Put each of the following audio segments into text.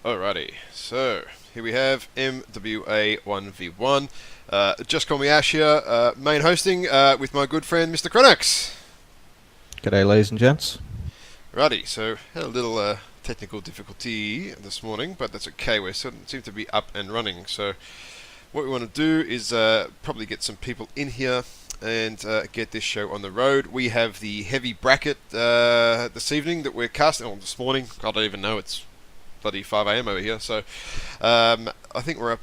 Alrighty, so here we have MWA 1v1. Just call me Ash here, main hosting with my good friend Mr. Cronax. G'day, ladies and gents. Righty, so had a little technical difficulty this morning, but that's okay. We seem to be up and running. So what we want to do is probably get some people in here and get this show on the road. We have the heavy bracket this evening that we're casting, or this morning. I don't even know, it's bloody 5 AM over here. So I think we're up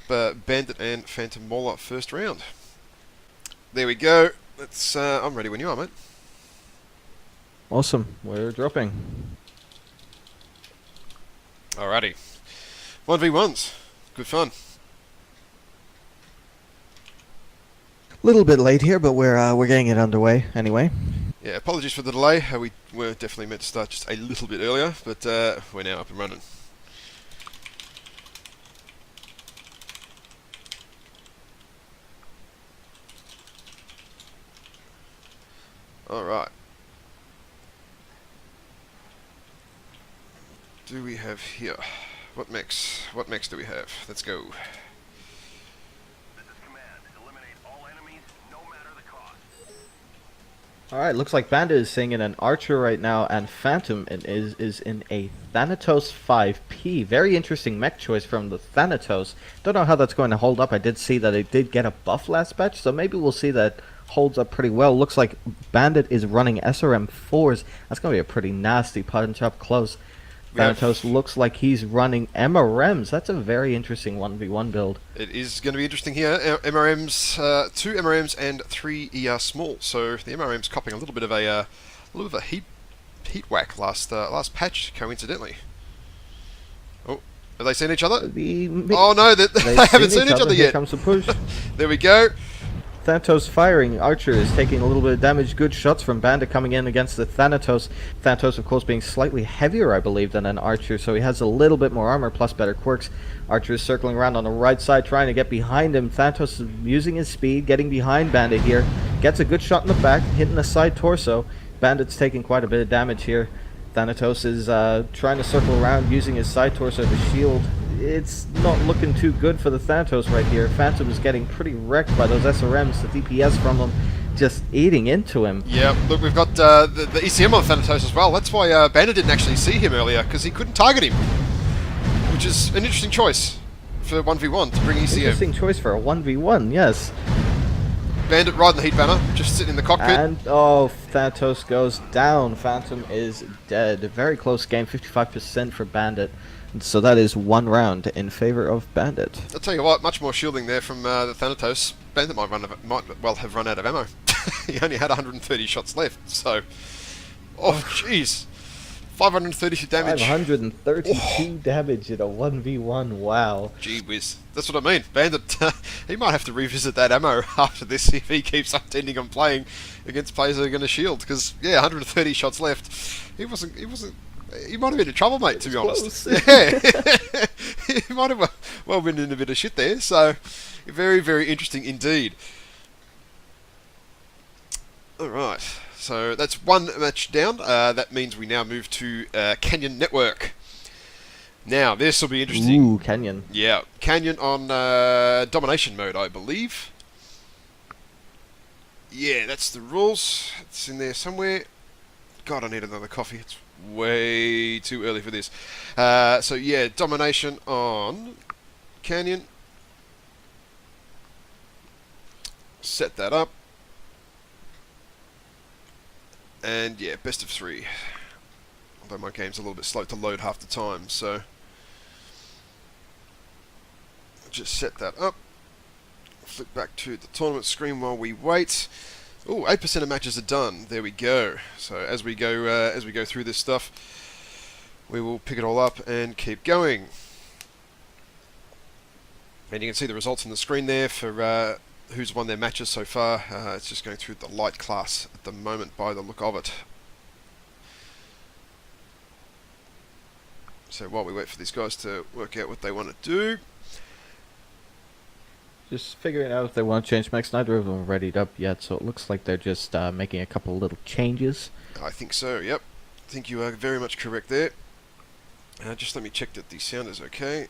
Bandit and Phantom Mauler first round. There we go. Let's. I'm ready when you are, mate. Awesome, we're dropping. Alrighty. 1v1s. Good fun. Little bit late here, but we're getting it underway anyway. Yeah, apologies for the delay. We were definitely meant to start just a little bit earlier, but we're now up and running. Alright. Do we have here? What mechs? What mechs do we have? Let's go. Alright, looks like Bandit is singing an Archer right now, and Phantom is in a Thanatos 5P. Very interesting mech choice from the Thanatos. Don't know how that's going to hold up. I did see that it did get a buff last batch, so maybe we'll see that holds up pretty well. Looks like Bandit is running SRM4s. That's going to be a pretty nasty punch up close. Thanatos looks like he's running MRMs. That's a very interesting 1v1 build. It is going to be interesting here. MRMs, 2 MRMs and 3 ER small. So the MRMs copping a little bit of a heat whack last patch, coincidentally. Oh, have they seen each other? Oh no, they haven't seen each other yet. Here comes the push. There we go. Thanatos firing. Archer is taking a little bit of damage. Good shots from Bandit coming in against the Thanatos. Thanatos, of course, being slightly heavier, I believe, than an Archer, so he has a little bit more armor plus better quirks. Archer is circling around on the right side, trying to get behind him. Thanatos is using his speed, getting behind Bandit here. Gets a good shot in the back, hitting the side torso. Bandit's taking quite a bit of damage here. Thanatos is trying to circle around using his side torso to shield. It's not looking too good for the Thanatos right here. Phantom is getting pretty wrecked by those SRMs, the DPS from them just eating into him. Yeah, look, we've got the ECM on Thanatos as well. That's why Bandit didn't actually see him earlier, because he couldn't target him. Which is an interesting choice for 1v1 to bring ECM. Interesting choice for a 1v1, yes. Bandit riding the heat banner, just sitting in the cockpit. And, oh, Thanatos goes down. Phantom is dead. Very close game, 55% for Bandit. So that is 1 round in favor of Bandit. I'll tell you what, much more shielding there from the Thanatos. Bandit might well have run out of ammo. He only had 130 shots left, so... Oh, jeez. 532 damage. 532 damage in a 1v1, wow. Gee whiz. That's what I mean. Bandit, he might have to revisit that ammo after this if he keeps intending on playing against players that are going to shield, because, yeah, 130 shots left. He might have been in trouble, mate, to be honest. Yeah. He might have well been in a bit of shit there, so very, very interesting indeed. Alright, so that's 1 match down. That means we now move to Canyon Network. Now, this will be interesting. Ooh, Canyon. Yeah, Canyon on domination mode, I believe. Yeah, that's the rules. It's in there somewhere. God, I need another coffee. It's way too early for this. So yeah, domination on Canyon. Set that up. And yeah, best of 3. Although my game's a little bit slow to load half the time, so just set that up. Flick back to the tournament screen while we wait. Oh, 8% of matches are done. There we go. So as we go through this stuff, we will pick it all up and keep going. And you can see the results on the screen there for who's won their matches so far. It's just going through the light class at the moment by the look of it. So while we wait for these guys to work out what they want to do. Just figuring out if they want to change mechs. Neither of them are readied up yet, so it looks like they're just making a couple little changes. I think so, yep. I think you are very much correct there. Just let me check that the sound is okay.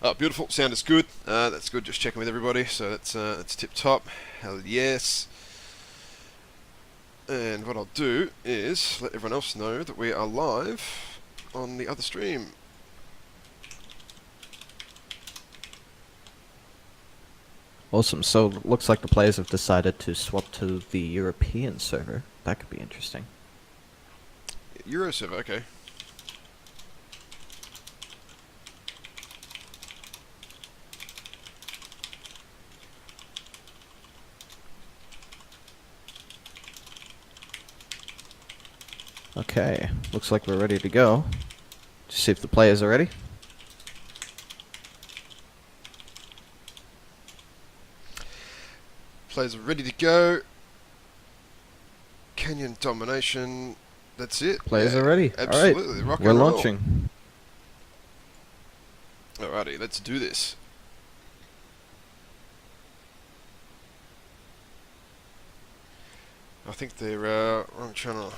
Oh, beautiful. Sound is good. That's good. Just checking with everybody. So that's tip top. Hell yes. And what I'll do is let everyone else know that we are live on the other stream. Awesome. So looks like the players have decided to swap to the European server. That could be interesting. Euro server, okay. Okay, looks like we're ready to go. Just see if the players are ready. Players are ready to go. Canyon domination. That's it. Players are ready. Absolutely. All Rock right, we're and roll. launching. Alrighty, let's do this. I think they're wrong channel.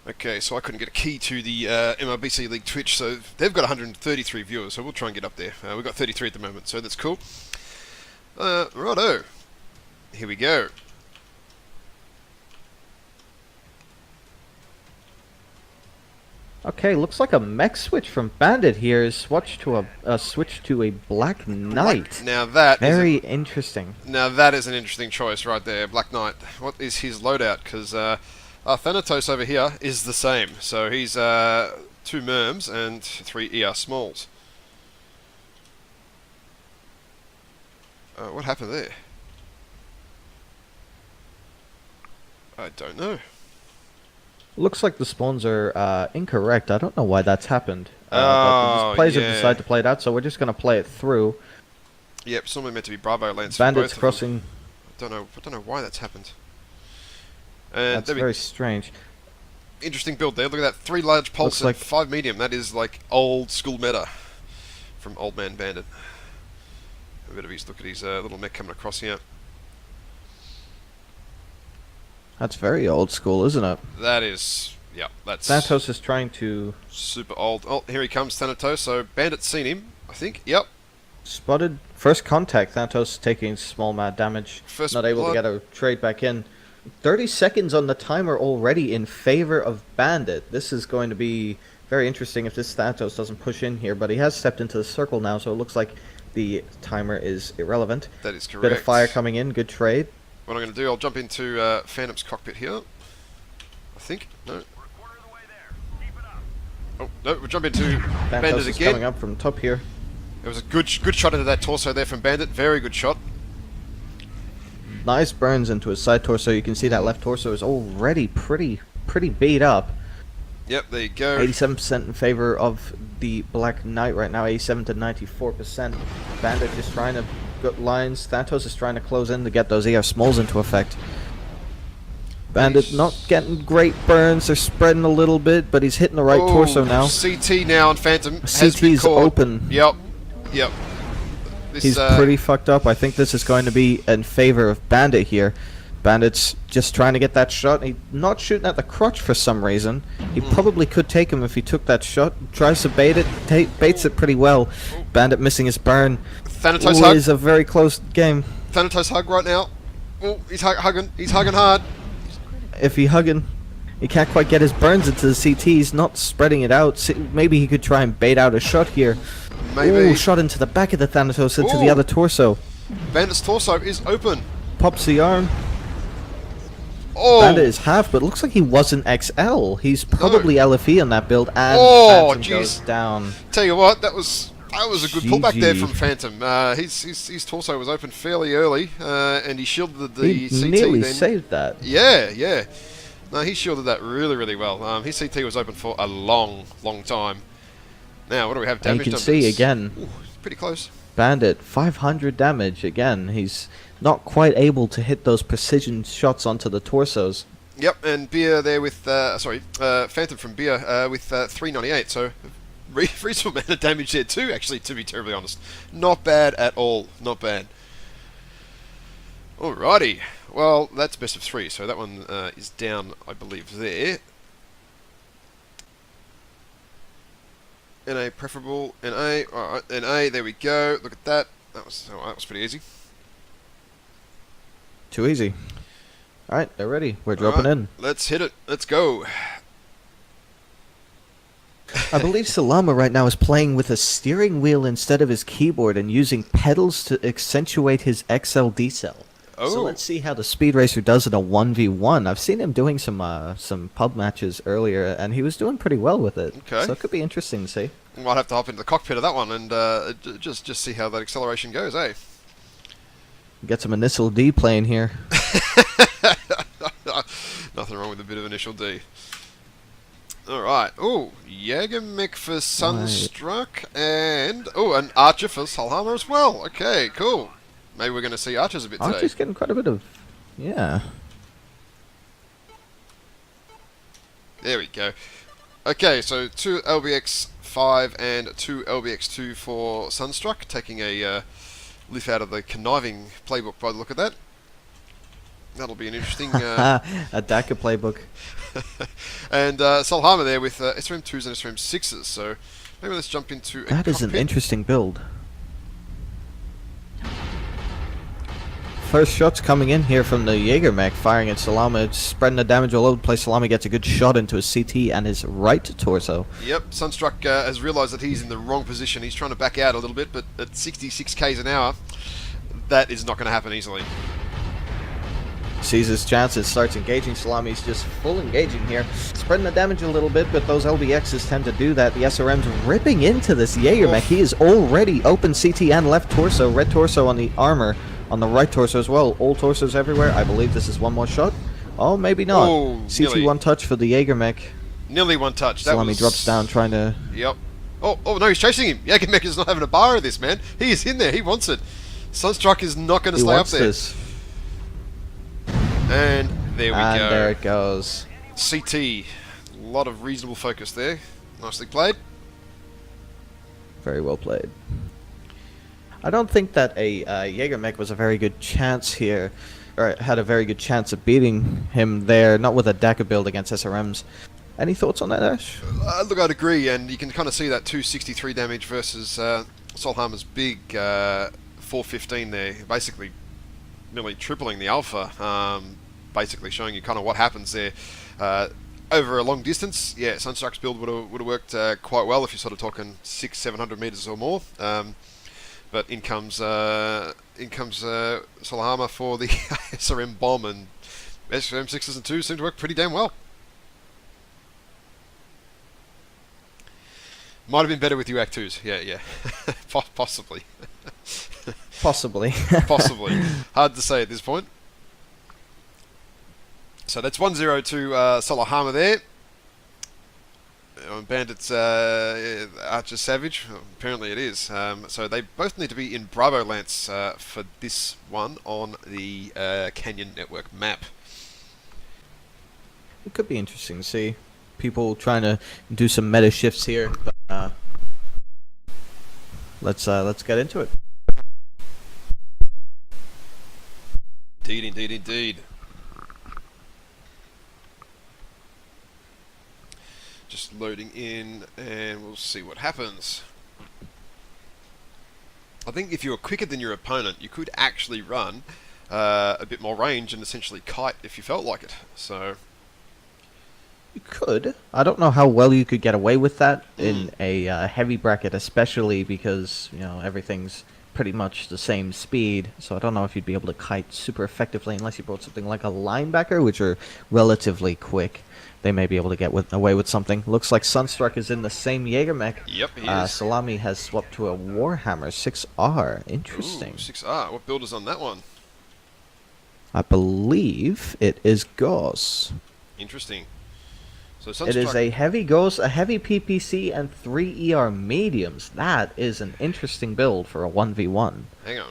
Okay, so I couldn't get a key to the MRBC League Twitch, so they've got 133 viewers, so we'll try and get up there. We've got 33 at the moment, so that's cool. Righto. Here we go. Okay, looks like a mech switch from Bandit here is switched to a switch to a Black Knight. Now that Very interesting. Now that is an interesting choice right there, Black Knight. What is his loadout? Because Thanatos over here is the same. So he's 2 Merms and 3 ER Smalls. What happened there? I don't know. Looks like the spawns are incorrect. I don't know why that's happened. But Oh, the players yeah. have decided to play it out, so we're just going to play it through. Yep, it's normally meant to be Bravo lands for Bandit's both of crossing. them. I don't know why that's happened. And That's there we very strange. interesting build there. Look at that, 3 large pulse and like 5 medium. That is like old school meta from Old Man Bandit. A bit of his look at his little mech coming across here. That's very old school, isn't it? That is, yeah, that's Santos is trying to super old. Oh, here he comes, Thanatos. So Bandit's seen him, I think. Yep. spotted first contact. Santos taking small mad damage. First Not able blood. to get a trade back in. 30 seconds on the timer already in favor of Bandit. This is going to be very interesting if this Santos doesn't push in here, but he has stepped into the circle now, so it looks like the timer is irrelevant. That is correct. Bit of fire coming in, good trade. What I'm going to do, I'll jump into Phantom's cockpit here. I think. No. Oh, no, we'll jump into Santos Bandit is again. coming up from top here. It was a good shot into that torso there from Bandit. Very good shot. Nice burns into his side torso. You can see that left torso is already pretty beat up. Yep, there you go. 87% in favor of the Black Knight right now, 87 to 94%. Bandit just trying to get lines. Thanatos is trying to close in to get those ER Smalls into effect. Bandit not getting great burns. They're spreading a little bit, but he's hitting the right torso now. CT now on Phantom. Has been CT's caught. open. Yep. This, He's pretty fucked up. I think this is going to be in favor of Bandit here. Bandit's just trying to get that shot. He's not shooting at the crotch for some reason. He probably could take him if he took that shot. Tries to bait it, baits it pretty well. Bandit missing his burn. Thanatos hug. Is a very close game. Thanatos hug right now. Oh, he's hugging. He's hugging hard. If he hugging, he can't quite get his burns into the CT. He's not spreading it out. Maybe he could try and bait out a shot here. Maybe. Ooh, shot into the back of the Thanatos, into the Ooh. other torso. Bandit's torso is open. Pops the arm. Oh. Bandit is half, but looks like he wasn't XL. He's probably LFE on that build, and Oh, Phantom goes jeez. down. Tell you what, that was a good pullback there GG. from Phantom. His torso was open fairly early, and he shielded the He CT. nearly then. saved that. Yeah. No, he shielded that really well. His CT was open for a long time. Now, what do we have? And Damage you can see numbers. again, Ooh, pretty close. Bandit 500 damage again. He's not quite able to hit those precision shots onto the torsos. Yep, and Beer there with, Phantom from Beer with 398, so reasonable amount of damage there too, actually, to be terribly honest. Not bad at all, not bad. Alrighty, well, that's best of 3, so that one is down, I believe, there. NA preferable, NA, alright, NA, there we go, look at that. That was pretty easy. Too easy. Alright, they're ready. We're dropping in. Let's hit it. Let's go. I believe Salama right now is playing with a steering wheel instead of his keyboard and using pedals to accentuate his XL decel. Oh. So let's see how the Speed Racer does in a 1v1. I've seen him doing some pub matches earlier, and he was doing pretty well with it. Okay. So it could be interesting to see. Might have to hop into the cockpit of that one and just see how that acceleration goes, eh? Get some initial D playing here. Nothing wrong with a bit of initial D. Alright. Oh, Jägermech for Sunstruck and... Oh, an Archer for Salama as well. Okay, cool. Maybe we're going to see Archers a bit today. Archer's getting quite a bit of... Yeah. There we go. Okay, so 2 LBX5 and 2 LBX2 for Sunstruck, taking a lift out of the conniving playbook by the look of that. That'll be an interesting... A DACA playbook. And Salama there with SRM2s and SRM6s, so maybe let's jump into a That is an cockpit. interesting build. First shots coming in here from the Jägermech, firing at Salama. It's spreading the damage all over the place. Salama gets a good shot into his CT and his right torso. Yep, Sunstruck has realised that he's in the wrong position. He's trying to back out a little bit, but at 66 k's an hour, that is not going to happen easily. Sees his chances, starts engaging. Salami's just full engaging here. Spreading the damage a little bit, but those LBXs tend to do that. The SRM's ripping into this Jägermech. He is already open CT and left torso. Red torso on the armor. On the right torso as well. All torsos everywhere. I believe this is one more shot. Oh, maybe not. Oh, CT nearly. one touch for the Jägermech. Nearly one touch. That Salami was... drops down trying to... Yep. Oh, no, he's chasing him. Jägermech is not having a bar of this, man. He is in there. He wants it. Sunstruck is not going to stay up there. This. And there we And go. there it goes. CT. A lot of reasonable focus there. Nicely played. Very well played. I don't think that a Jägermech was a very good chance here, or had a very good chance of beating him there, not with a DACA build against SRMs. Any thoughts on that, Ash? Look, I'd agree, and you can kind of see that 263 damage versus Solhama's big 415 there, basically nearly tripling the alpha, basically showing you kind of what happens there. Over a long distance, yeah, Sunstruck's build would have worked quite well if you're sort of talking 600-700 meters or more. But in comes Solhama for the SRM bomb, and SRM 6s and 2s seem to work pretty damn well. Might have been better with UAC 2s, yeah. Possibly. Possibly. Possibly. Hard to say at this point. So that's 1-0 to Solhama there. Bandit's Archer Savage, apparently it is. So they both need to be in Bravo Lance for this one on the Canyon Network map. It could be interesting to see people trying to do some meta shifts here. But, let's get into it. Indeed. Just loading in, and we'll see what happens. I think if you were quicker than your opponent, you could actually run a bit more range and essentially kite if you felt like it. So You could. I don't know how well you could get away with that in a heavy bracket, especially because, you know, everything's pretty much the same speed. So I don't know if you'd be able to kite super effectively unless you brought something like a linebacker, which are relatively quick. They may be able to get away with something. Looks like Sunstruck is in the same Jägermech. Yep, he is. Salami has swapped to a Warhammer 6R. Interesting. Ooh, 6R. What build is on that one? I believe it is Gauss. Interesting. So Sunstruck... It is a heavy Gauss, a heavy PPC, and 3 ER mediums. That is an interesting build for a 1v1. Hang on.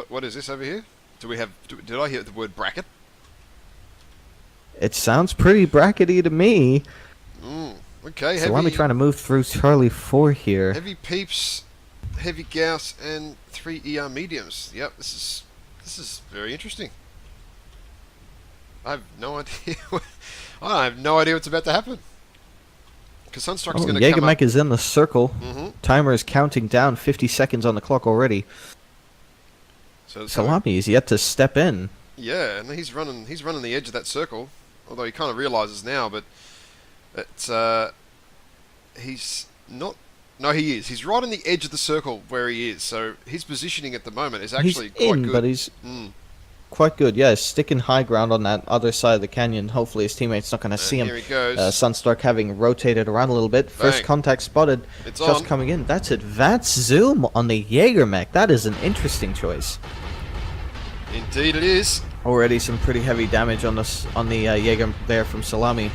What is this over here? Do we have? Did I hear the word bracket? It sounds pretty brackety to me. Okay. Salami trying to move through Charlie 4 here. Heavy peeps, heavy Gauss, and 3 ER mediums. Yep, this is very interesting. I have no idea. I have no idea what's about to happen. Because Sunstruck is going to come up. Jägermech is in the circle. Timer is counting down. 50 seconds on the clock already. So Salami is yet to step in. Yeah, and he's running the edge of that circle. Although he kind of realizes now, but it's he's not. No, he is. He's right on the edge of the circle where he is. So his positioning at the moment is actually quite good. But he's quite good. Yeah, he's sticking high ground on that other side of the canyon. Hopefully his teammate's not going to see him. Here he goes. Sunstruck having rotated around a little bit. First contact spotted. It's just on. coming in. That's advanced zoom on the Jägermech. That is an interesting choice. Indeed, it is. Already some pretty heavy damage on the Jaeger there from Salami.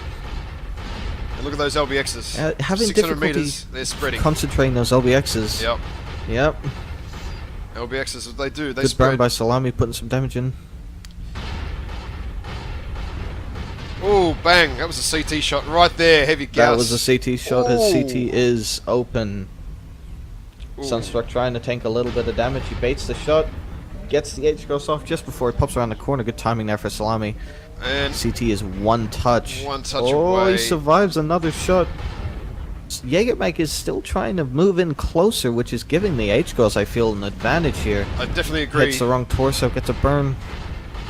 And look at those LBXs. Having 600 difficulty meters, they're spreading. Concentrating those LBXs. Yep. Yep. LBXs, what they do, they Good spread. burn by Salami, putting some damage in. Oh, bang! That was a CT shot right there. Heavy Gauss. That was a CT shot. His CT is open. Ooh. Sunstruck trying to tank a little bit of damage. He baits the shot. Gets the H-Ghost off just before he pops around the corner. Good timing there for Salami. And CT is one touch. One touch away. away. He survives another shot. Jägermech is still trying to move in closer, which is giving the H-Ghost, I feel, an advantage here. I definitely agree. Hits the wrong torso, gets a burn.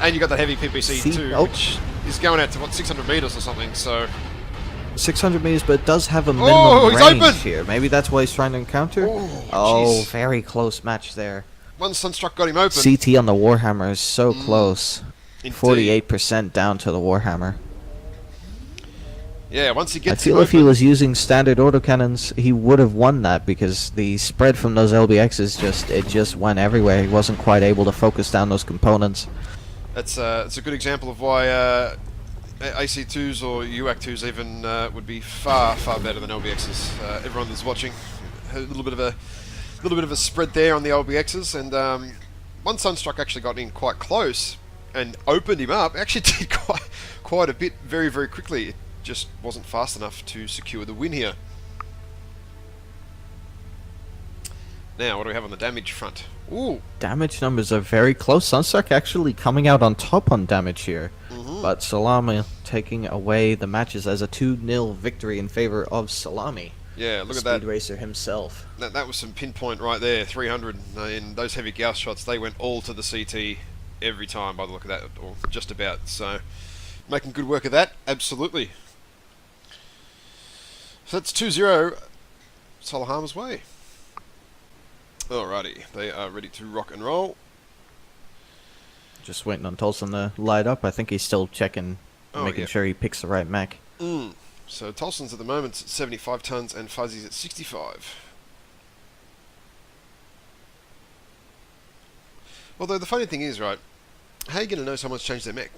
And you got the heavy PPC too, which is going out to, what, 600 meters or something, so... 600 meters, but it does have a minimum he's range open! here. Maybe that's what he's trying to encounter. Oh, very close match there. One Sunstruck got him open. CT on the Warhammer is so close. Indeed. 48% down to the Warhammer. Yeah, once he I gets feel him if he open, was using standard autocannons, he would have won that because the spread from those LBXs just went everywhere. He wasn't quite able to focus down those components. it's a good example of why AC2s or UAC2s even would be far better than LBXs. Everyone that's watching, a little bit of a spread there on the LBXs, and one Sunstruck actually got in quite close and opened him up. Actually did quite a bit very quickly. It just wasn't fast enough to secure the win here. Now, what do we have on the damage front? Ooh. Damage numbers are very close. Sunstruck actually coming out on top on damage here. But Salami taking away the matches as a 2-0 victory in favor of Salami. Yeah, look at that. Speed racer himself. That was some pinpoint right there. 300 in those heavy Gauss shots. They went all to the CT every time by the look of that, or just about. So, making good work of that. Absolutely. So that's 2-0 Salahama's way. Alrighty, they are ready to rock and roll. Just waiting on Tolson to light up. I think he's still checking, making sure he picks the right mech. So Tolson's at the moment at 75 tons and Fuzzy's at 65. Although the funny thing is, right, how are you going to know someone's changed their mech?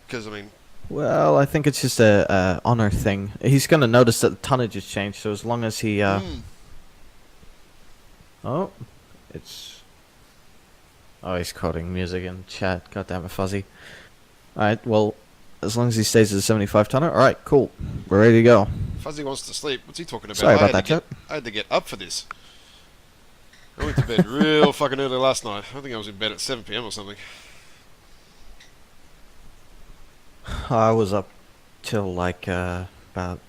Because, I mean... Well, I think it's just a honor thing. He's going to notice that the tonnage has changed, so as long as he... Oh, it's... Oh, he's quoting music in chat. God damn it, Fuzzy. Alright, well, as long as he stays at the 75 tonner. Alright, cool. We're ready to go. Fuzzy wants to sleep. What's he talking about? Sorry about that, chat. I had to get up for this. I went to bed real fucking early last night. I think I was in bed at 7 PM or something. I was up till like about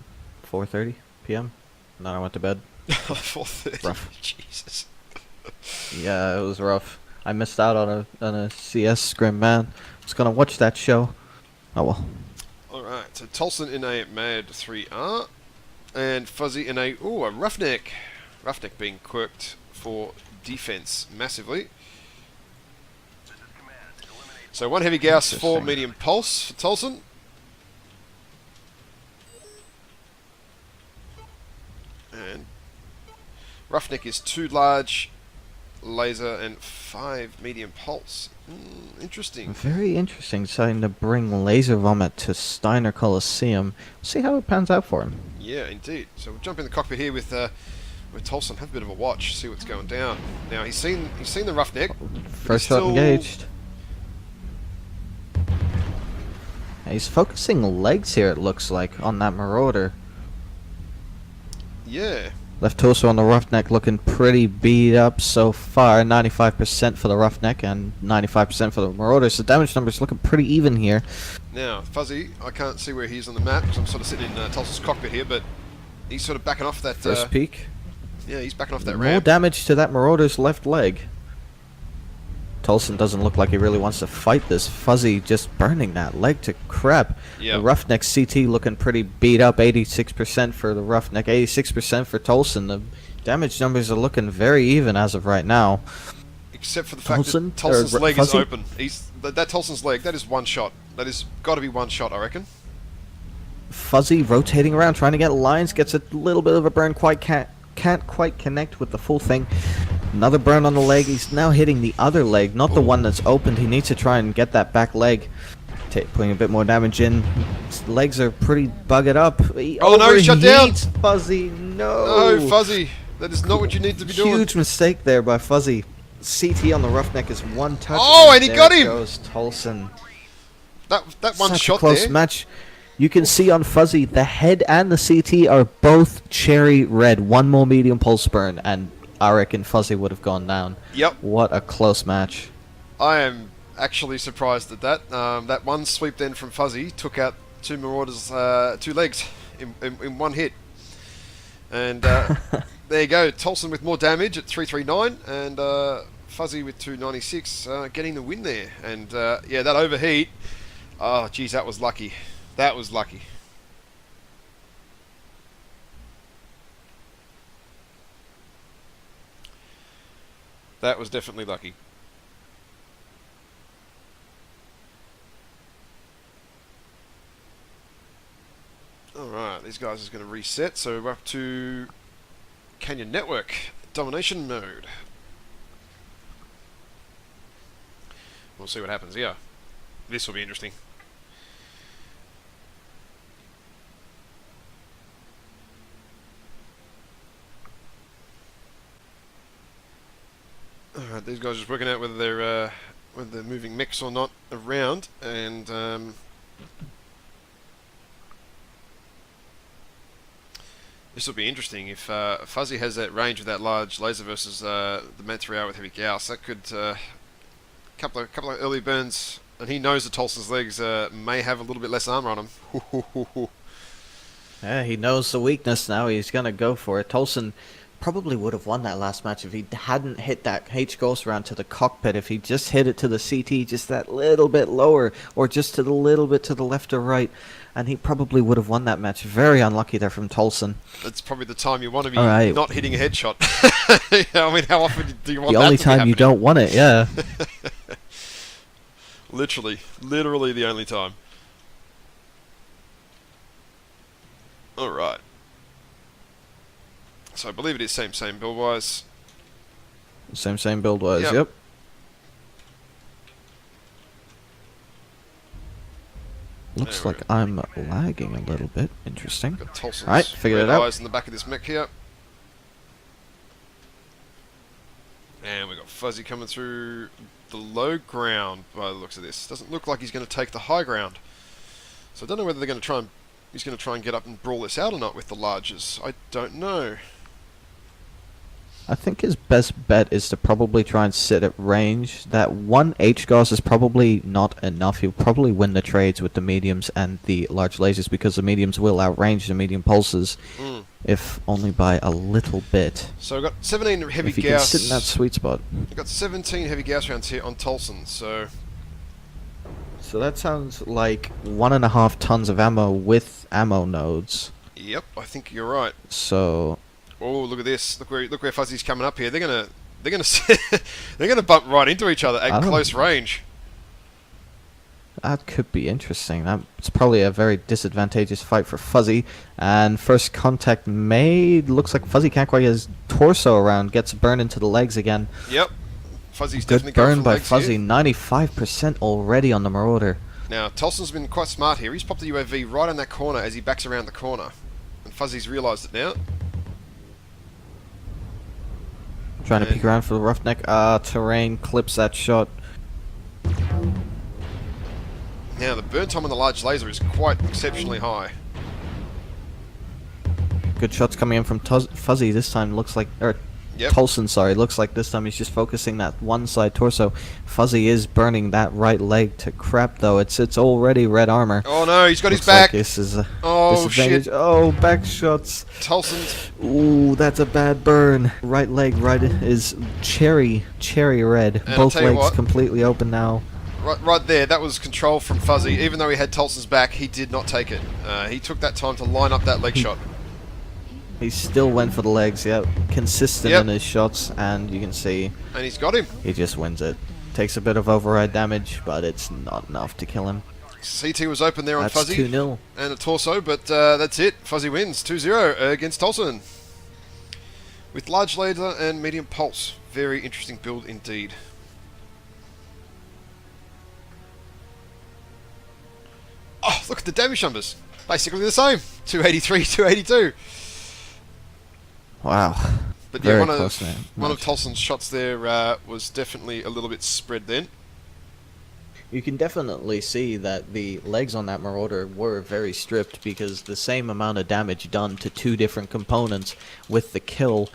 4:30 PM. And then I went to bed. 4:30. Rough. Jesus. Yeah, it was rough. I missed out on a CS scrim, man. I was gonna watch that show. Oh well. Alright, so Tolson in a Mad 3R. And Fuzzy in a Roughneck. Roughneck being quirked for defense massively. So one heavy Gauss, 4 medium pulse for Tolson. And Roughneck is 2 large laser and 5 medium pulse. Interesting. Very interesting, deciding to bring Laser Vomit to Steiner Coliseum. See how it pans out for him. Yeah, indeed. So we'll jump in the cockpit here with with Tolson. Have a bit of a watch, see what's going down. Now he's seen the roughneck. First shot engaged. He's focusing legs here, it looks like, on that Marauder. Yeah. Left torso on the roughneck looking pretty beat up so far. 95% for the roughneck and 95% for the Marauder. So damage numbers looking pretty even here. Now, Fuzzy, I can't see where he is on the map because I'm sort of sitting in Tolson's cockpit here, but he's sort of backing off that... First peek. Yeah, he's backing off that More ramp. damage to that Marauder's left leg. Tolson doesn't look like he really wants to fight this. Fuzzy just burning that leg to crap. Yep. The roughneck CT looking pretty beat up. 86% for the roughneck, 86% for Tolson. The damage numbers are looking very even as of right now. Except for the fact that Tolson's leg Fuzzy? is open. That Tolson's leg, that is one shot. That is got to be one shot, I reckon. Fuzzy rotating around, trying to get lines, gets a little bit of a burn, can't quite connect with the full thing. Another burn on the leg. He's now hitting the other leg, not the one that's opened. He needs to try and get that back leg. Putting a bit more damage in. His legs are pretty buggered up. Oh no, he's shut down! Fuzzy, no! No, Fuzzy. That is not what you need to be doing. Huge mistake there by Fuzzy. CT on the roughneck is one touch. Oh, and he got him! There goes Tolson. That one Such shot a close there. match. You can see on Fuzzy, the head and the CT are both cherry red. One more medium pulse burn, and I reckon Fuzzy would have gone down. Yep. What a close match. I am actually surprised at that. That one sweep then from Fuzzy took out two Marauders, two legs in one hit. And there you go. Tolson with more damage at 339, and Fuzzy with 296, getting the win there. And yeah, that overheat. Oh, geez, that was lucky. That was lucky. That was definitely lucky. Alright, these guys are going to reset, so we're up to Canyon Network, domination mode. We'll see what happens here. This will be interesting. Alright, these guys are just working out whether they're moving mechs or not around, and this will be interesting. If Fuzzy has that range with that large laser versus the MWA with heavy Gauss, that could couple of early burns, and he knows that Tolson's legs may have a little bit less armor on him. Yeah, he knows the weakness now. He's going to go for it. Tolson probably would have won that last match if he hadn't hit that H-Ghost round to the cockpit. If he just hit it to the CT just that little bit lower, or just to the little bit to the left or right, and he probably would have won that match. Very unlucky there from Tolson. That's probably the time you want to be Alright. not hitting a headshot. I mean, how often do you want The that only to be time you happening? don't want it, yeah. Literally the only time. Alright. So I believe it is same build wise. Same build wise, Yep. yep. Looks There we like I'm lagging a little bit. Interesting. Got Tolson's Alright, figured red it out. eyes in the back of this mech here. And we got Fuzzy coming through the low ground by the looks of this. Doesn't look like he's going to take the high ground. So I don't know whether he's going to try and get up and brawl this out or not with the larges. I don't know. I think his best bet is to probably try and sit at range. That one H-Gauss is probably not enough. He'll probably win the trades with the mediums and the large lasers, because the mediums will outrange the medium pulses, if only by a little bit. So we've got 17 heavy If he Gauss. can sit in that sweet spot. We've got 17 heavy Gauss rounds here on Tolson, so... So that sounds like 1.5 tons of ammo with ammo nodes. Yep, I think you're right. So... Oh, look at this! Look where Fuzzy's coming up here. They're gonna they're gonna bump right into each other at close range. That could be interesting. That's probably a very disadvantageous fight for Fuzzy. And first contact made. Looks like Fuzzy can't quite get his torso around. Gets burned into the legs again. Yep, Fuzzy's Good definitely going burn for by legs Fuzzy. here. 95% already on the Marauder. Now Tolson's been quite smart here. He's popped the UAV right in that corner as he backs around the corner, and Fuzzy's realised it now. 95% already on the Marauder. Now, Tolson's been quite smart here. He's popped the UAV right in that corner as he backs around the corner. And Fuzzy's realised it now. 95% already on the Marauder. Now, Tolson's been quite smart here. He's popped the UAV right in that corner as he backs around the corner. And Fuzzy's realised it now. Trying to peek around for the roughneck. Terrain clips that shot. Now, the burn time on the large laser is quite exceptionally high. Good shots coming in from Fuzzy this time. Looks like, Yep. Tolson, sorry. Looks like this time he's just focusing that one side torso. Fuzzy is burning that right leg to crap though. It's already red armor. Oh no, he's got his Looks back. like this is a Oh disadvantage. shit. Oh, back shots. Tolson's. Ooh, that's a bad burn. Right leg is cherry red. And I'll Both tell you legs what. completely open now. Right there, that was control from Fuzzy. Even though he had Tolson's back, he did not take it. He took that time to line up that leg shot. He still went for the legs, yep. Consistent Yep. in his shots, and you can see And he's got him. he just wins it. Takes a bit of override damage, but it's not enough to kill him. CT was open there on That's Fuzzy 2-0. and the torso, but that's it. Fuzzy wins 2-0 against Tolson. With large laser and medium pulse. Very interesting build indeed. Oh, look at the damage numbers. Basically the same. 283, 282. Wow. But yeah, Very one close, man. of Tolson's shots there was definitely a little bit spread then. You can definitely see that the legs on that Marauder were very stripped because the same amount of damage done to two different components with the kill,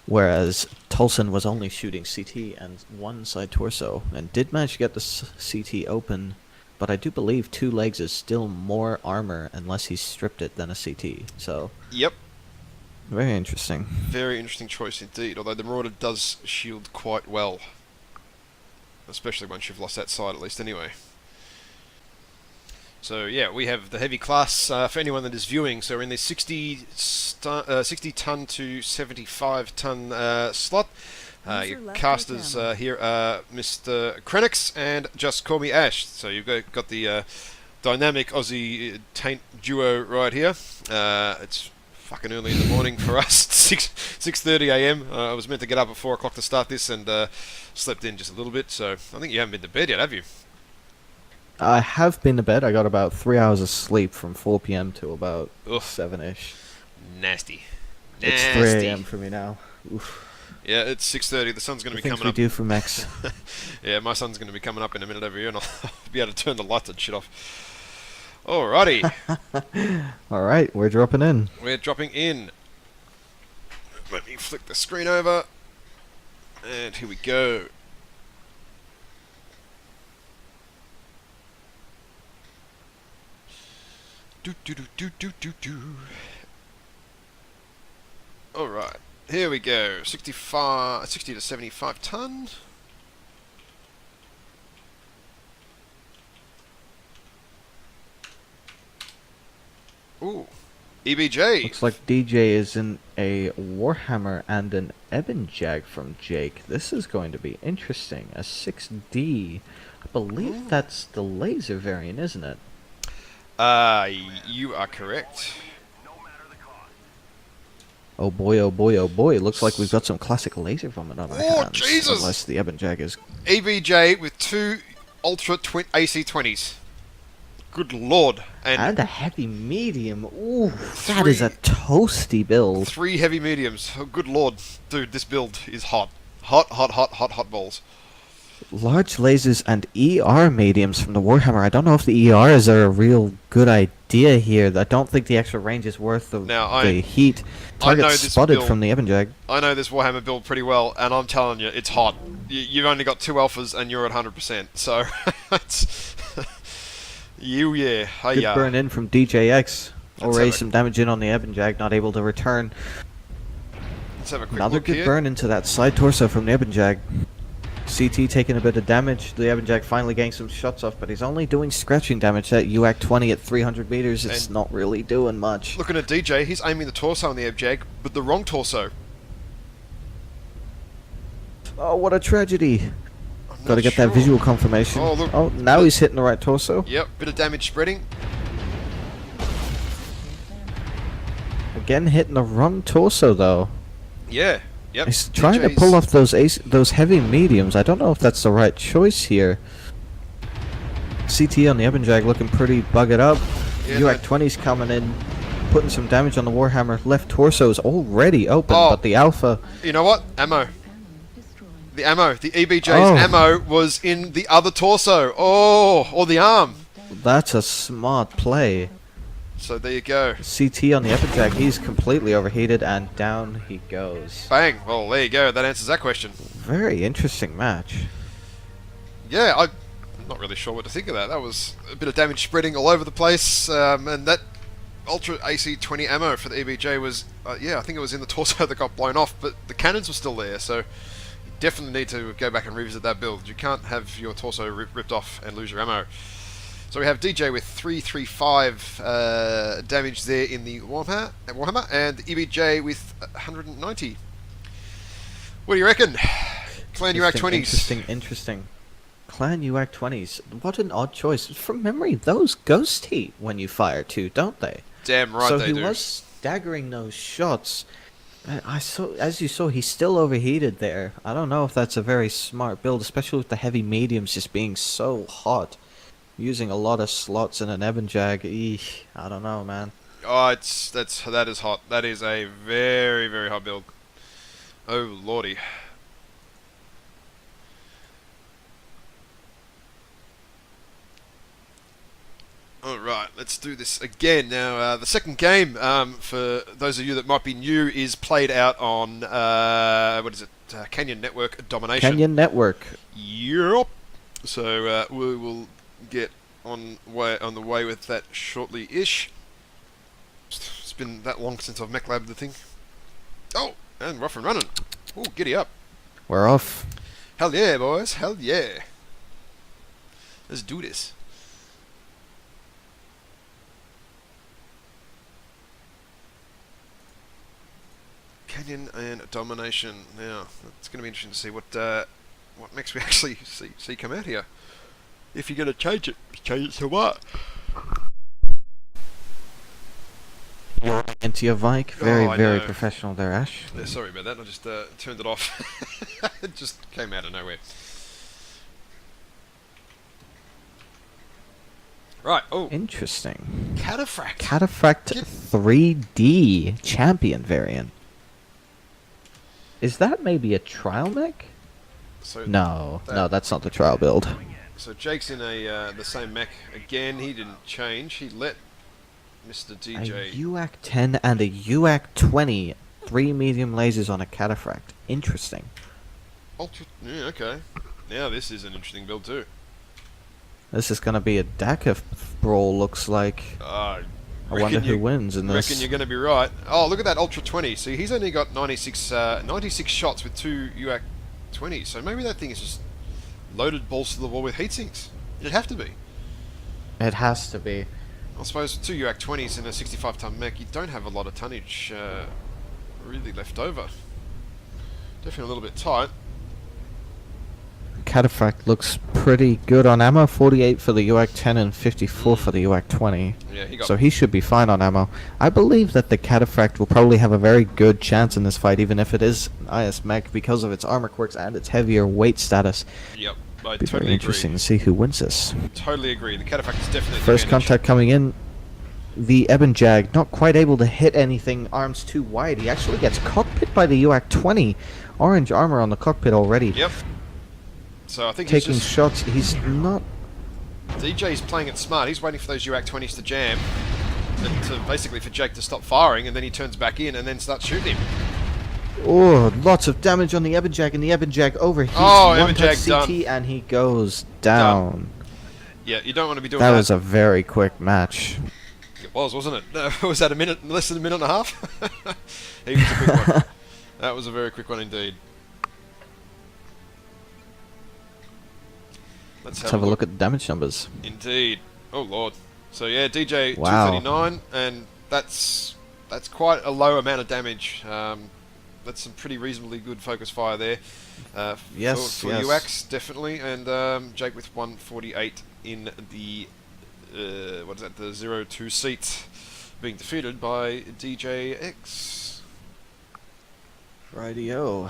whereas Tolson was only shooting CT and one side torso, and did manage to get the CT open, but I do believe two legs is still more armor unless he stripped it than a CT, so... Yep. Very interesting. Very interesting choice indeed, although the Marauder does shield quite well. Especially once you've lost that side, at least, anyway. So, yeah, we have the heavy class for anyone that is viewing. So, we're in the 60 ton to 75 ton slot. Your casters here are Mr. Krenix and Just Call Me Ash. So, you've got the dynamic Aussie taint duo right here. It's fucking early in the morning for us. 6:30 a.m. I was meant to get up at 4 o'clock to start this and slept in just a little bit. So I think you haven't been to bed yet, have you? I have been to bed. I got about 3 hours of sleep from 4 p.m. to about Ugh. 7-ish. Nasty. It's 3 a.m. for me now. Oof. Yeah, it's 6:30. The sun's going to be Things coming we up. do for Max. Yeah, my sun's going to be coming up in a minute over here, and I'll be able to turn the lights and shit off. Alrighty. Alright, we're dropping in. We're dropping in. Let me flick the screen over. And here we go. Alright, here we go. 60 to 75 ton. Ooh, EBJ. Looks like DJ is in a Warhammer and an Ebon Jag from Jake. This is going to be interesting. A 6D. I believe that's the laser variant, isn't it? You are correct. Oh boy, oh boy, oh boy. Looks like we've got some classic laser vomit on our hands. Jesus! Unless the Ebon Jag is... EBJ with 2 Ultra AC-20s. Good lord. And a heavy medium. Ooh, that is a toasty build. 3 heavy mediums. Oh, good lord. Dude, this build is hot. Hot balls. Large lasers and ER mediums from the Warhammer. I don't know if the ERs are a real good idea here. I don't think the extra range is worth the heat. Target spotted from the Ebon Jag. I know this Warhammer build pretty well, and I'm telling you, it's hot. You've only got 2 alphas, and you're at 100%. So, it's... yeah. Good burn in from DJX. Already some damage in on the Ebon Jag, not able to return. Let's have a quick Another look good here. burn into that side torso from the Ebon Jag. CT taking a bit of damage. The Ebon Jag finally getting some shots off, but he's only doing scratching damage. That UAC 20 at 300 meters, it's not really doing much. Looking at DJ, he's aiming the torso on the Ebon Jag, but the wrong torso. Oh, what a tragedy. Got to get that visual confirmation. Oh, look. Oh, now he's hitting the right torso. Yep, bit of damage spreading. Again hitting the wrong torso, though. Yeah. Yep. He's trying to DJ's pull off those heavy mediums. I don't know if that's the right choice here. CT on the Ebon Jag looking pretty buggered up. Yeah, UAC 20's coming in, putting some damage on the Warhammer. Left torso is already open, but the Alpha... You know what? Ammo. The ammo, the EBJ's Oh. ammo was in the other torso. Oh, or the arm. That's a smart play. So there you go. CT on the Ebon Jag, he's completely overheated, and down he goes. Bang. Well, there you go. That answers that question. Very interesting match. Yeah, I'm not really sure what to think of that. That was a bit of damage spreading all over the place, and that Ultra AC-20 ammo for the EBJ was, yeah, I think it was in the torso that got blown off, but the cannons were still there, so you definitely need to go back and revisit that build. You can't have your torso ripped off and lose your ammo. So we have DJ with 335 damage there in the Warhammer, and the EBJ with 190. What do you reckon? Clan UAC 20s. Interesting. Clan UAC 20s. What an odd choice. From memory, those ghost heat when you fire too, don't they? Damn right so they do. So he was staggering those shots. I saw, as you saw, he's still overheated there. I don't know if that's a very smart build, especially with the heavy mediums just being so hot. Using a lot of slots in an Ebon Jag. Eesh, I don't know, man. Oh, that is hot. That is a very, very hot build. Oh lordy. Alright, let's do this again. Now, the second game, for those of you that might be new, is played out on, what is it? Canyon Network Domination. Canyon Network. Yup. So, we will get on the way with that shortly-ish. It's been that long since I've mech labbed the thing. Oh, and we're off and running. Oh, giddy up. We're off. Hell yeah, boys. Hell yeah. Let's do this. Canyon and Domination. Now, it's going to be interesting to see what mechs we actually see come out here. If you're going to change it to what? Into your mic. Very, very know. professional there, Ash. Yeah, sorry about that. I just turned it off. It just came out of nowhere. Right. Oh. Interesting. Cataphract. Cataphract 3D champion variant. Is that maybe a trial mech? So No, that's not the trial build. So Jake's in the same mech again. He didn't change. He let Mr. DJ. A UAC 10 and a UAC 20. 3 medium lasers on a Cataphract. Interesting. Ultra. Yeah, okay. Now this is an interesting build too. This is going to be a DACA brawl, looks like. I wonder who wins in this. Reckon you're going to be right. Oh, look at that Ultra 20. See, he's only got 96 shots with 2 UAC 20s. So maybe that thing is just loaded balls to the wall with heatsinks. It'd have to be. It has to be. I suppose 2 UAC 20s in a 65-ton mech, you don't have a lot of tonnage really left over. Definitely a little bit tight. Cataphract looks pretty good on ammo. 48 for the UAC 10 and 54 for the UAC 20. Yeah, so he should be fine on ammo. I believe that the Cataphract will probably have a very good chance in this fight, even if it is IS mech, because of its armor quirks and its heavier weight status. Yep, I Be totally very interesting agree. to see who wins this. Totally agree. The Cataphract is definitely the First advantage. contact coming in. The Ebon Jag not quite able to hit anything. Arms too wide. He actually gets cockpit by the UAC 20. Orange armor on the cockpit already. Yep. So I think Taking he's just shots. He's not. DJ's playing it smart. He's waiting for those UAC 20s to jam, and to basically for Jake to stop firing, and then he turns back in and then starts shooting him. Oh, lots of damage on the Ebon Jag, and the Ebon Jag overheats. Oh, One Ebon touch Jag CT, done. and he goes down. Yeah, you don't want to be doing That that. was a very quick match. It was, wasn't it? Was that a minute, less than a minute and a half? He was a quick one. That was a very quick one indeed. Let's have a look at the damage numbers. Indeed. Oh lord. So yeah, DJ Wow. 239, and that's quite a low amount of damage. That's some pretty reasonably good focus fire there. Yes, for yes. UX definitely, and Jake with 148 in the what is that? The 0-2 seat, being defeated by DJX. Rightio.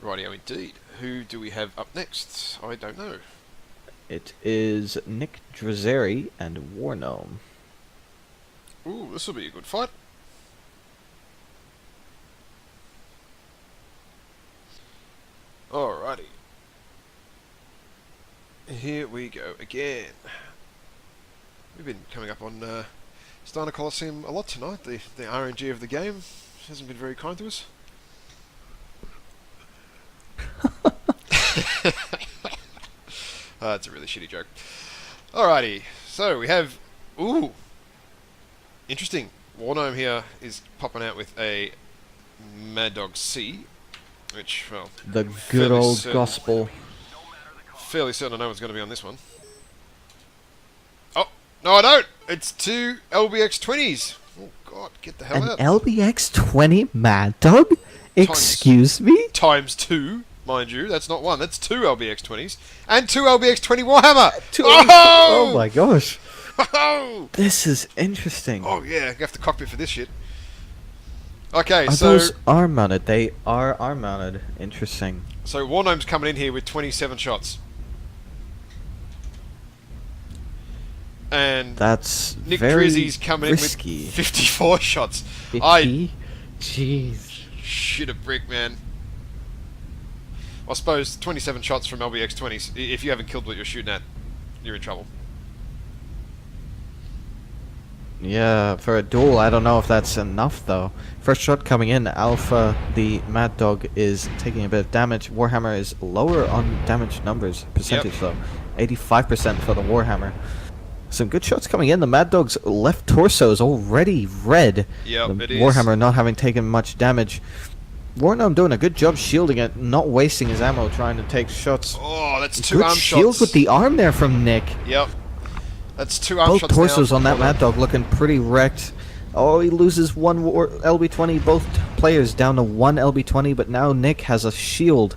Rightio indeed. Who do we have up next? I don't know. It is Nick Drazeri and War Gnome. Ooh, this will be a good fight. Alrighty. Here we go again. We've been coming up on Steiner Coliseum a lot tonight. The RNG of the game hasn't been very kind to us. That's a really shitty joke. Alrighty, so we have... Ooh! Interesting. Wargnome here is popping out with a Mad Dog C, which, well... The good old gospel. Fairly certain I know what's going to be on this one. Oh! No, I don't! It's two LBX-20s! Oh, God, get the hell out. An LBX-20 Mad Dog? Excuse me? Times two, mind you. That's not one, that's two LBX-20s. And two LBX-20 Warhammer! Oh my gosh. Oh! This is interesting. Oh yeah, you have to cockpit for this shit. Okay, Are so... those arm mounted? They are arm mounted. Interesting. So Wargnome's coming in here with 27 shots. And that's Nick very Drizzy's coming risky. in with 54 shots. 50? Jeez. Shit a brick, man. I suppose 27 shots from LBX-20s. If you haven't killed what you're shooting at, you're in trouble. Yeah, for a duel, I don't know if that's enough though. First shot coming in, Alpha, the Mad Dog, is taking a bit of damage. Warhammer is lower on damage numbers, percentage though. 85% for the Warhammer. Some good shots coming in. The Mad Dog's left torso is already red. Yep, it is. Warhammer not having taken much damage. Wargnome doing a good job shielding it, not wasting his ammo trying to take shots. Oh, that's two good arm shield shots. with the arm there from Nick. Yep. That's two arm Both shots torsos now. on that Mad Dog looking pretty wrecked. Oh, he loses one LB20. Both players down to one LB20, but now Nick has a shield.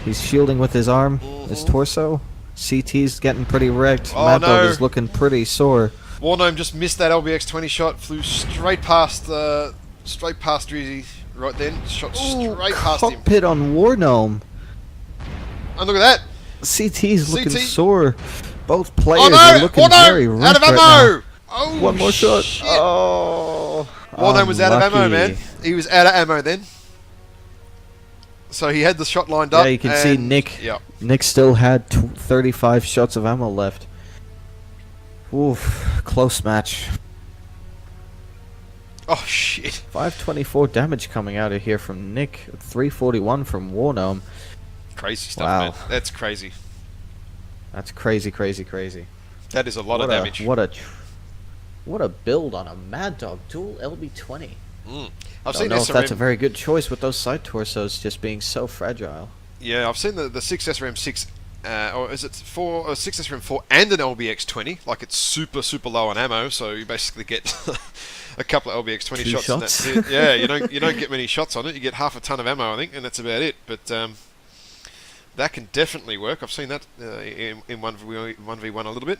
He's shielding with his arm, his torso. CT's getting pretty wrecked. Oh, Mad Dog no. is looking pretty sore. Wargnome just missed that LBX-20 shot, flew straight past Drizzy right then. Shot straight past him. Cockpit on Wargnome. And look at that! CT's looking CT. sore. Both players Oh no! are looking very Wargnome! rough Out of right ammo! now. Oh, One more shot. shit. Oh, Wargnome was out of ammo, unlucky. man. He was out of ammo then. So he had the shot lined up. Yeah, you can see and- Nick. Yep. Nick still had 35 shots of ammo left. Oof, close match. Oh shit. 524 damage coming out of here from Nick. 341 from Wargnome. Crazy stuff, Wow. man. That's crazy. That's crazy, crazy, crazy. That is a lot of damage. What a build on a Mad Dog dual LB20. I've Don't seen know if that's a SRM. very good choice with those side torsos just being so fragile. Yeah, I've seen the 6 SRM6, or is it 4 or 6 SRM4 and an LBX-20. Like it's super low on ammo, so you basically get a couple of LBX-20 Two shots. And that's it. Yeah, you don't get many shots on it. You get half a ton of ammo, I think, and that's about it. But that can definitely work. I've seen that in 1v1 a little bit.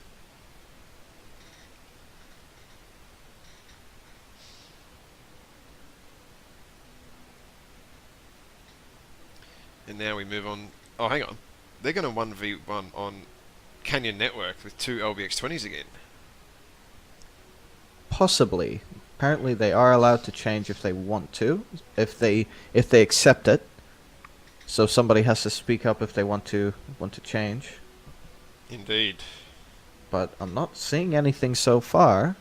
And now we move on. Oh, hang on. They're going to 1v1 on Canyon Network with two LBX-20s again. Possibly. Apparently they are allowed to change if they want to, if they accept it. So somebody has to speak up if they want to change. Indeed. But I'm not seeing anything so far.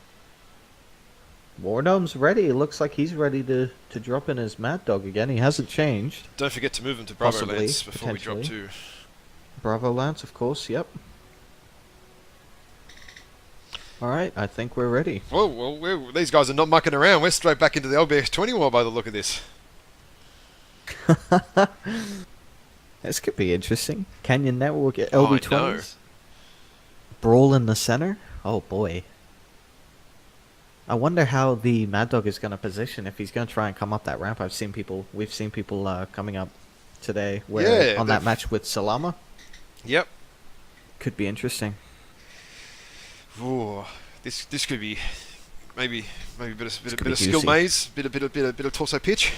Wargnome's ready. It looks like he's ready to drop in his Mad Dog again. He hasn't changed. Don't forget to move them to Bravo Possibly, Lance before we drop potentially. to... Bravo Lance, of course, yep. Alright, I think we're ready. Whoa, well, these guys are not mucking around. We're straight back into the LBX-20 war by the look of this. This could be interesting. Canyon Network at Oh, I LB20s. know. Brawl in the center? Oh boy. I wonder how the Mad Dog is going to position if he's going to try and come up that ramp. We've seen people coming up today where on that match with Salama. Yep. Could be interesting. Ooh, this could be maybe a bit of be skill juicy. maze, bit of torso pitch.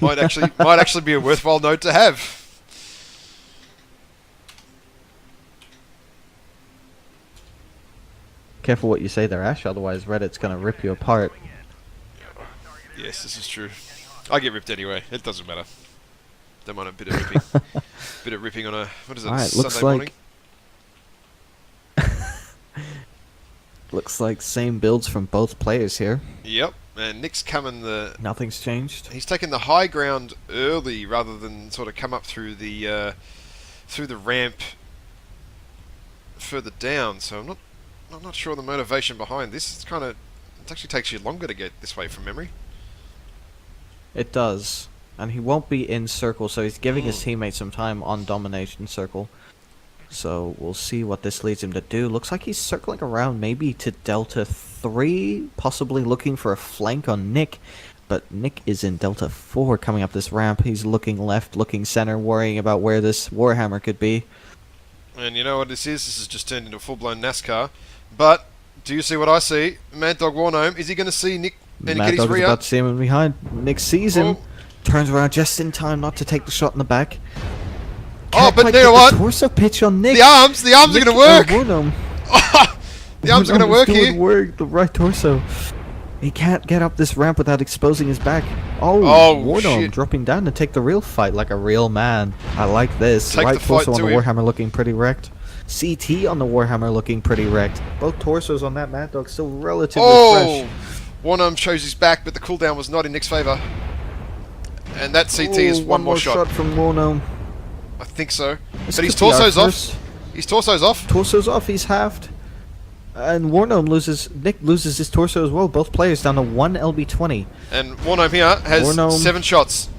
might actually be a worthwhile note to have. Careful what you say there, Ash, otherwise Reddit's going to rip you apart. Yes, this is true. I get ripped anyway. It doesn't matter. Don't mind a bit of ripping. Bit of ripping on a, what is it, Alright, Sunday looks morning? Looks like same builds from both players here. Yep, and Nick's coming Nothing's changed. he's taken the high ground early rather than sort of come up through the ramp further down. So I'm not sure the motivation behind this. It's kind of, it actually takes you longer to get this way from memory. It does. And he won't be in circle, so he's giving his teammates some time on domination circle. So we'll see what this leads him to do. Looks like he's circling around maybe to Delta 3, possibly looking for a flank on Nick. But Nick is in Delta 4 coming up this ramp. He's looking left, looking center, worrying about where this Warhammer could be. And you know what this is? This has just turned into a full-blown NASCAR. But do you see what I see? Mad Dog Wargnome, is he going to see Nick and Mad get his Dog is rear? about to see him in behind. Nick sees him, Oh. turns around just in time not to take the shot in the back. Oh, Can't but quite you know get what? the torso pitch on Nick. The arms are going to work. Wargnome. The arms are going to work doing here. work, the right torso. He can't get up this ramp without exposing his back. Oh, Wargnome shit. dropping down to take the real fight like a real man. I like this. Take Right the fight torso on to the him. Warhammer looking pretty wrecked. CT on the Warhammer looking pretty wrecked. Both torsos on that Mad Dog still relatively Oh! fresh. Wargnome shows his back, but the cooldown was not in Nick's favour. And that CT is one more shot. from Wargnome. I think so. This But his could be our torso's first. off. His torso's off. Torso's off, he's halved. And Nick loses his torso as well. Both players down to 1 LB20. And Wargnome here has Wargnome. 7 shots.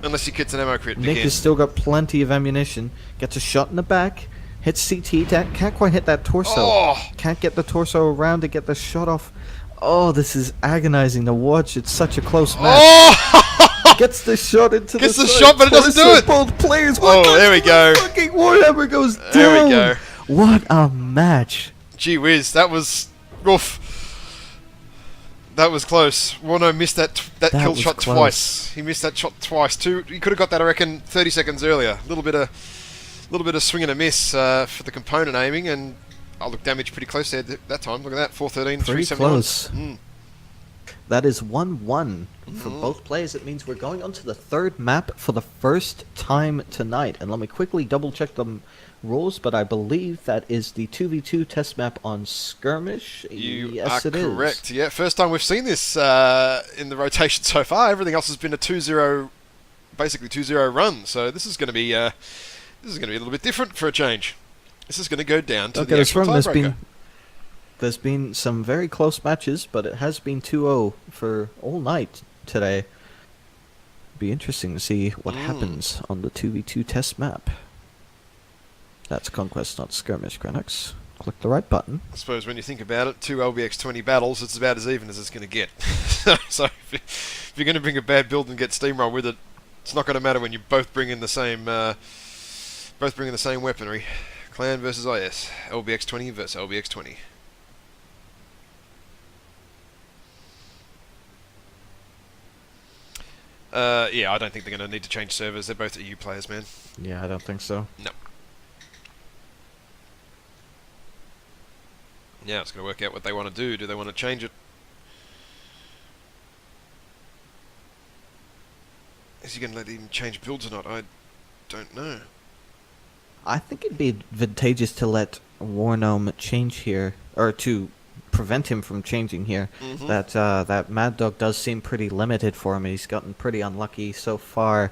Unless he gets an ammo crit Nick again. has still got plenty of ammunition. Gets a shot in the back. Hits CT. Can't quite hit that torso. Oh! Can't get the torso around to get the shot off. Oh, this is agonizing to watch. It's such a close match. Oh! Gets the shot into Gets the the side shot, but it doesn't torso. do it. Both players. Oh, there we go. Fucking Warhammer goes down. There we go. What a match. Gee whiz, that was rough. That was close. Wargnome missed that kill was shot close. twice. He missed that shot twice too. He could have got that, I reckon, 30 seconds earlier. A little bit of swing and a miss for the component aiming, and I looked damaged pretty close there that time. Look at that, 413, Pretty 371. close. Mm. That is 1-1 for both players. It means we're going on to the third map for the first time tonight. And let me quickly double check the rules, but I believe that is the 2v2 test map on Skirmish. Yes, are it is. correct. Yeah, first time we've seen this in the rotation so far. Everything else has been a 2-0, basically 2-0 run. So this is going to be a little bit different for a change. This is going to go down to Don't the get us actual wrong, tiebreaker. there's been some very close matches, but it has been 2-0 for all night today. Be interesting to see what happens on the 2v2 test map. That's Conquest, not Skirmish, Granox. Click the right button. I suppose when you think about it, 2 LBX-20 battles, it's about as even as it's going to get. So if you're going to bring a bad build and get steamroll with it, it's not going to matter when you both bring in the same weaponry. Clan versus IS, LBX-20 versus LBX-20. Yeah, I don't think they're going to need to change servers. They're both EU players, man. Yeah, I don't think so. No. Yeah, it's going to work out what they want to do. Do they want to change it? Is he going to let him change builds or not? I don't know. I think it'd be advantageous to let Wargnome change here, or to prevent him from changing here. That Mad Dog does seem pretty limited for him. He's gotten pretty unlucky so far.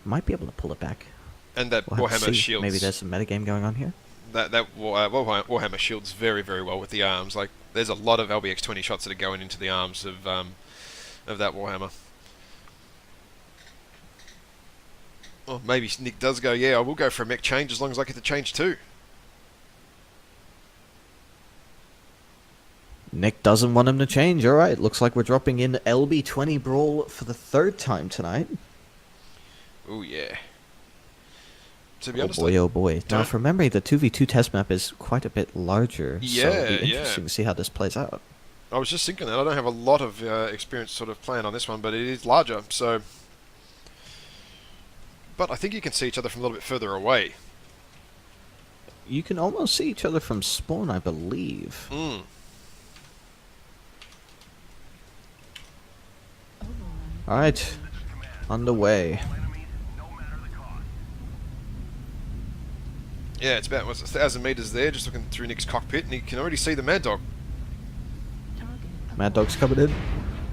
Might be able to pull it back. And that We'll have to Warhammer see. shields. Maybe there's some metagame going on here. That Warhammer shields very, very well with the arms. Like, there's a lot of LBX-20 shots that are going into the arms of that Warhammer. Oh, maybe Nick does go, yeah, I will go for a mech change as long as I get to change too. Nick doesn't want him to change. Alright, looks like we're dropping in LB20 Brawl for the third time tonight. Oh, yeah. To be Oh honest, boy, oh boy. Now, don't- from memory, the 2v2 test map is quite a bit larger. So Yeah, it'll be yeah. interesting to see how this plays out. I was just thinking that. I don't have a lot of experience sort of playing on this one, but it is larger, so... But I think you can see each other from a little bit further away. You can almost see each other from spawn, I believe. Mm. Alright, underway. Yeah, it's about 1,000 meters there, just looking through Nick's cockpit, and he can already see the Mad Dog. Mad Dog's coming in.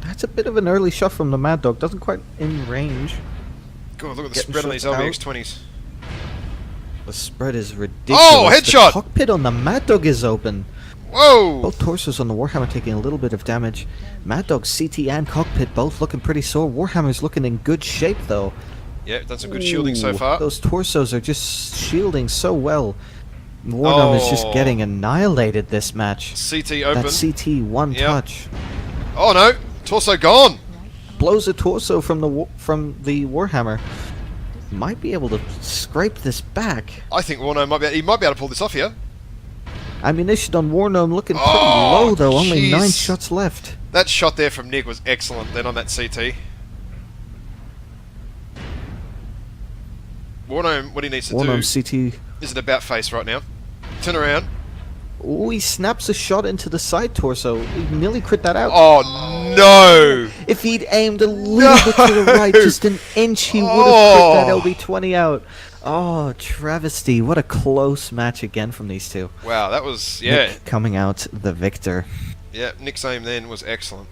That's a bit of an early shot from the Mad Dog. Doesn't quite in range. God, look at the Getting spread on these shots out. LBX-20s. The spread is ridiculous. Oh, headshot! The cockpit on the Mad Dog is open. Whoa! Both torsos on the Warhammer taking a little bit of damage. Mad Dog CT and cockpit both looking pretty sore. Warhammer's looking in good shape though. Yeah, done some good shielding so Ooh, far. Those torsos are just shielding so well. Warhammer is just getting annihilated this match. CT open. That CT one touch Oh no! Torso gone! blows a torso from the Warhammer. Might be able to scrape this back. I think Warno might be able to pull this off here. Ammunition on Wargnome looking pretty Oh, low though. Only 9 jeez. shots left. That shot there from Nick was excellent then on that CT. Warno, what he needs to do Wargnome CT. is an about face right now. Turn around. Oh, he snaps a shot into the side torso. He nearly crit that out. Oh no! If he'd aimed a little bit to the right, just an inch, he would have crit that LB20 out. Oh, travesty. What a close match again from these two. Wow, that was, Nick coming out the victor. Yeah, Nick's aim then was excellent.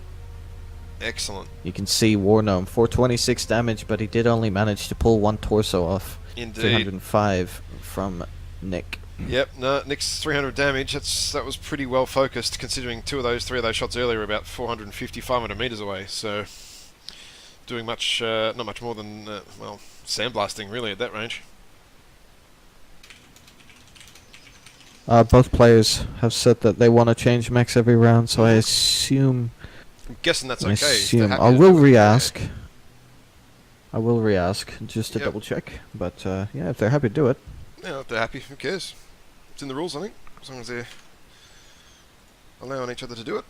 Excellent. You can see Wargnome, 426 damage, but he did only manage to pull one torso off. Indeed. 305 from Nick. Yep, no, Nick's 300 damage, that was pretty well focused, considering three of those shots earlier were about 450, 500 meters away, so doing much, not much more than, well, sandblasting really at that range. Both players have said that they want to change mechs every round, so I assume... I'm guessing that's I okay. if assume. they're happy I to will do it. re-ask. I will re-ask, just to Yep. double check. But, yeah, if they're happy to do it. Yeah, if they're happy, who cares? It's in the rules, I think, as long as they're allowing each other to do it.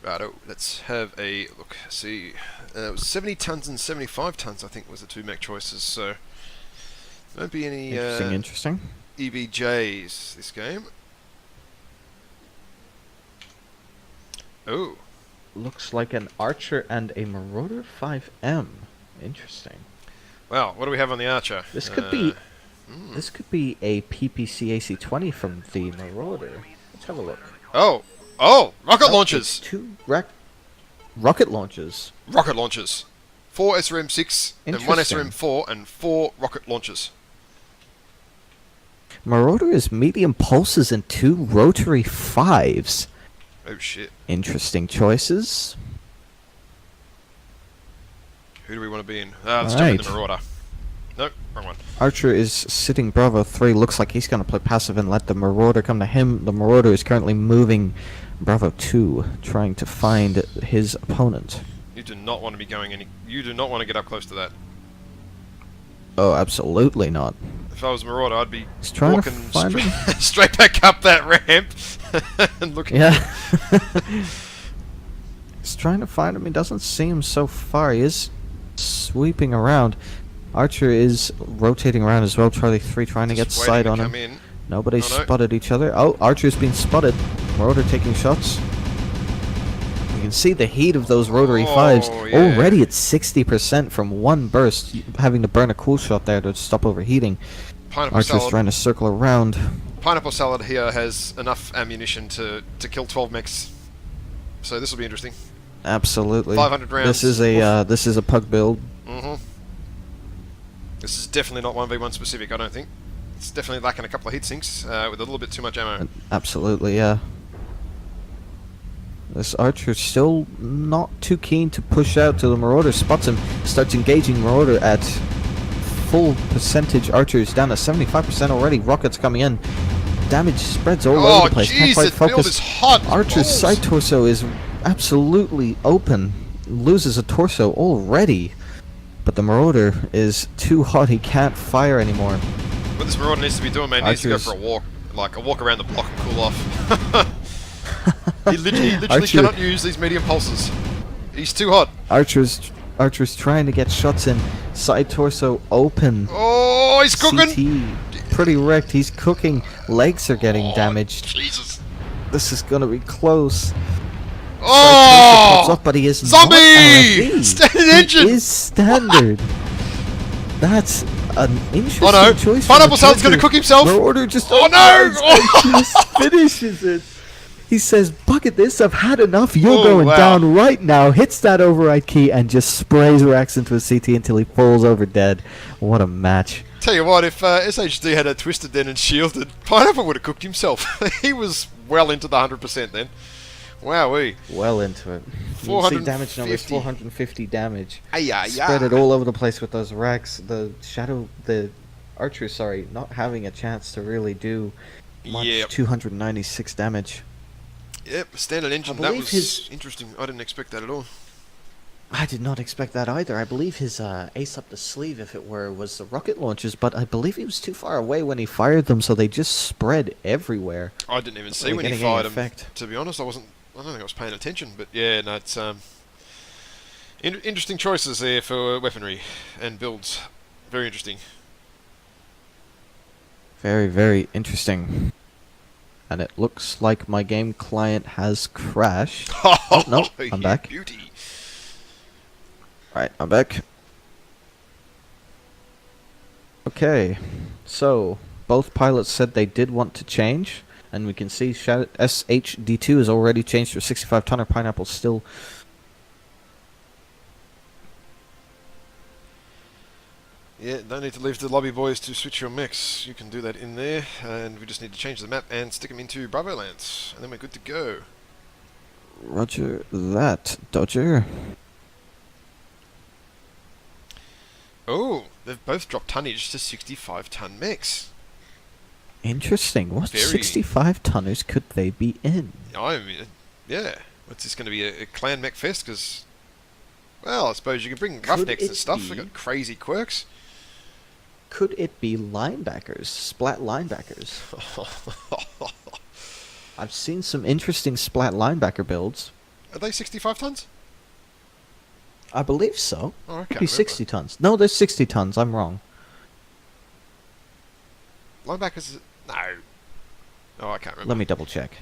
Righto, let's have a look. See, it was 70 tons and 75 tons, I think, was the two mech choices. So there won't be any Interesting. EBJs this game. Oh, Looks like an Archer and a Marauder 5M. Interesting. wow! What do we have on the Archer? This could be... This could be a PPC AC-20 from the Marauder. Let's have a look. Oh, rocket launchers! Two rocket launches. Rocket launchers. 4 SRM-6 and 1 Interesting. SRM-4 and 4 rocket launchers. Marauder is medium pulses and 2 rotary 5s. Oh shit. Interesting choices. Who do we want to be in? Let's jump into Right. Marauder. Nope, wrong one. Archer is sitting Bravo 3. Looks like he's going to play passive and let the Marauder come to him. The Marauder is currently moving Bravo 2, trying to find his opponent. You do not want to be going any... You do not want to get up close to that. Oh, absolutely not. If I was Marauder, I'd be He's trying to walking find him. straight back up that ramp and looking. Yeah. He's trying to find him. He doesn't see him so far. He is sweeping around. Archer is rotating around as well. Charlie 3 trying to get Just sight waiting on to him. come in. Nobody's Oh, no. spotted each other. Oh, Archer's been spotted. Marauder taking shots. You can see the heat of those rotary 5s. yeah. Already at 60% from one burst. Having to burn a cool shot there to stop overheating. Pineapple Archer's salad. trying to circle around. Pineapple salad here has enough ammunition to kill 12 mechs. So this will be interesting. Absolutely. 500 rounds. This is a pug build. Mm-hmm. This is definitely not 1v1 specific, I don't think. It's definitely lacking a couple of heat sinks with a little bit too much ammo. Absolutely, yeah. This Archer still not too keen to push out till the Marauder spots him, starts engaging Marauder at full percentage. Archer's down to 75% already. Rockets coming in. Damage spreads all over the place. Can't Jeez, quite that build focus. is hot. Archer's Balls. side torso is absolutely open. Loses a torso already. But the Marauder is too hot. He can't fire anymore. What this Marauder needs to be doing, man, needs to go Archer's- for a walk. Like a walk around the block and cool off. He literally Archer- cannot use these medium pulses. He's too hot. Archer's trying to get shots in. Side torso open. Oh, he's cooking. CT pretty wrecked. He's cooking. Legs are getting damaged. Jesus. This is gonna be close. Pops Oh! up, but he is Zombie! not LFE. Standard He engine! is standard. That's an interesting Oh no! choice. Pineapple Sun's gonna cook himself! No order just Oh no! he just finishes it. He says, "Bucket this, I've had enough. You're Oh, going wow. down right now." Hits that override key and just sprays Rex into a CT until he falls over dead. What a match. Tell you what, if SHD had a twisted then and shielded, Pineapple would have cooked himself. He was well into the 100% then. Wowee. Well into it. You can see damage numbers, 450 damage. Spread it all over the place with those racks. The archer, sorry, not having a chance to really do much. Yep. 296 damage. Yep, standard engine. That was interesting. I didn't expect that at all. I did not expect that either. I believe his ace up the sleeve, if it were, was the rocket launchers, but I believe he was too far away when he fired them, so they just spread everywhere. I didn't even see when he fired them. To be honest, I don't think I was paying attention, but yeah, no, it's interesting choices there for weaponry and builds. Very interesting. Very, very interesting. And it looks like my game client has crashed. Oh, no, I'm back. Beauty. Right, I'm back. Okay, so both pilots said they did want to change, and we can see SHD2 has already changed to a 65-tonner. Pineapple still. Yeah, don't need to leave the lobby boys to switch your mechs. You can do that in there, and we just need to change the map and stick them into Bravo Lands, and then we're good to go. Roger that, Dodger. Oh, they've both dropped tonnage to 65-ton mechs. Interesting. What 65-tonners could they be in? I mean, yeah. What's this going to be, a clan mech fest? Because, well, I suppose you can bring roughnecks and stuff. They've got crazy quirks. Could it be linebackers? Splat linebackers? I've seen some interesting splat linebacker builds. Are they 65 tons? I believe so. Oh, I Could be 60 tons. No, there's 60 tons. I'm wrong. Linebackers? No. Oh, I can't remember. Let me double check.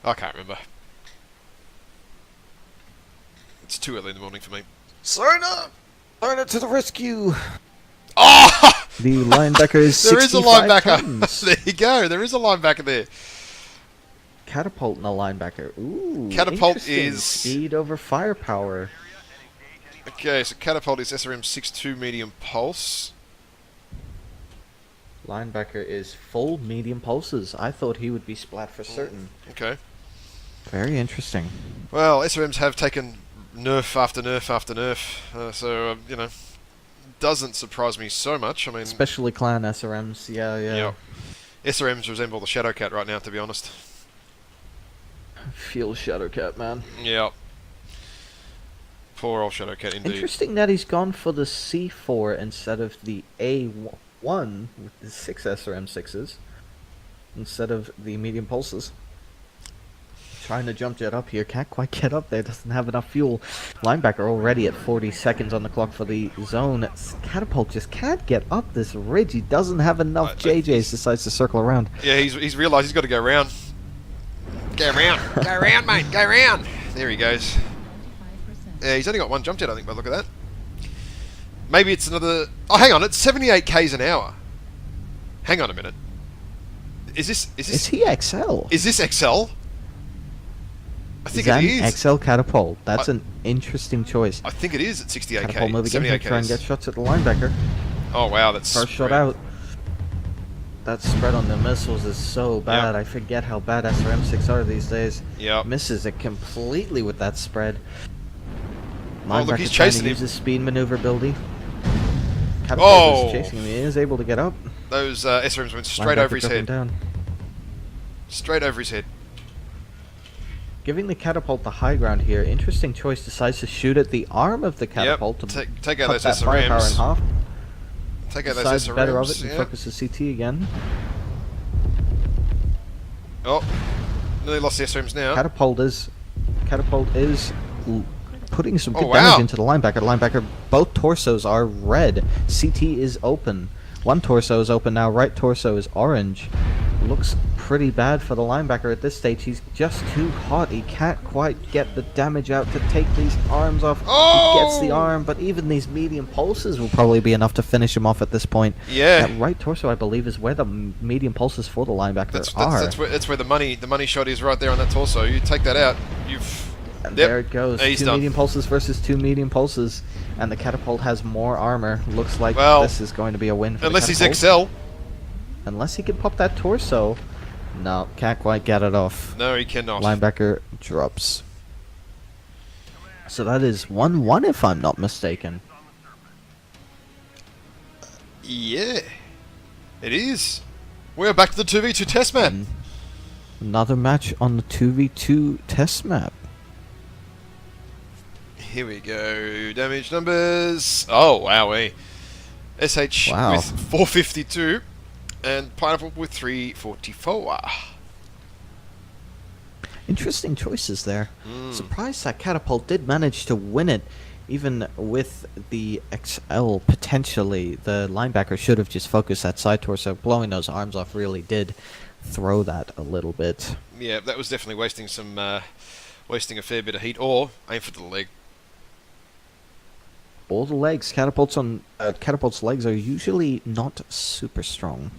I can't remember. It's too early in the morning for me. Serna! Serna to the rescue! Oh! The linebacker is There is a 65 linebacker. tons. There you go. There is a linebacker there. Catapult and a linebacker. Ooh, Catapult interesting. is Speed over firepower. Okay, so Catapult is SRM 6.2 medium pulse. Linebacker is full medium pulses. I thought he would be splat for certain. Okay. Very interesting. Well, SRMs have taken nerf after nerf after nerf, so, you know, doesn't surprise me so much. I mean, Especially clan SRMs, yeah. SRMs resemble the Shadowcat right now, to be honest. Feel Shadowcat, man. Yeah. Poor old Shadowcat, indeed. Interesting that he's gone for the C4 instead of the A1 with the 6 SRM6s instead of the medium pulses. Trying to jump jet up here, can't quite get up there, doesn't have enough fuel. Linebacker already at 40 seconds on the clock for the zone. Catapult just can't get up this ridge, he doesn't have enough JJs, decides to circle around. Yeah, he's realised he's got to go round. Go round, go round, mate, go round. There he goes. Yeah, he's only got one jump jet, I think, by the look at that. Maybe it's another... Oh, hang on, it's 78 k's an hour. Hang on a minute. Is he XL? Is this XL? I think it is. XL catapult. That's an interesting choice. I think it is at 68 Catapult k. moving in here, try and get shots at the linebacker. Oh wow, that's first shot out. That spread on the missiles is so bad. I forget how bad SRM6 are these days. Yeah. Misses it completely with that spread. Oh, look, he's chasing him. Uses speed maneuverability. Catapult is chasing him. He is able to get up. Those SRMs went straight over his head. Down. Straight over his head. Giving the catapult the high ground here. Interesting choice. Decides to shoot at the arm of the catapult to take out those that firepower in SRMs. half. Take out those Decides SRMs. better of it and focuses CT again. Oh, nearly lost the SRMs now. Catapult is putting some good damage into the linebacker. Linebacker, both torsos are red. CT is open. One torso is open now. Right torso is orange. looks pretty bad for the linebacker at this stage. He's just too hot. He can't quite get the damage out to take these arms off. Oh! He gets the arm, but even these medium pulses will probably be enough to finish him off at this point. Yeah. That right torso, I believe, is where the medium pulses for the linebacker are. That's where the money shot is, right there on that torso. You take that out, you've... And there it goes. He's Two done. medium pulses versus two medium pulses. And the catapult has more armor. Looks like this is going to be a win for unless the he's catapult. XL. Unless he can pop that torso. No, can't quite get it off. No, he cannot. Linebacker drops. So that is 1-1 if I'm not mistaken. Yeah. It is. We're back to the 2v2 test map. Another match on the 2v2 test map. Here we go. Damage numbers. Oh, wowee. SH Wow. with 452 and Pineapple with 344. Interesting choices there. Surprised that Catapult did manage to win it, even with the XL potentially. The linebacker should have just focused that side torso. Blowing those arms off really did throw that a little bit. Yeah, that was definitely wasting a fair bit of heat. Or aim for the leg. All the legs, Catapult's legs are usually not super strong.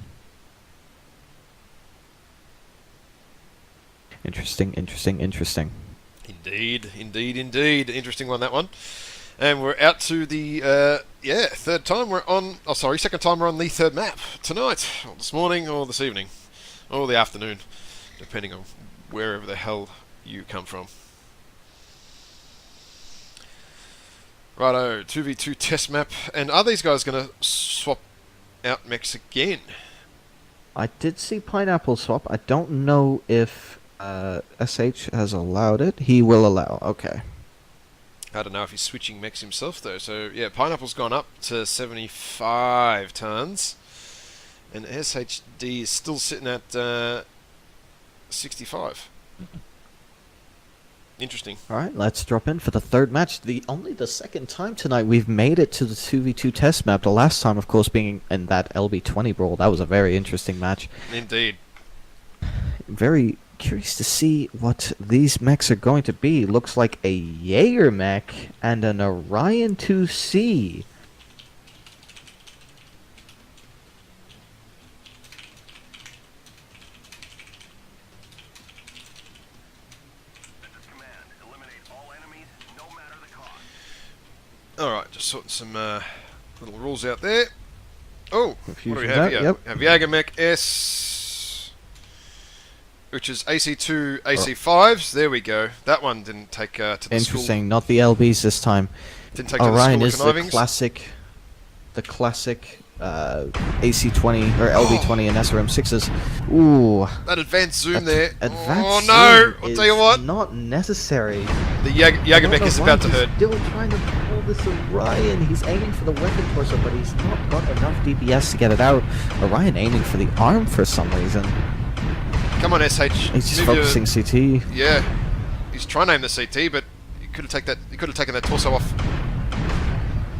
Interesting. Indeed. Interesting one, that one. And we're out to the, second time we're on the third map. Tonight, or this morning, or this evening, or the afternoon, depending on wherever the hell you come from. Righto, 2v2 test map. And are these guys going to swap out mechs again? I did see Pineapple swap. I don't know if SH has allowed it. He will allow. Okay. I don't know if he's switching mechs himself, though. So, yeah, Pineapple's gone up to 75 tons. And SHD is still sitting at 65. Interesting. All right, let's drop in for the third match. Only the second time tonight we've made it to the 2v2 test map. The last time, of course, being in that LB20 brawl. That was a very interesting match. Indeed. Very curious to see what these mechs are going to be. Looks like a Jaeger mech and an Orion 2C. Alright, just sorting some little rules out there. Oh, what do we Confusion's have out, here? yep. We have Jaeger Mech S, which is AC2, AC5s. There we go. That one didn't take to the Interesting, not the LBs this time. Didn't take to Orion the is school the connivings. classic AC20 or LB20 and SRM6s. Ooh. That advanced zoom there. Advanced no! zoom I'll tell you what. not necessary. The Jaeger Mech is about to hurt. He's still trying to pull this Orion. He's aiming for the weapon torso, but he's not got enough DPS to get it out. Orion aiming for the arm for some reason. Come on, SH. He's just Move your- focusing CT. Yeah. He's trying to aim the CT, but he could have taken that torso off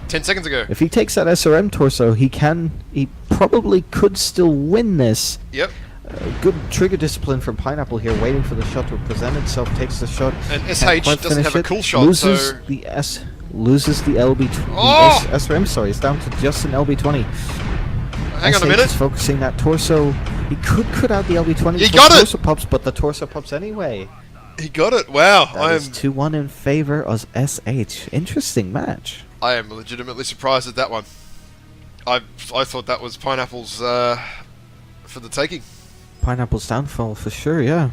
10 seconds ago. If he takes that SRM torso, he probably could still win this. Yep. Good trigger discipline from Pineapple here, waiting for the shot to present itself, takes the shot. And can't SH quite doesn't finish have a it, cool shot, loses so... loses the LB, Oh! the SRM, sorry, it's down to just an LB20. Hang on a SH minute. is focusing that torso. He could cut out the LB20 He before got the it! torso pops, but the torso pops anyway. He got it. Wow. That is 2-1 in favor of SH. Interesting match. I am legitimately surprised at that one. I thought that was Pineapple's for the taking. Pineapple's downfall for sure, yeah.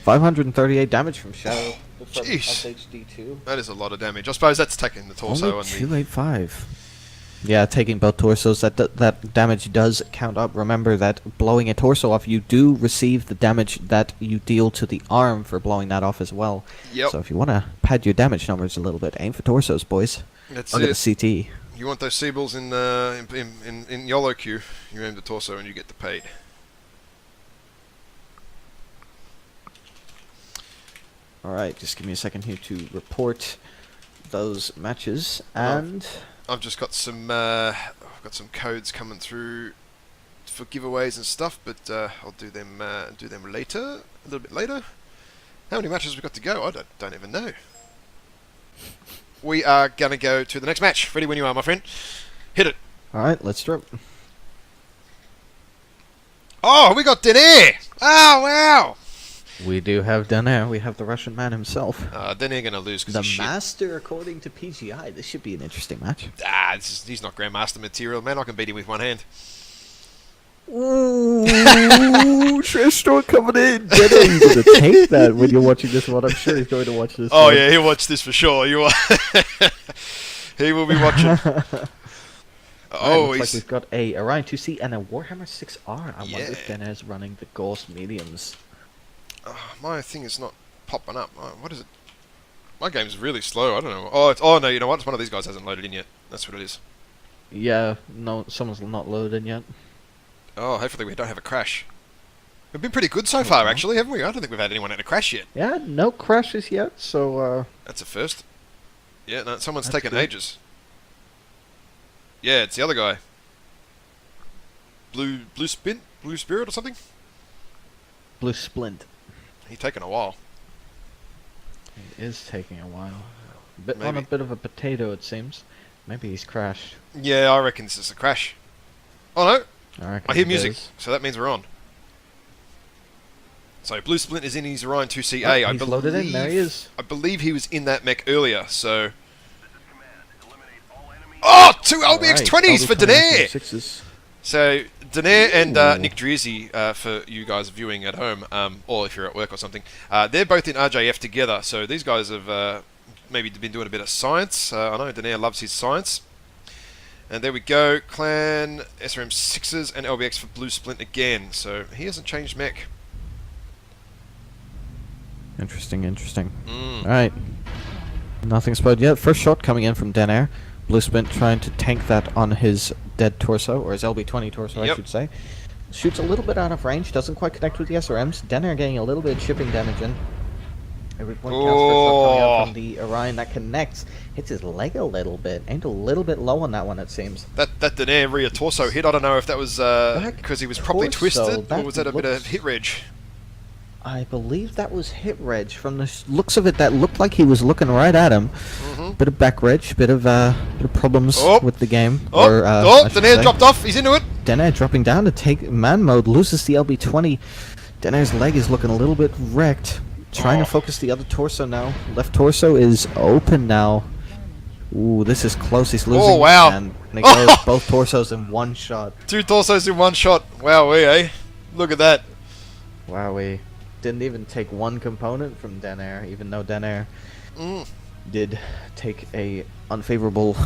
538 damage from Shadow. From Jeez. SHD2. That is a lot of damage. I suppose that's taking the torso Only and the... 285. Yeah, taking both torsos, that damage does count up. Remember that blowing a torso off, you do receive the damage that you deal to the arm for blowing that off as well. Yep. So if you want to pad your damage numbers a little bit, aim for torsos, boys. That's Under it. the CT. You want those Seaballs in YOLO queue, you aim the torso and you get the paid. Alright, just give me a second here to report those matches. And I've just got some codes coming through for giveaways and stuff, but I'll do them later, a little bit later. How many matches have we got to go? I don't even know. We are going to go to the next match. Ready when you are, my friend. Hit it. Alright, let's drop. Oh, we got Denair! Oh, wow! We do have Denair. We have the Russian man himself. Denair going to lose because The he's shit. master, according to PGI. This should be an interesting match. He's not Grandmaster material, man. I can beat him with one hand. Ooh, trash talk coming in. Denair, you're going to take that when you're watching this one. I'm sure he's going to watch this Oh, one. yeah, he'll watch this for sure. You are. He will be watching. Oh, looks like we've got a Orion 2C and a Warhammer 6R. I wonder if Yeah. Denair's running the Ghost mediums. My thing is not popping up. What is it? My game's really slow. I don't know. Oh, no, you know what? It's one of these guys hasn't loaded in yet. That's what it is. Yeah, no, someone's not loaded in yet. Oh, hopefully we don't have a crash. We've been pretty good so far, actually, haven't we? I don't think we've had anyone in a crash yet. Yeah, no crashes yet, so That's a first. Yeah, no, someone's That's taken good. ages. Yeah, it's the other guy. Blue Spirit or something? Blue Splint. He's taken a while. It is taking a while. On a Maybe. bit of a potato, it seems. Maybe he's crashed. Yeah, I reckon this is a crash. Oh no! I reckon I hear it music, is. so that means we're on. So Blue Splint is in his Orion 2CA. Oh, he's loaded in. There he is. I believe he was in that mech earlier, so... Oh! Two LBX-20s for Denair! Sixes. So, Denair and Ooh. Nick Drizzy, for you guys viewing at home, or if you're at work or something, they're both in RJF together, so these guys have maybe been doing a bit of science. I know Denair loves his science. And there we go, Clan, SRM 6s, and LBX for Blue Splint again, so he hasn't changed mech. Interesting. Mm. Alright. Nothing spotted yet. First shot coming in from Denair. Blue Splint trying to tank that on his dead torso, or his LB-20 torso, I Yep. should say. Shoots a little bit out of range, doesn't quite connect with the SRMs. Denair getting a little bit of chipping damage in. Every one counts for a shot coming out from the Orion that connects. Hits his leg a little bit. Aimed a little bit low on that one, it seems. That Denair rear torso hit, I don't know if that was because he was properly torso, twisted, or that was that a bit of looks- hit reg? I believe that was hit reg. From the looks of it, that looked like he was looking right at him. Bit of back reg, bit of problems with the game. Denair dropped off, he's into it! Denair dropping down to take man mode, loses the LB-20. Denair's leg is looking a little bit wrecked. Trying to focus the other torso now. Left torso is open now. Ooh, this is close. He's losing. Oh, wow. And it goes both torsos in one shot. Two torsos in one shot. Wowee, eh? Look at that. Wowee. Didn't even take one component from Denair, even though Denair did take a unfavorable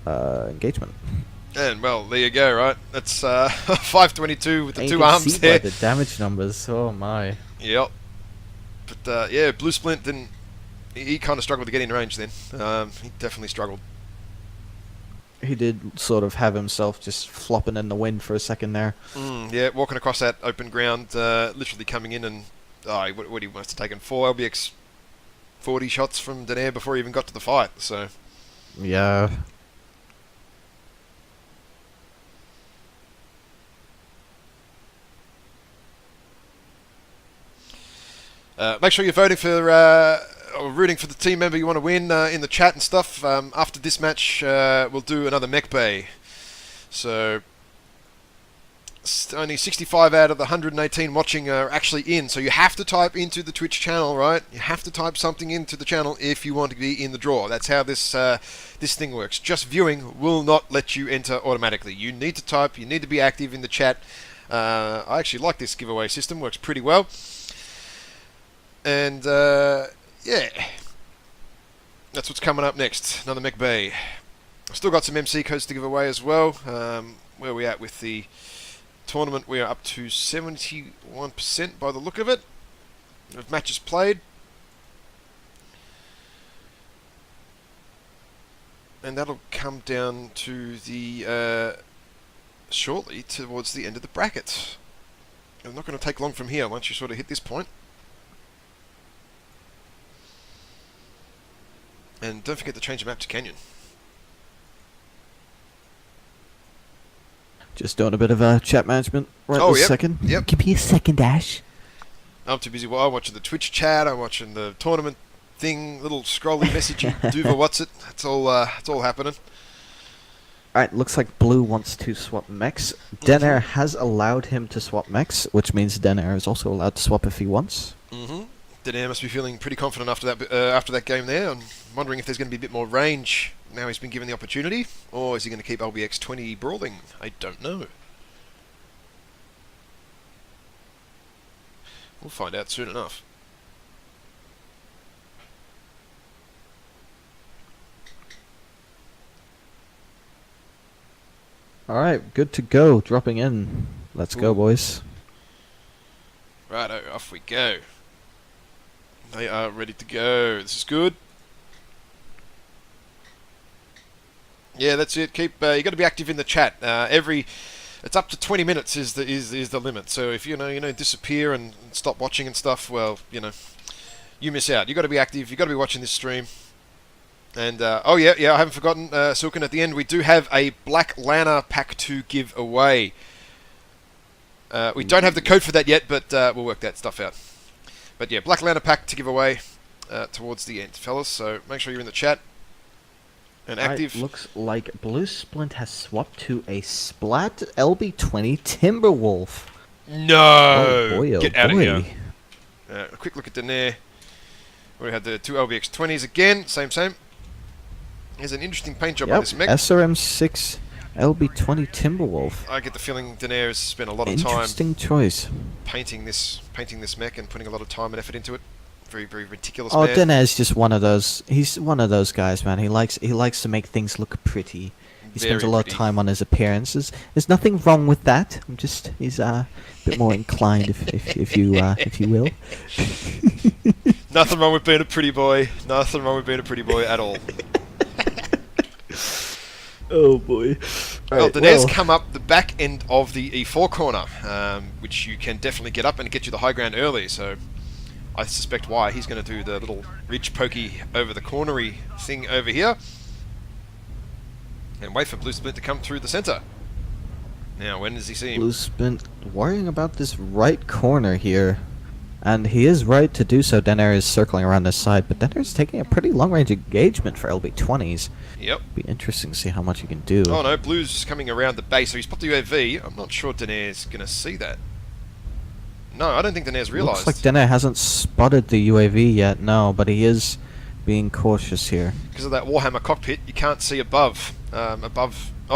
engagement. And, well, there you go, right? That's 522 with the And two you can arms see there. by the damage numbers. Oh my. Yep. But, yeah, Blue Splint didn't... He kind of struggled to get in range then. He definitely struggled. He did sort of have himself just flopping in the wind for a second there. Yeah, walking across that open ground, literally coming in and... what he must have taken 4 LBX 40 shots from Denair before he even got to the fight, so... Yeah. Make sure you're voting for, or rooting for the team member you want to win in the chat and stuff. After this match, we'll do another mech bay. So, only 65 out of the 118 watching are actually in. So you have to type into the Twitch channel, right? You have to type something into the channel if you want to be in the draw. That's how this this thing works. Just viewing will not let you enter automatically. You need to type. You need to be active in the chat. I actually like this giveaway system. Works pretty well. And, yeah. That's what's coming up next. Another mech bay. I've still got some MC codes to give away as well. Where are we at with the tournament? We are up to 71% by the look of it. Of matches played. And that'll come down to the... shortly towards the end of the bracket. It's not going to take long from here once you sort of hit this point. And don't forget to change the map to Canyon. Just doing a bit of chat management right Oh, this yep, second. yep. Give me a second, Ash. I'm too busy. Well, I'm watching the Twitch chat. I'm watching the tournament thing. Little scrolly messaging. Duva, what's it? It's all happening. Alright, looks like Blue wants to swap mechs. Denair has allowed him to swap mechs, which means Denair is also allowed to swap if he wants. Denair must be feeling pretty confident after that game there. I'm wondering if there's going to be a bit more range now he's been given the opportunity, or is he going to keep LBX 20 brawling? I don't know. We'll find out soon enough. Alright, good to go. Dropping in. Let's go, boys. Right, off we go. They are ready to go. This is good. Yeah, that's it. Keep. You got to be active in the chat. It's up to 20 minutes is the limit. So if you disappear and stop watching and stuff, well, you miss out. You got to be active. You got to be watching this stream. And oh yeah, I haven't forgotten, Silken. At the end, we do have a Black Lana pack to give away. We don't have the code for that yet, but we'll work that stuff out. But yeah, Black Lana pack to give away towards the end, fellas. So make sure you're in the chat and active. Looks like Blue Splint has swapped to a Splat LB20 Timberwolf. No! Oh boy, Get out of here. A quick look at Denair. We had the two LBX20s again. Same. Here's an interesting paint job on this mech. SRM6 LB20 Timberwolf. I get the feeling Denair has spent a lot of time. Interesting choice. Painting this mech and putting a lot of time and effort into it. Very, very meticulous. Oh, Denair's just one of those. He's one of those guys, man. He likes to make things look pretty. He spends a lot of time on his appearances. There's nothing wrong with that. He's a bit more inclined, if you will. Nothing wrong with being a pretty boy. Nothing wrong with being a pretty boy at all. Oh boy. Well, Denair's come up the back end of the E4 corner, which you can definitely get up and get you the high ground early, so I suspect why. He's going to do the little ridge pokey over the cornery thing over here. And wait for Blue Splint to come through the centre. Now, when does he see him? Blue Splint worrying about this right corner here. And he is right to do so. Denair is circling around this side, but Denair is taking a pretty long-range engagement for LB20s. Yep. Be interesting to see how much he can do. Oh no, Blue's coming around the base, so he's popped the UAV. I'm not sure Denair's going to see that. No, I don't think Denair's realised. Looks like Denair hasn't spotted the UAV yet, no, but he is being cautious here. Because of that Warhammer cockpit, you can't see above. Oh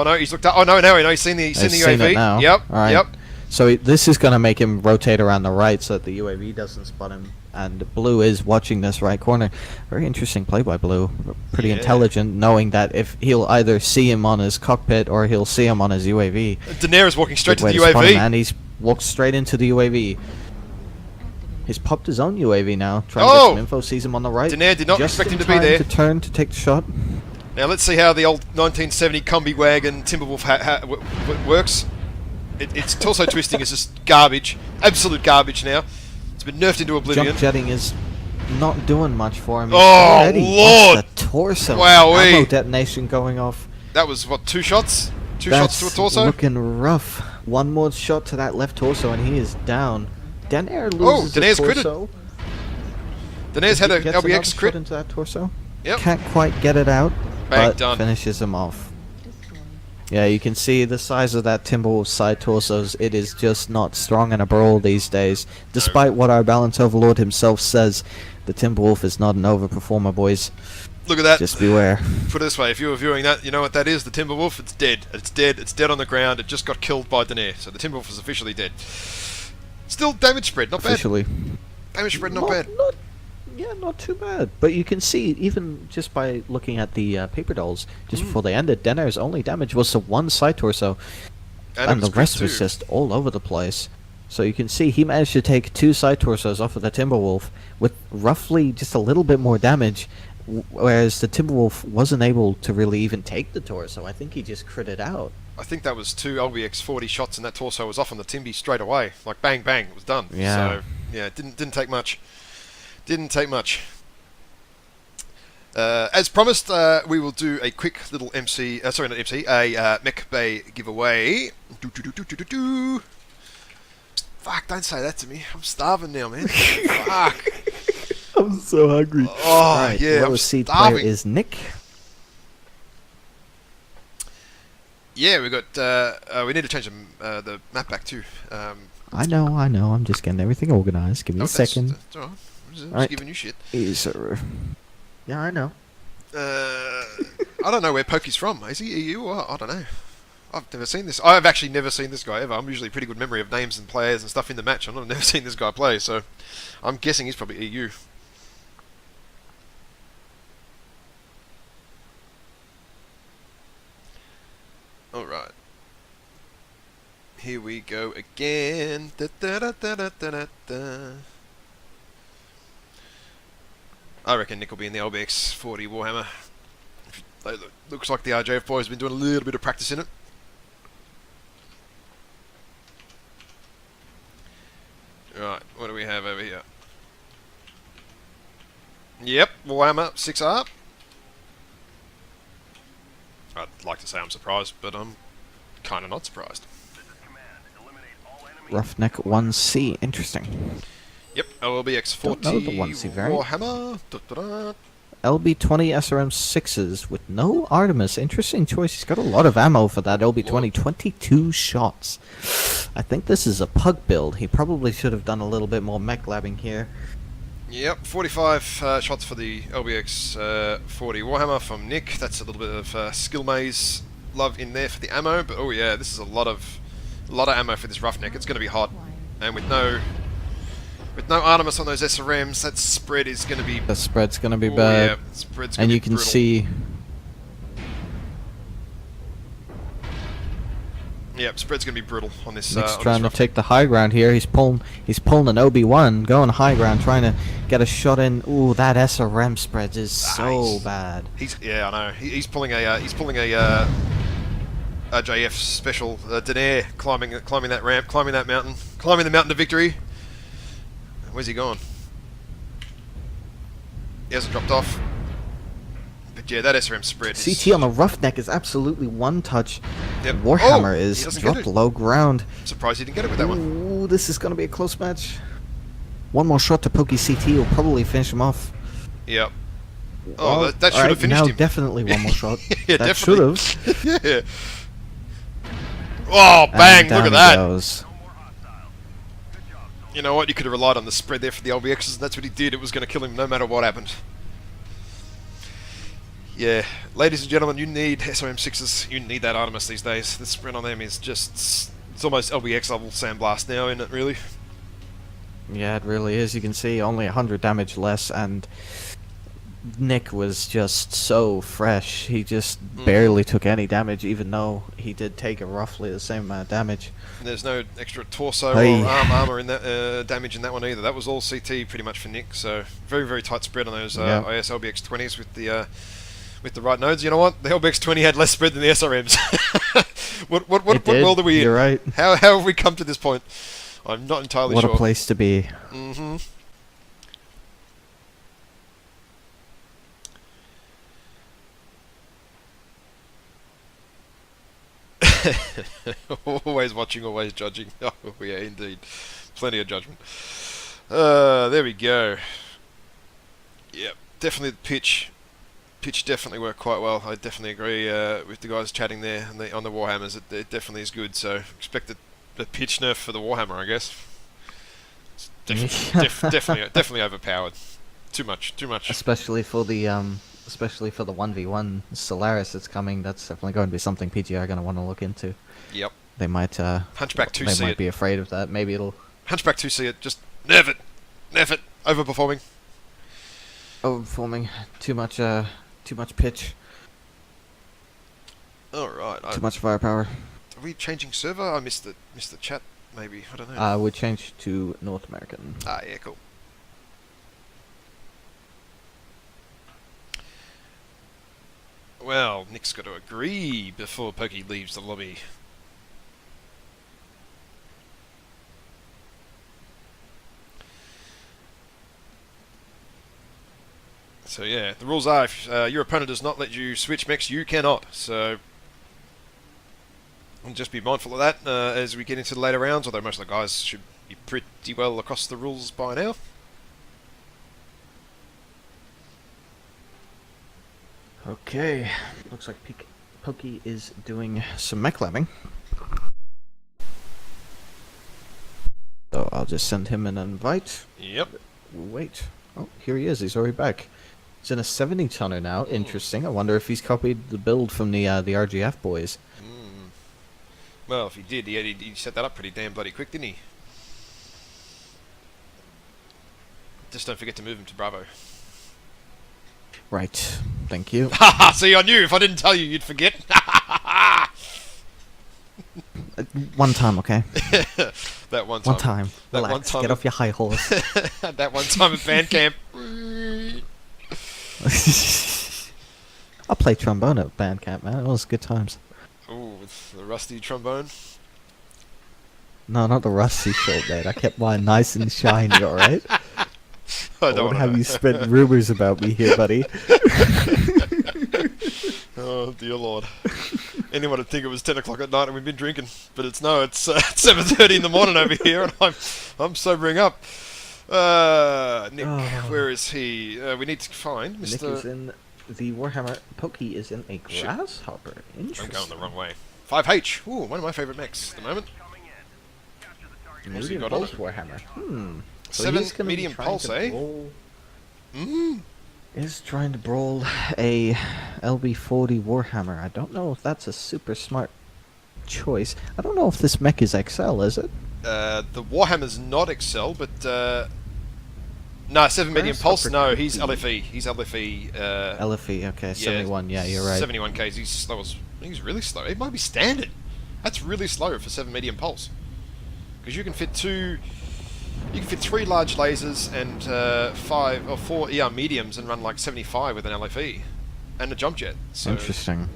no, he's looked up. Oh no, he's seen the UAV. Seen it now. Yep, right. Yep. So this is going to make him rotate around the right so that the UAV doesn't spot him. And Blue is watching this right corner. Very interesting play by Blue. Pretty intelligent, knowing that if he'll either see him on his cockpit or he'll see him on his UAV. Denair is walking straight to the spot him, UAV. and he's walked straight into the UAV. He's popped his own UAV now, trying to get some info, sees him on the right. Denair did not expect him to be there. To turn to take the shot. Now let's see how the old 1970 combi wagon Timberwolf works. Its torso twisting is just garbage. Absolute garbage now. It's been nerfed into oblivion. Jump jetting is not doing much for him. Oh, Lord! The torso. Wow, ammo detonation going off. That was, what, 2 shots? Two shots to a torso? Looking rough. One more shot to that left torso and he is down. Denair loses Denair's the torso. Denair's had an LBX crit. Shot into that torso. Yep. Can't quite get it out, Bang, but done. Finishes him off. Yeah, you can see the size of that Timberwolf side torsos. It is just not strong in a brawl these days. Despite what our balance overlord himself says, the Timberwolf is not an overperformer, boys. Look at that. Just beware. Put it this way, if you were viewing that, you know what that is? The Timberwolf, it's dead. It's dead. It's dead on the ground. It just got killed by Denair. So the Timberwolf is officially dead. Still damage spread, not officially. bad. Damage spread, not bad. Not too bad. But you can see, even just by looking at the paper dolls, just before they ended, Denair's only damage was to one side torso. And the rest was just all over the place. So you can see he managed to take 2 side torsos off of the Timberwolf with roughly just a little bit more damage, whereas the Timberwolf wasn't able to really even take the torso. I think he just critted out. I think that was 2 LBX 40 shots and that torso was off on the Timby straight away. Like bang bang, it was done. Yeah. So yeah, it didn't take much. Didn't take much. As promised, we will do a quick little MC. Sorry, not MC. A Mech Bay giveaway. Do. Fuck! Don't say that to me. I'm starving now, man. Fuck. I'm so hungry. Oh right, yeah, I'm lowest seed starving. player is Nick. Yeah, we got. We need to change the map back too. I know. I'm just getting everything organized. Give me a second. That's all right. I'm just Alright. giving you shit. Yeah, I know. I don't know where Pokey's from. Is he EU or I don't know. I've never seen this. I've actually never seen this guy ever. I'm usually pretty good memory of names and players and stuff in the match. I've never seen this guy play, so I'm guessing he's probably EU. Alright. Here we go again. Da, da, da, da, da, da, da. I reckon Nick will be in the LBX 40 Warhammer. Looks like the RJF boys have been doing a little bit of practice in it. Right, what do we have over here? Yep, Warhammer 6R. I'd like to say I'm surprised, but I'm kind of not surprised. Roughneck 1C. Interesting. Yep, LBX 40 Don't know the 1C variant. Warhammer. Da, da, da. LB20 SRM 6s with no Artemis. Interesting choice. He's got a lot of ammo for that LB20. 22 shots. I think this is a pug build. He probably should have done a little bit more mech labbing here. Yep, 45 shots for the LBX 40 Warhammer from Nick. That's a little bit of skill maze love in there for the ammo. But oh yeah, this is a lot of ammo for this Roughneck. It's going to be hot, and with no Artemis on those SRMs, that spread is going to be. The spread's going to be bad. Yeah, spread's gonna and be you can brutal. see. Yep, spread's going to be brutal on this. Nick's on trying this to take the high ground here. He's pulling an OB1, going high ground, trying to get a shot in. Ooh, that SRM spread is so bad. Yeah, I know. He's pulling a JF special Denair, climbing that ramp, climbing that mountain, climbing the mountain to victory. Where's he gone? He hasn't dropped off. But yeah, that SRM spread is... CT on the Roughneck is absolutely one touch. Yep. Warhammer He is doesn't get dropped it. low ground. I'm surprised he didn't get it with that one. Ooh, this is going to be a close match. One more shot to Pokey CT will probably finish him off. Yep. Oh, that should have finished now him. Definitely one more shot. Yeah, that should definitely. have. Yeah. Oh, bang! And down Look at he that. goes. You know what? You could have relied on the spread there for the LBXs, and that's what he did. It was going to kill him no matter what happened. Yeah, ladies and gentlemen, you need SRM6s. You need that Artemis these days. The spread on them is just... It's almost LBX level Sandblast now, isn't it, really? Yeah, it really is. You can see only 100 damage less, and Nick was just so fresh. He just barely took any damage, even though he did take roughly the same amount of damage. And there's no extra torso Hey. or armor in that damage in that one either. That was all CT pretty much for Nick. So very, very tight spread on those Yeah. IS LBX 20s with the right nodes. You know what? The LBX 20 had less spread than the SRMs. what world are we in? You're right. How have we come to this point? I'm not entirely What sure. a place to be. Mm-hmm. Always watching, always judging. Oh, yeah, indeed. Plenty of judgment. There we go. Yep, definitely the pitch. Pitch definitely worked quite well. I definitely agree with the guys chatting there on the Warhammers. It definitely is good. So expect the pitch nerf for the Warhammer, I guess. It's definitely overpowered. Too much. Especially for the 1v1 Solaris that's coming. That's definitely going to be something PG are going to want to look into. Yep. They might Hunchback 2 they see might it. be afraid of that. Maybe it'll Hunchback 2 see it. Just nerf it. Overperforming. overperforming. Too much pitch. All right. Too much firepower. Are we changing server? I missed the chat. Maybe I don't know. We changed to North American. Yeah, cool. Well, Nick's got to agree before Pokey leaves the lobby. So yeah, the rules are if your opponent does not let you switch mechs, you cannot. So just be mindful of that as we get into the later rounds, although most of the guys should be pretty well across the rules by now. Okay, looks like Pokey is doing some mech labbing. So I'll just send him an invite. Yep. Wait. Oh, here he is. He's already back. He's in a 70 tonner now. Interesting. I wonder if he's copied the build from the RGF boys. Well, if he did, he set that up pretty damn bloody quick, didn't he? Just don't forget to move him to Bravo. Right. Thank you. Haha, see, I knew if I didn't tell you, you'd forget. One time, okay? That one time. One time. That Relax. one time. Get off your high horse. That one time at band camp. I played trombone at band camp, man. It was good times. Ooh, with the rusty trombone. No, not the rusty shit, mate. I kept mine nice and shiny, alright? I don't want to have you spread rumors about me here, buddy. Oh, dear Lord. Anyone would think it was 10 o'clock at night and we've been drinking. But it's 7:30 in the morning over here and I'm sobering up. Nick, where is he? We need to find Mr. Nick is in the Warhammer. Pokey is in a grasshopper. Interesting. I'm going the wrong way. 5H. Ooh, one of my favourite mechs at the moment. Medium pulse Warhammer. So 7 he's gonna medium be trying pulse, to eh? brawl- Is trying to brawl a LB40 Warhammer. I don't know if that's a super smart choice. I don't know if this mech is XL, is it? The Warhammer's not Excel, but no, 7 medium pulse. No, he's LFE. He's LFE. LFE, okay, 71. Yeah, you're right. 71 k's. He's slow. He's really slow. It might be standard. That's really slow for 7 medium pulse. Because you can fit 3 large lasers and 5 or 4 ER mediums and run like 75 with an LFE and a jump jet. So, Interesting.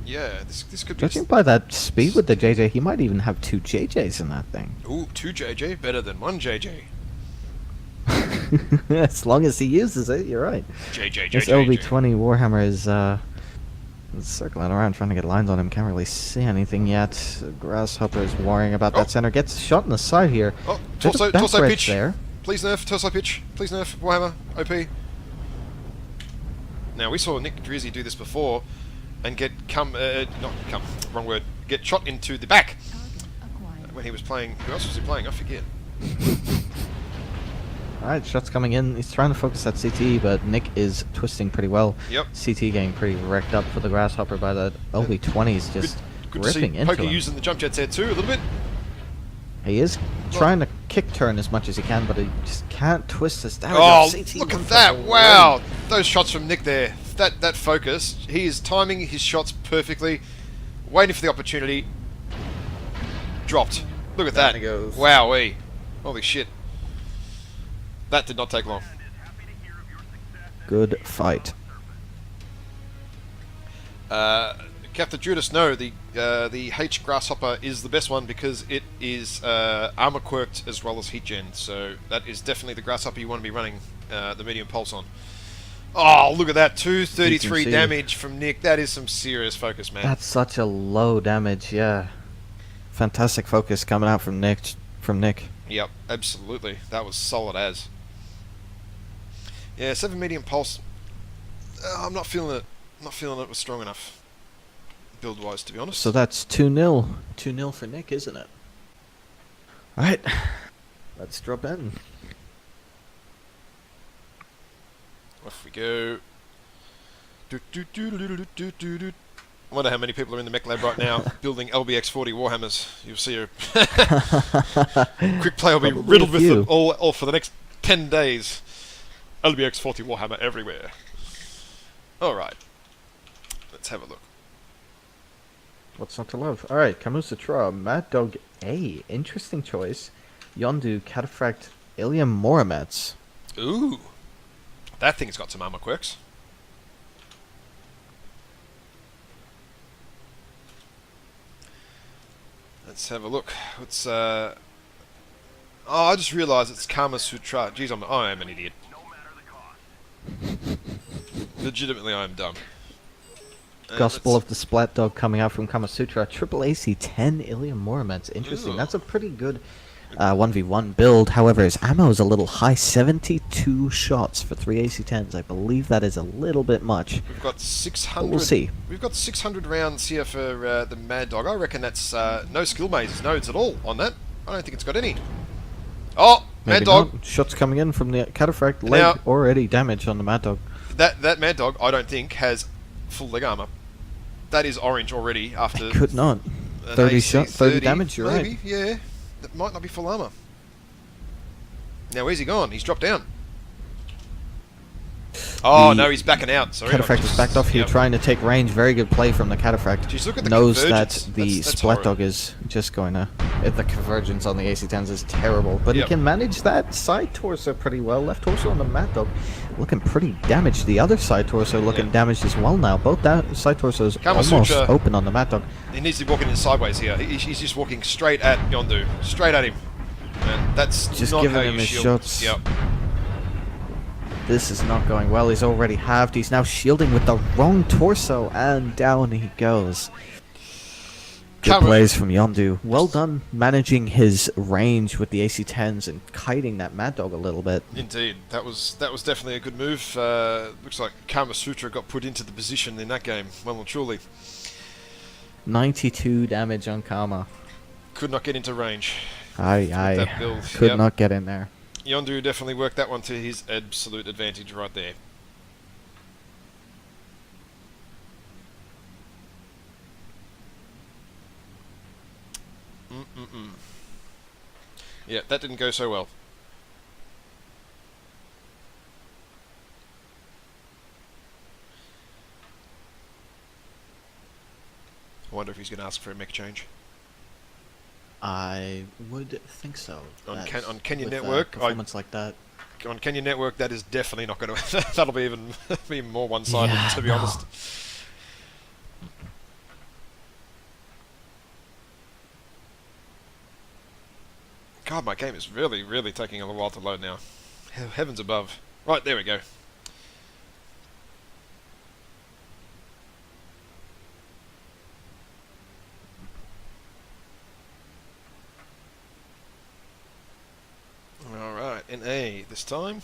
yeah, this could be. Judging by that speed with the JJ, he might even have 2 JJs in that thing. Ooh, 2 JJ better than 1 JJ. As long as he uses it, you're right. JJ. This LB20 Warhammer is circling around trying to get lines on him. Can't really see anything yet. Grasshopper is worrying about that center. Gets shot in the side here. Oh, Bit of torso backbreath pitch. there. Please nerf, torso pitch. Please nerf, Warhammer, OP. Now, we saw Nick Drizzy do this before and get wrong word. Get shot into the back when he was playing. Who else was he playing? I forget. Alright, shots coming in. He's trying to focus that CT, but Nick is twisting pretty well. Yep. CT getting pretty wrecked up for the Grasshopper by that LB20. Is just Good to see ripping into Pokey him. using the jump jets there too, a little bit. He is trying to kick turn as much as he can, but he just can't twist his damage. Oh, CT look went at for that! a Wow, those shots from Nick there. That focus. He is timing his shots perfectly, waiting for the opportunity. Dropped. Look at Down that. he goes. Wowee. Holy shit. That did not take long. Good fight. Captain Judas, no, the H Grasshopper is the best one because it is armor quirked as well as heat gen. So that is definitely the Grasshopper you want to be running the medium pulse on. Oh, look at that, 233 damage from Nick. That is some serious focus, man. That's such a low damage, yeah. Fantastic focus coming out from Nick. Yep, absolutely. That was solid as. Yeah, 7 medium pulse. I'm not feeling it. Not feeling it was strong enough, build-wise, to be honest. So that's 2-0. 2-0 for Nick, isn't it? Alright. Let's drop in. Off we go. I wonder how many people are in the mech lab right now building LBX40 Warhammers. You'll see a quick play will be Probably riddled a with few. them all for the next 10 days. LBX40 Warhammer everywhere. Alright. Let's have a look. What's not to love? Alright, Kamasutra, Mad Dog A. Interesting choice. Yondu, Cataphract, Ilium Moramets. Ooh. That thing's got some armor quirks. Let's have a look. It's oh, I just realised it's Kamasutra. Jeez, I am an idiot. Legitimately, I am dumb. Gospel of the Splat Dog coming out from Kamasutra. Triple AC 10 Ilium Moraments. Interesting. Ooh. That's a pretty good 1v1 build. However, his ammo is a little high. 72 shots for 3 AC-10s. I believe that is a little bit much. We've got 600. But we'll see. We've got 600 rounds here for the Mad Dog. I reckon that's no skill mazes nodes at all on that. I don't think it's got any. Oh, Maybe Mad Dog. not. Shots coming in from the Cataphract. Leg Now- already damaged on the Mad Dog. That Mad Dog, I don't think, has full leg armor. That is orange already after Could not. an 30 AC shot, 30 damage, you're maybe, right. yeah. That might not be full armor. Now, where's he gone? He's dropped down. Oh, The no, he's backing out. Sorry. Cataphract is backed off here, Yep. trying to take range. Very good play from the Cataphract. Jeez, look at the Knows that convergence. the That's Splat horrible. Dog is just going to... The convergence on the AC-10s is terrible. But Yep. he can manage that side torso pretty well. Left torso on the Mad Dog looking pretty damaged. The other side torso looking Yeah. damaged as well now. Both side torsos Kamasutra- almost open on the Mad Dog. He needs to be walking in sideways here. He's just walking straight at Yondu. Straight at him. And that's Just not giving how him you his shield. shots. Yep. This is not going well. He's already halved. He's now shielding with the wrong torso, and down he goes. Good plays from Yondu. Well done managing his range with the AC-10s and kiting that Mad Dog a little bit. Indeed. That was definitely a good move. Looks like Kamasutra got put into the position in that game. Well and truly. 92 damage on Kama. Could not get into range. I that build. could Yep. not get in there. Yondu definitely worked that one to his absolute advantage right there. Yeah, that didn't go so well. I wonder if he's going to ask for a mech change. I would think so. On that Kenyan with, Network, performance like that. On Kenyan Network, that is definitely not going to... That'll be even more one-sided, Yeah, to be no. honest. God, my game is really, really taking a little while to load now. Heavens above. Right, there we go. Alright, in A this time.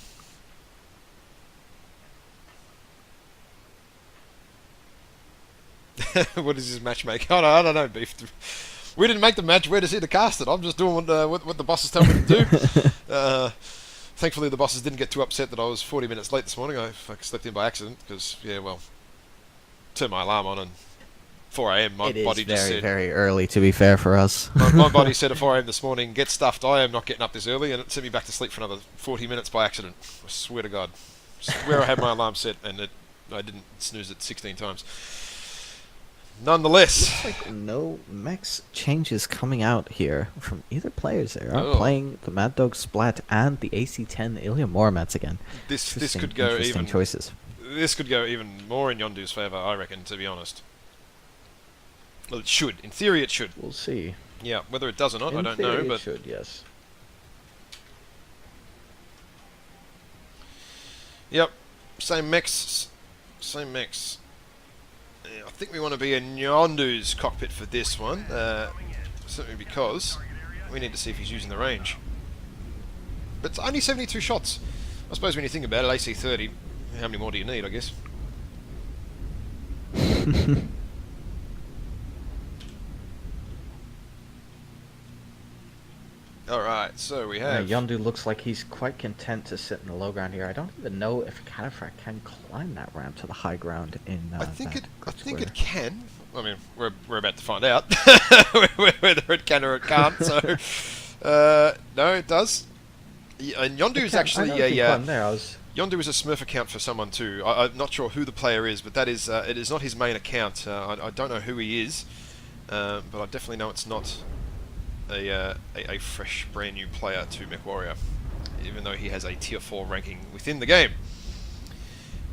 What does his match make? I don't know, Beef. We didn't make the match. Where does he to cast it? I'm just doing what the bosses tell me to do. Thankfully, the bosses didn't get too upset that I was 40 minutes late this morning. I slept in by accident because, yeah, well, turned my alarm on and 4 a.m. my It body is just very, said... very early, to be fair for us. my body said at 4 a.m. this morning, get stuffed. I am not getting up this early, and it sent me back to sleep for another 40 minutes by accident. I swear to God. Swear I had my alarm set, and I didn't snooze it 16 times. Nonetheless, Looks like no mechs changes coming out here from either players. They are Oh. playing the Mad Dog Splat and the AC-10 Ilium Moramats again. this Interesting- could go interesting even choices. this could go even more in Yondu's favour, I reckon. To be honest, well, it should. In theory, it should. We'll see. Yeah, whether it does or not, I In don't theory know. it But should, yes. yep, same mechs, same mechs. Yeah, I think we want to be in Yondu's cockpit for this one, simply because we need to see if he's using the range. But it's only 72 shots. I suppose when you think about it, AC 30, how many more do you need, I guess? Alright, so we have... Yondu looks like he's quite content to sit in the low ground here. I don't even know if Cataphract can climb that ramp to the high ground in I think Square. it can. I mean, we're about to find out whether it can or it can't. So, no, it does. Yeah, and Yondu is actually Yondu is a Smurf account for someone too. I'm not sure who the player is, but that is it is not his main account. I don't know who he is, but I definitely know it's not a fresh, brand new player to MechWarrior, even though he has a tier 4 ranking within the game.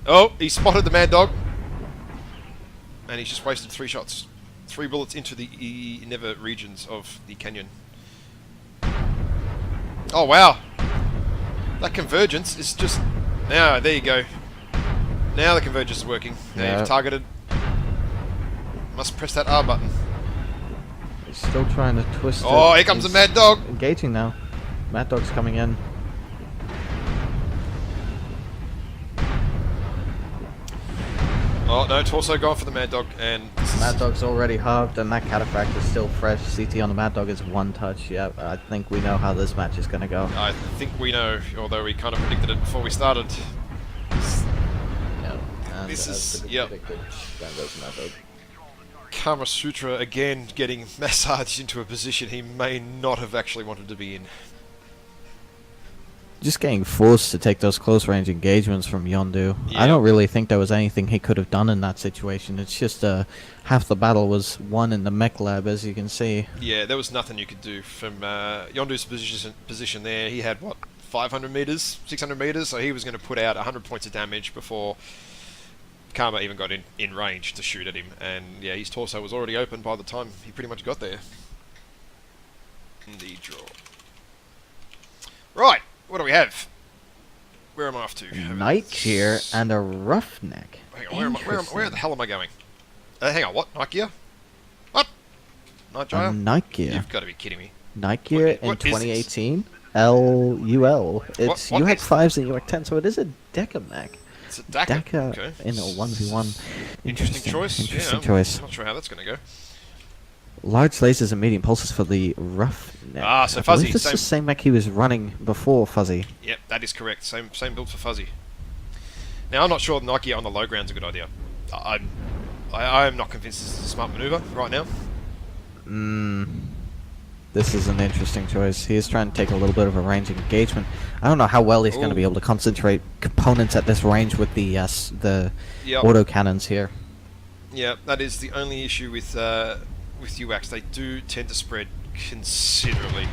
Oh, he spotted the Mad Dog, and he's just wasted 3 shots. 3 bullets into the nether regions of the canyon. Oh wow! That convergence is just... Now, there you go. Now the convergence is working. Now Yeah. you've targeted. Must press that R button. He's still trying to twist it. Oh, here comes the He's Mad Dog. engaging now. Mad Dog's coming in. Oh no, Torso gone for the Mad Dog, and this is Mad Dog's already hugged, and that Cataphract is still fresh. CT on the Mad Dog is one touch. Yeah, I think we know how this match is going to go. I think we know, although we kind of predicted it before we started. Yeah, and This is- as yep. predicted, that goes Mad Dog. Kamasutra again getting massaged into a position he may not have actually wanted to be in. Just getting forced to take those close range engagements from Yondu. Yeah. I don't really think there was anything he could have done in that situation. It's just half the battle was won in the mech lab, as you can see. Yeah, there was nothing you could do from Yondu's position there. He had, what, 500 meters, 600 meters, so he was going to put out 100 points of damage before Karma even got in range to shoot at him. And yeah, his torso was already open by the time he pretty much got there. The draw. Right, what do we have? Where am I off to? Night Cheer and a Roughneck. Hang on, where the hell am I going? Hang on, what? Night Gear? What? Night Gyre? Night Gear. You've got to be kidding me. Night Gear in what is this? 2018. LUL. It's What UX is- 5s and UX 10, so it is a Deca mech. It's a Dakar. Deca Okay. in a 1v1. Interesting choice. Interesting Yeah, choice. I'm not sure how that's going to go. Large lasers and medium pulses for the Roughneck. Ah, so I Fuzzy, believe this is the same mech he was running before Fuzzy. Yep, that is correct. Same build for Fuzzy. Now, I'm not sure Nike on the low ground's a good idea. I am not convinced this is a smart maneuver right now. This is an interesting choice. He is trying to take a little bit of a range engagement. I don't know how well he's going to be Ooh. able to concentrate components at this range with the Yep. auto cannons here. Yeah, that is the only issue with UX. They do tend to spread considerably.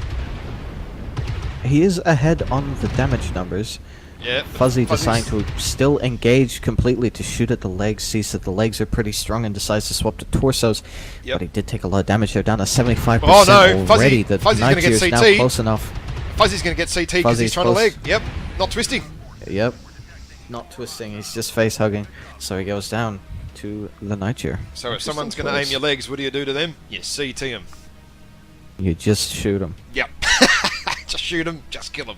He is ahead on the damage numbers. Yeah, but Fuzzy Fuzzy's- deciding to still engage completely to shoot at the legs, sees that the legs are pretty strong and decides to swap to torsos. Yep. But he did take a lot of damage there, down to 75% Oh, no, Fuzzy- already. The Fuzzy's gonna Night get Gear is now CT. close enough. Fuzzy's going to get CT because Fuzzy's he's trying to close. leg. Yep, not twisting. Yep. Not twisting, he's just face hugging. So he goes down to the Night Gear. So if Interesting someone's going to choice. aim your legs, what do you do to them? You CT them. You just shoot him. Yep. Just shoot them, just kill them.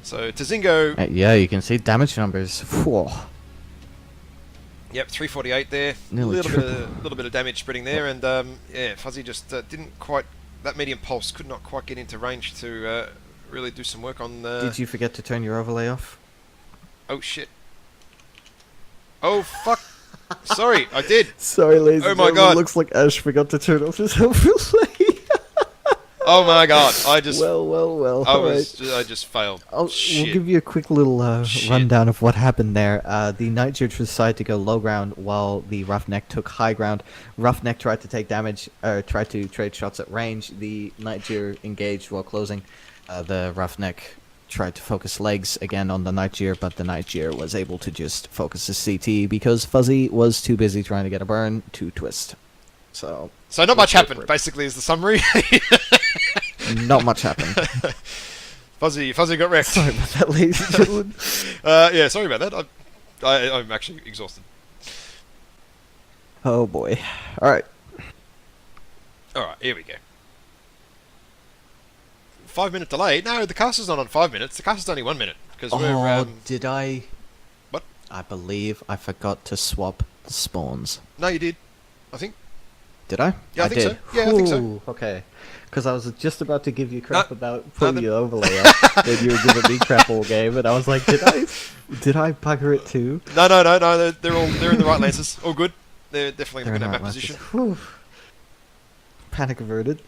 So Tzingo, Yeah, you can see damage numbers. Whoa. yep, 348 there. Nearly Little bit of damage spreading there, and yeah, Fuzzy just didn't quite. That medium pulse could not quite get into range to really do some work on. Did you forget to turn your overlay off? Oh shit! Oh fuck! Sorry, I did. Sorry, ladies Oh my God. looks like Ash forgot to turn off his overlay. Oh my god! I just. well. I just failed. We'll Shit. give you a quick little Shit. rundown of what happened there. The Night Gear decided to go low ground while the Roughneck took high ground. Roughneck tried to take damage, tried to trade shots at range. The Night Gear engaged while closing. The Roughneck tried to focus legs again on the Night Gear, but the Night Gear was able to just focus his CT because Fuzzy was too busy trying to get a burn to twist. So So not much Let's go for happened. it. Basically, is the summary. not much happened. Fuzzy got wrecked. Sorry about that, ladies and gentlemen. Yeah, sorry about that. I'm actually exhausted. Oh boy. Alright. Alright, here we go. 5-minute delay? No, the cast is not on 5 minutes. The cast is only 1 minute. Because we're... did I... What? I believe I forgot to swap the spawns. No, you did. I think. Did I? Yeah, I think so. did. Yeah, I think so. Ooh, okay. Because I was just about to give you crap about putting the- your overlay up, then you were giving me crap all game, and I was like, did I bugger it too? No. They're in the right lenses. All good. They're definitely They're looking in at the map right position. lenses. Whew. Panic averted.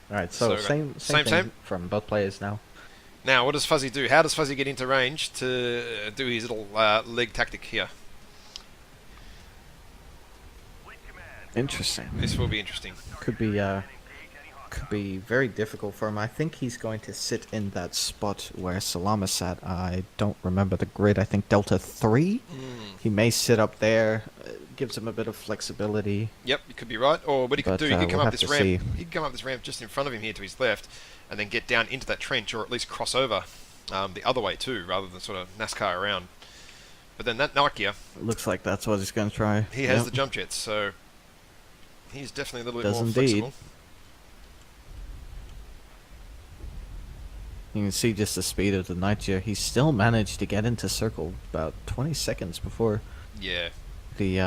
Alright, so So, same same. thing from both players now. Now, what does Fuzzy do? How does Fuzzy get into range to do his little leg tactic here? Interesting. This will be interesting. Could be very difficult for him. I think he's going to sit in that spot where Salami sat. I don't remember the grid. I think Delta 3. He may sit up there. Gives him a bit of flexibility. Yep, you could be right. Or what he could But, do, he could come we'll up have this to ramp. see. He could come up this ramp just in front of him here to his left, and then get down into that trench, or at least cross over the other way too, rather than sort of NASCAR around. But then that Nokia, Looks like that's what he's going to try. he has the jump jets, so he's definitely a little bit Does more indeed. flexible. You can see just the speed of the Nightjar. He still managed to get into circle about 20 seconds before Yeah. the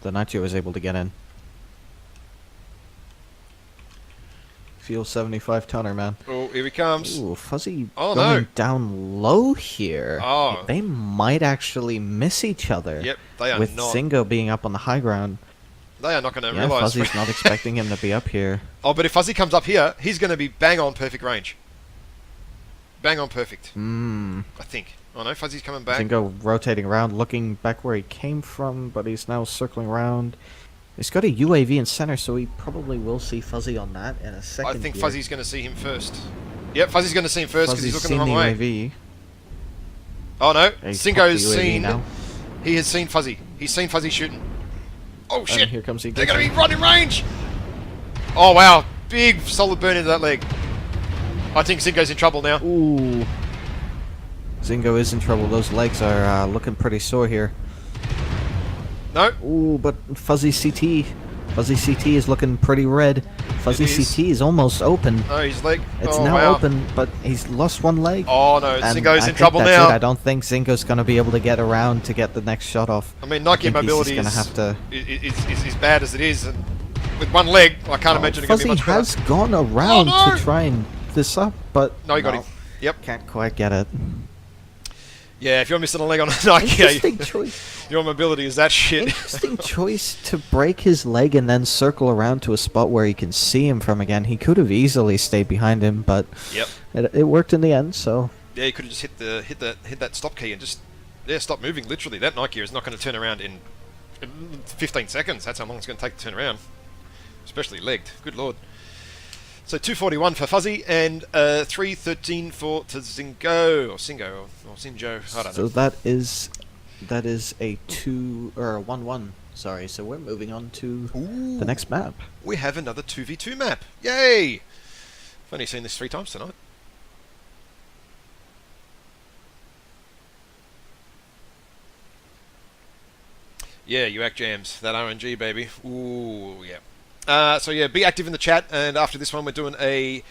Nightjar was able to get in. Fuel 75 tonner, man. Oh, here he comes. Ooh, Fuzzy Oh, going no. down low here. Oh. They might actually miss each other. Yep, they are with not. Sinjo being up on the high ground. They are not going to Yeah, realise. Fuzzy's not expecting him to be up here. Oh, but if Fuzzy comes up here, he's going to be bang on perfect range. Bang on perfect, Hmm. I think. Oh no, Fuzzy's coming back. Sinjo rotating around, looking back where he came from, but he's now circling around. He's got a UAV in center, so he probably will see Fuzzy on that in a second. I think here. Fuzzy's going to see him first. Yep, Fuzzy's going to see him first because he's Fuzzy's looking the wrong seen the way. UAV. Oh no, He's Singo's popped the UAV seen. now. He has seen Fuzzy. He's seen Fuzzy shooting. Oh And shit! here comes he. They're going to be running range! Oh wow, big solid burn into that leg. I think Singo's in trouble now. Ooh. Sinjo is in trouble. Those legs are looking pretty sore here. No, Ooh, but Fuzzy CT. Fuzzy CT is looking pretty red. Fuzzy It is. CT is almost open. no, his leg. It's oh, now wow. open, but he's lost one leg. Oh no, And Singo's I in think trouble that's now. it. I don't think Zingo's going to be able to get around to get the next shot off. I mean, Nike I think mobility he's is, just gonna have is bad as it is, and with one leg, I can't imagine it going to Fuzzy be much better. has gone around Oh, no! to try and this up, but No, he got him. Yep. Can't quite get it. Yeah, if you're missing a leg on a Nike, Interesting choice. your mobility is that shit. Interesting choice to break his leg and then circle around to a spot where he can see him from again. He could have easily stayed behind him, but Yep. it worked in the end. So Yeah, you could have just hit that stop key and just stop moving. Literally, that Nike is not going to turn around in 15 seconds. That's how long it's going to take to turn around, especially legged. Good lord. So 241 for Fuzzy and 313 for Sinjo or Sinjo. I don't know. so that is a 1-1. Sorry. So we're moving on to Ooh, the next map. we have another 2v2 map. Yay! I've only seen this 3 times tonight. Yeah, UAC jams. That RNG, baby. Ooh, yeah. So yeah, be active in the chat, and after this one we're doing a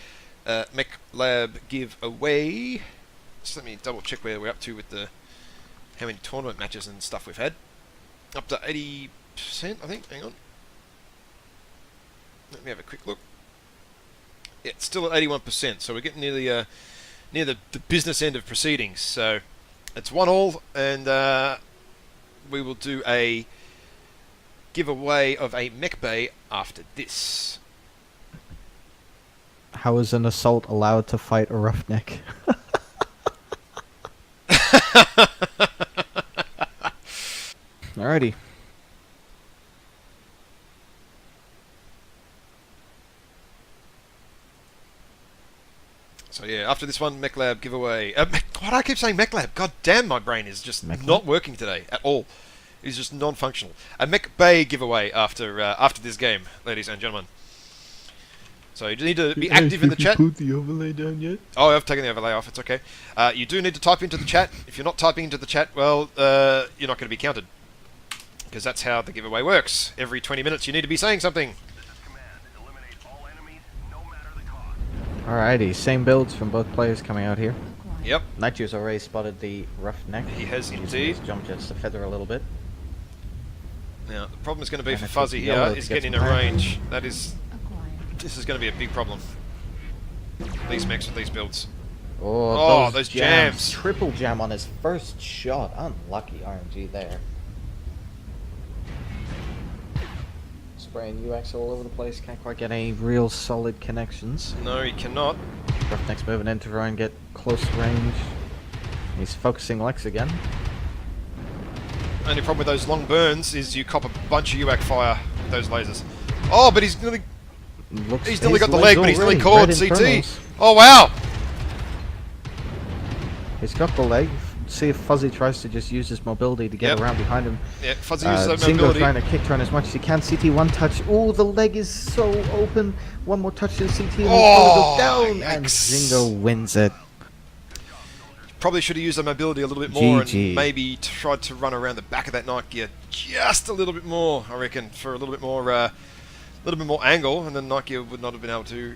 Mech Lab giveaway. Just let me double check where we're up to with the how many tournament matches and stuff we've had. Up to 80%, I think. Hang on. Let me have a quick look. Yeah, it's still at 81%, so we're getting near the business end of proceedings. So it's 1-1, and we will do a giveaway of a mech bay after this. How is an assault allowed to fight a roughneck? Alrighty. So yeah, after this one, Mech Lab giveaway. Why do I keep saying Mech Lab? God damn, my brain is just Mech Lab? not working today at all. It's just non-functional. A Mech Bay giveaway after this game, ladies and gentlemen. So you need to be active in the chat. Put the overlay down yet? Oh, I've taken the overlay off. It's okay. You do need to type into the chat. If you're not typing into the chat, well, you're not going to be counted. Because that's how the giveaway works. Every 20 minutes you need to be saying something. Alrighty, same builds from both players coming out here. Yep, Nightjar's already spotted the roughneck. he has Using indeed. his jump jets to feather a little bit. Now, the problem is going to be And for it Fuzzy takes here, yellow is to get getting in some a power. range. This is going to be a big problem. These mechs with these builds. Oh, those jams. Triple jam on his first shot. Unlucky RNG there. Spraying UX all over the place. Can't quite get any real solid connections. No, he cannot. Roughneck's moving in to try and get close range. He's focusing Lex again. Only problem with those long burns is you cop a bunch of UAC fire with those lasers. Oh, but he's nearly His got the legs leg, but he's nearly already, caught. red CT. infernals. Oh, wow. He's got the leg. See if Fuzzy tries to just use his mobility to get Yep. around behind him. Yeah, Fuzzy uses that Singo mobility. trying to kick turn as much as he can. CT one touch. Oh, the leg is so open. One more touch to the CT and Oh, it's going to go down. And yikes. Singo wins it. Probably should have used the mobility a little bit more GG. and maybe tried to run around the back of that night gear just a little bit more, I reckon, for a little bit more angle, and then night gear would not have been able to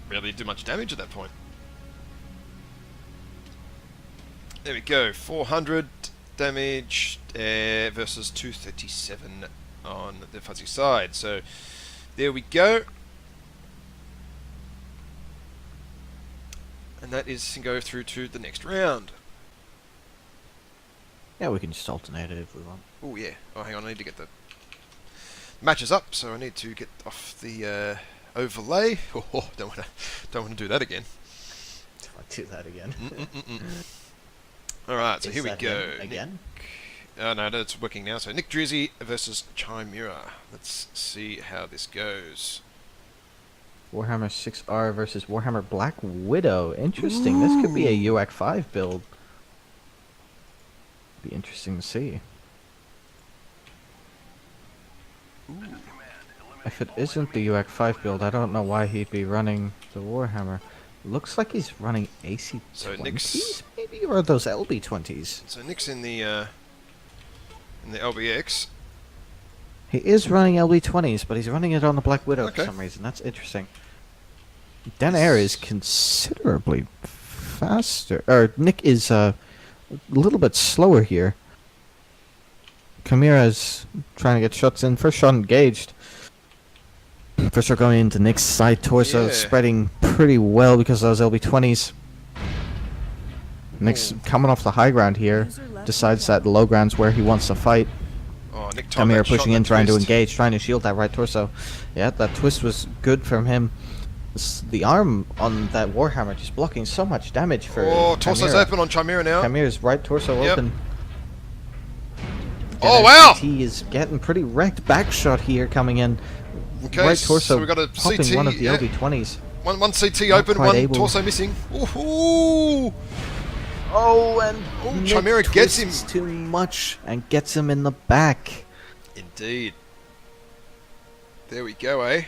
really do much damage at that point. There we go, 400 damage versus 237 on the fuzzy side. So there we go. And that is Sinjo through to the next round. Yeah, we can just alternate it if we want. Oh yeah. Oh, hang on. I need to get the matches up, so I need to get off the overlay. Oh, don't want to do that again. I'll do that again. All right, so Is here we that go. him again? No, it's working now. So Nick Drizzy versus Chimera. Let's see how this goes. Warhammer 6R versus Warhammer Black Widow. Interesting. This could be a UAC 5 build. Be interesting to see. If it isn't the UAC 5 build, I don't know why he'd be running the Warhammer. Looks like he's running AC 20s, So Nick's maybe, or those LB 20s. So Nick's in the LBX. He is running LB 20s, but he's running it on the Black Widow Okay. for some reason. That's interesting. Denair is considerably faster. Or Nick is a little bit slower here. Chimera is trying to get shots in. First shot engaged. First shot going into Nick's side torso, Yeah. spreading pretty well because of those LB20s. Nick's coming off the high ground here. Decides that the low ground's where he wants to fight. Oh, Nick timed Chimera that shot pushing and in, that trying to twist. engage, trying to shield that right torso. Yeah, that twist was good from him. The arm on that Warhammer just blocking so much damage for Oh, torso's Chimera. open on Chimera now. Chimera's right torso Yep. open. Oh, Denair wow! CT is getting pretty wrecked. Back shot here coming in. Okay, Right torso so we got a popping CT. one of the Yeah. LB20s. One CT Not open, quite one able. torso missing. Ooh! Oh, and Oh, Nick Chimera gets him. twists too much and gets him in the back. Indeed. There we go, eh?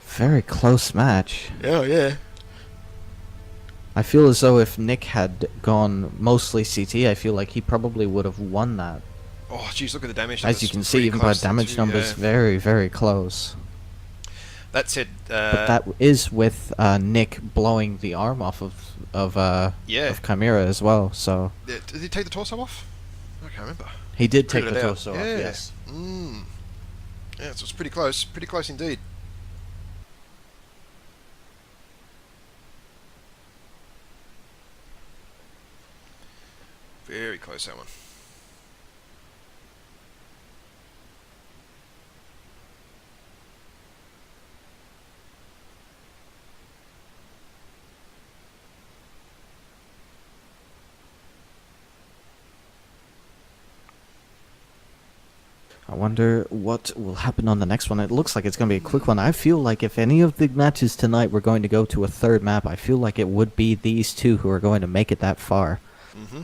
Very close match. Yeah, yeah. I feel as though if Nick had gone mostly CT, I feel like he probably would have won that. Oh, jeez, look at the damage. As you can see, even by damage numbers, very, very close. That said, But that is with Nick blowing the arm off of Chimera as well. So yeah, did he take the torso off? I can't remember. he did take Figured the it out. torso off. Yeah. Yes. Yeah, so it's pretty close indeed. Very close, that one. I wonder what will happen on the next one. It looks like it's going to be a quick one. I feel like if any of the matches tonight were going to go to a third map, I feel like it would be these two who are going to make it that far. Mm-hmm.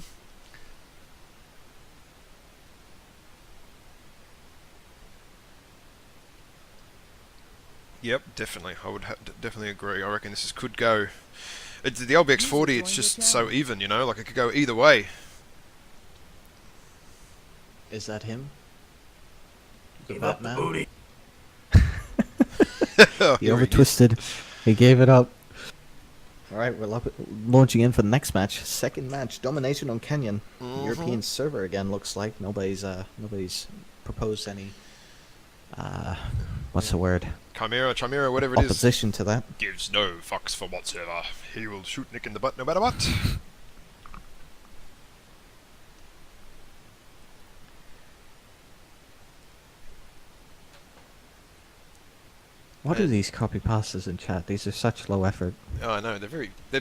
Yep, definitely. I would definitely agree. I reckon this could go. It's the LBX 40. It's just so even, you know. Like it could go either way. Is that him? The Give up the Batman? booty. He over twisted. He gave it up. Alright, we're launching in for the next match. Second match, domination on Kenyan. European server again, looks like. Nobody's proposed any what's the word? Chimera, whatever it is. Opposition to that. Gives no fucks for whatsoever. He will shoot Nick in the butt no matter what. What are these copy pastas in chat? These are such low effort. Oh, I know, they're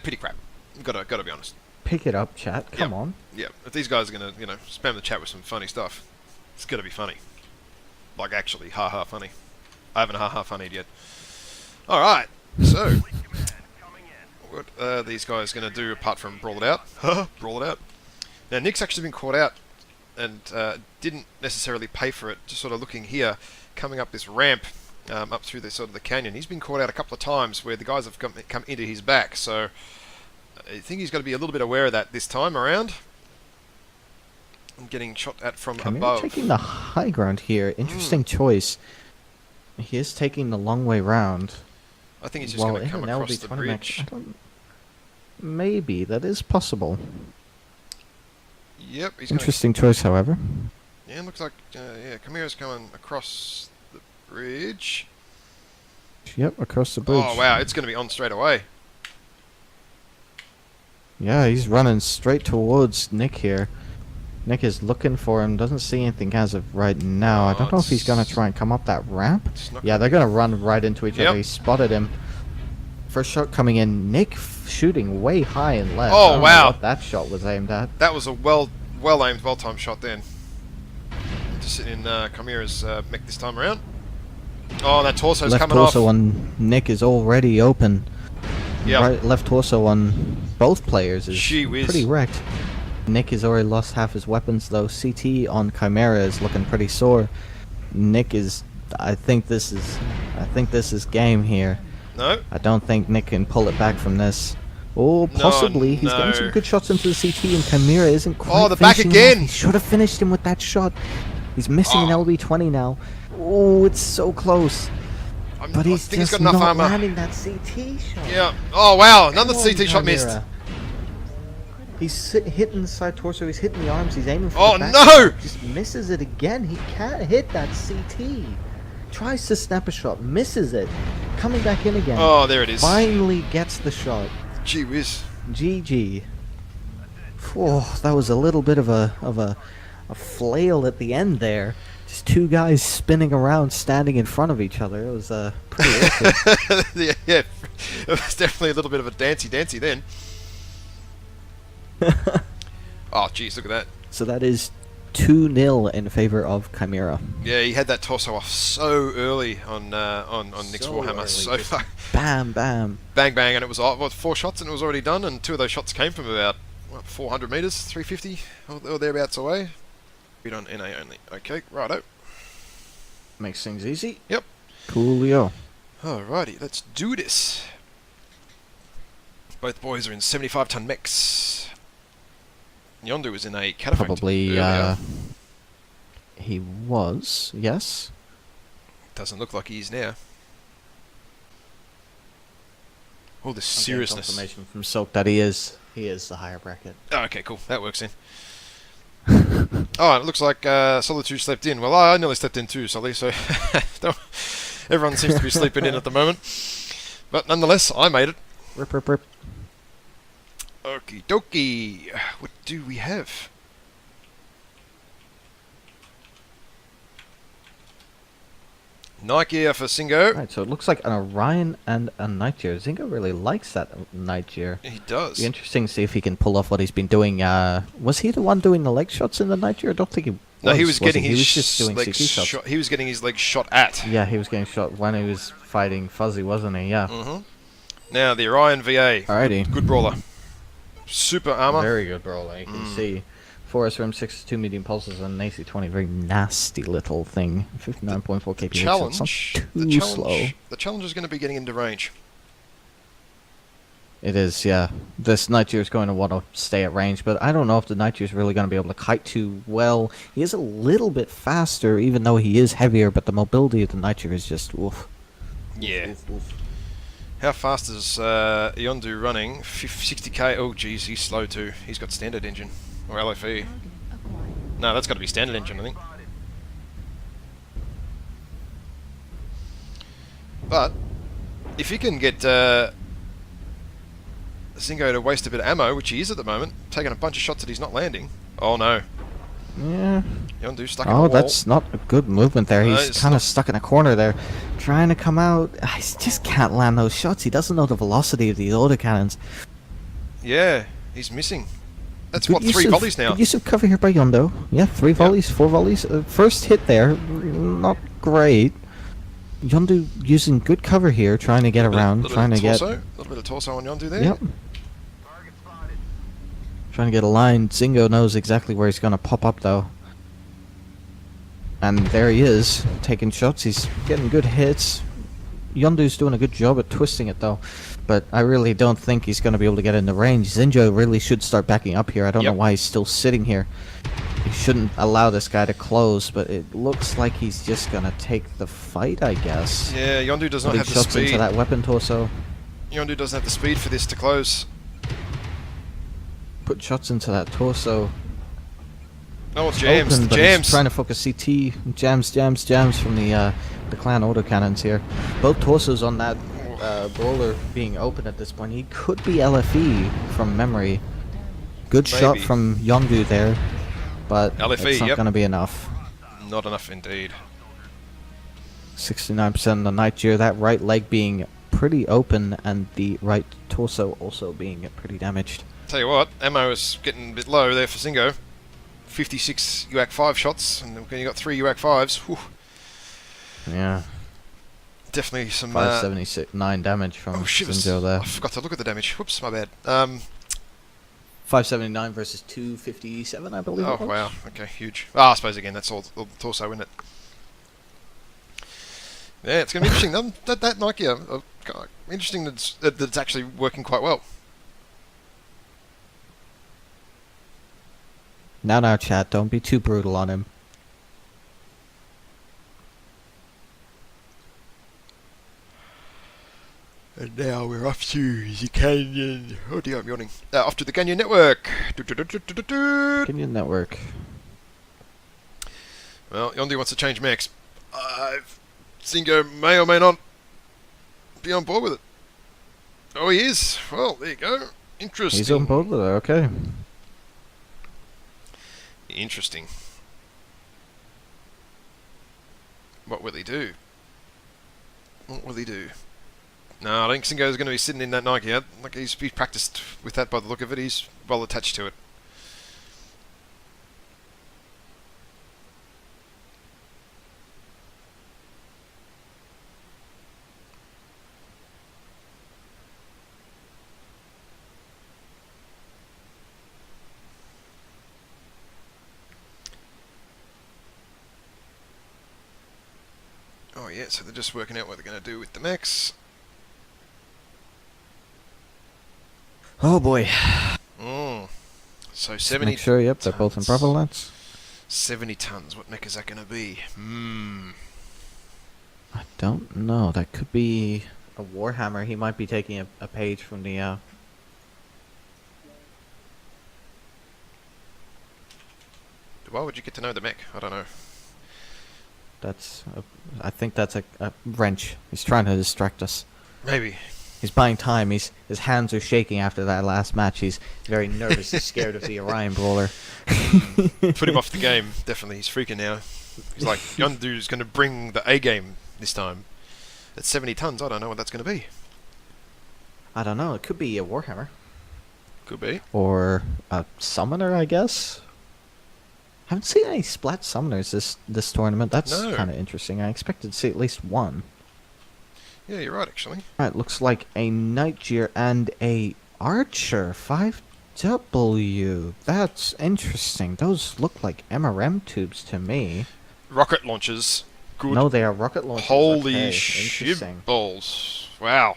pretty crap. Gotta be honest. Pick it up, chat. Come on. Yeah, if these guys are gonna, spam the chat with some funny stuff, it's gonna be funny. Like actually, haha funny. I haven't haha funnied yet. Alright, so what are these guys gonna do apart from brawl it out? Brawl it out. Now Nick's actually been caught out and didn't necessarily pay for it, just sort of looking here, coming up this ramp up through the sort of the canyon. He's been caught out a couple of times where the guys have come into his back, so I think he's got to be a little bit aware of that this time around. I'm getting shot at from Chimera above. taking the high ground here. Interesting choice. He is taking the long way round. I think he's just going to come across the LB20 bridge. Maybe, that is possible. Yep, he's Interesting choice, however. Yeah, it looks like yeah, Chimera's coming across the bridge. Yep, across the bridge. Oh wow, it's going to be on straight away. Yeah, he's running straight towards Nick here. Nick is looking for him, doesn't see anything as of right now. I don't know if he's going to try and come up that ramp. Yeah, they're going to run right into each other. He spotted him. First shot coming in, Nick shooting way high and left. Oh wow, what that shot was aimed at. That was a well aimed, well timed shot then. Just sitting in Chimera's mech this time around. Oh, that torso's coming off. Left torso on Nick is already open. Yeah. Right, left torso on both players is Gee whiz. pretty wrecked. Nick has already lost half his weapons though. CT on Chimera is looking pretty sore. Nick is. I think this is game here. No. I don't think Nick can pull it back from this. Oh, possibly. He's getting some good shots into the CT, and Chimera isn't quite. Oh, the back finishing again! He should have finished him with that shot. He's missing an LB20 now. Oh, it's so close. But he's think he's just got enough not armor. landing that CT shot. Yeah. Oh wow, another Come on, CT shot missed. Chimera. He's hitting the side torso. He's hitting the arms. He's aiming for Oh the back. no! Just misses it again. He can't hit that CT. Tries to snap a shot, misses it. Coming back in again. Oh, there it is. Finally gets the shot. Gee whiz. GG. Oh, that was a little bit of a flail at the end there. Just two guys spinning around, standing in front of each other. It was pretty awkward. Yeah, it was definitely a little bit of a dancey then. Oh, jeez, look at that. So that is 2-0 in favor of Chimera. Yeah, he had that torso off so early on Nick's Warhammer. So far. Bam, bam. Bang, bang, and it was 4 shots and it was already done, and 2 of those shots came from about, 400 metres, 350, or thereabouts away. Read on NA only. Okay, righto. Makes things easy. Yep. Coolio. Alrighty, let's do this. Both boys are in 75-ton mechs. Yondu was in a cataphract. Probably, he was, yes. Doesn't look like he is now. Oh, the seriousness. Confirmation from Silk that he is the higher bracket. Oh, okay, cool. That works in. Oh, it looks like Solitude slept in. Well, I nearly slept in too, Solly, so everyone seems to be sleeping in at the moment. But nonetheless, I made it. Rip, rip, rip. Okie dokie. What do we have? Night gear for Singo. Right, so it looks like an Orion and a Nightjar. Zingo really likes that Nightjar. He does. Be interesting to see if he can pull off what he's been doing. Was he the one doing the leg shots in the Nightjar? I don't think he was. No, he was getting his just doing legs CT shots. shot. He was getting his legs shot at. Yeah, he was getting shot when he was fighting Fuzzy, wasn't he? Yeah. Mm-hmm. Now, the Orion VA. Alrighty. Good brawler. Super armor. Very good brawler. You can see 4 SRM 62 medium pulses and an AC-20. Very nasty little thing. 59.4 kp. Challenge. So it's not too slow. The challenge is going to be getting into range. It is, yeah. This Nightjar is going to want to stay at range, but I don't know if the Nightjar is really going to be able to kite too well. He is a little bit faster, even though he is heavier, but the mobility of the Nightjar is just oof. Yeah. Oof, oof. How fast is Yondu running? 60k. Oh, geez, he's slow too. He's got standard engine. Or LFE. No, that's got to be standard engine, I think. But, if you can get Singo to waste a bit of ammo, which he is at the moment, taking a bunch of shots that he's not landing. Oh no. Yeah. Yondu stuck in the Oh, wall. that's not a good movement there. No, He's it's kind not. of stuck in a corner there. Trying to come out. He just can't land those shots. He doesn't know the velocity of these autocannons. Yeah, he's missing. That's Good what, use 3 of- volleys now. Good use of cover here by Yondo. Yeah, 3 volleys, 4 volleys. First hit there, not great. Yondu using good cover here, trying to get around, trying to get... A little bit of torso on Yondu there. Yep. Trying to get a line. Zingo knows exactly where he's going to pop up, though. And there he is, taking shots. He's getting good hits. Yondu's doing a good job at twisting it though, but I really don't think he's going to be able to get in the range. Sinjo really should start backing up here. I don't know why he's still sitting here. He shouldn't allow this guy to close, but it looks like he's just going to take the fight, I guess. Yeah, Yondu does not Putting have the shots speed. into that weapon torso. Yondu doesn't have the speed for this to close. Put shots into that torso. Oh, jams, Open, but jams. he's trying to focus CT. Jams from the clan autocannons here. Both torsos on that brawler being open at this point. He could be LFE from memory. Good shot from Yondu there, but LFE, it's not going to be enough. Not enough indeed. 69% on the Nightjar. That right leg being pretty open, and the right torso also being pretty damaged. Tell you what, ammo is getting a bit low there for Singo. 56 UAC 5 shots, and when you got 3 UAC 5s, whew, Yeah. definitely some... 579 damage from Sinjo there. I forgot to look at the damage. Whoops, my bad. 579 versus 257, I believe. Oh, it was. wow. Okay, huge. I suppose, again, that's all torso, isn't it? Yeah, it's going to be interesting. That Nike, interesting that it's actually working quite well. Now, chat, don't be too brutal on him. And now we're off to the Canyon. Oh dear, I'm yawning. Off to the Canyon Network. Canyon Network. Well, Yondu wants to change mechs. Singo may or may not be on board with it. Oh, he is. Well, there you go. Interesting. He's on board with it, okay. Interesting. What will he do? What will he do? No, I don't think Singo's going to be sitting in that Nike yet. Like he's practiced with that by the look of it. He's well attached to it. Oh yeah, so they're just working out what they're going to do with the mechs. Oh boy. So Just 70 make sure, yep, they're both in proper lengths. 70 tons. What mech is that going to be? I don't know. That could be a Warhammer. He might be taking a page from the... Why would you get to know the mech? I don't know. I think that's a wrench. He's trying to distract us. Maybe. He's buying time. His hands are shaking after that last match. He's very nervous. He's scared of the Orion brawler. Put him off the game. Definitely. He's freaking now. He's like, Yondu's going to bring the A game this time. At 70 tons, I don't know what that's going to be. I don't know. It could be a Warhammer. Could be. Or a Summoner, I guess. Haven't seen any Splat Summoners this tournament. That's kind of interesting. I expected to see at least one. Yeah, you're right, actually. Alright, looks like a Nightjar and a Archer 5W. That's interesting. Those look like MRM tubes to me. Rocket launchers. Good. No, they are rocket launchers. Holy okay, shit balls. Wow.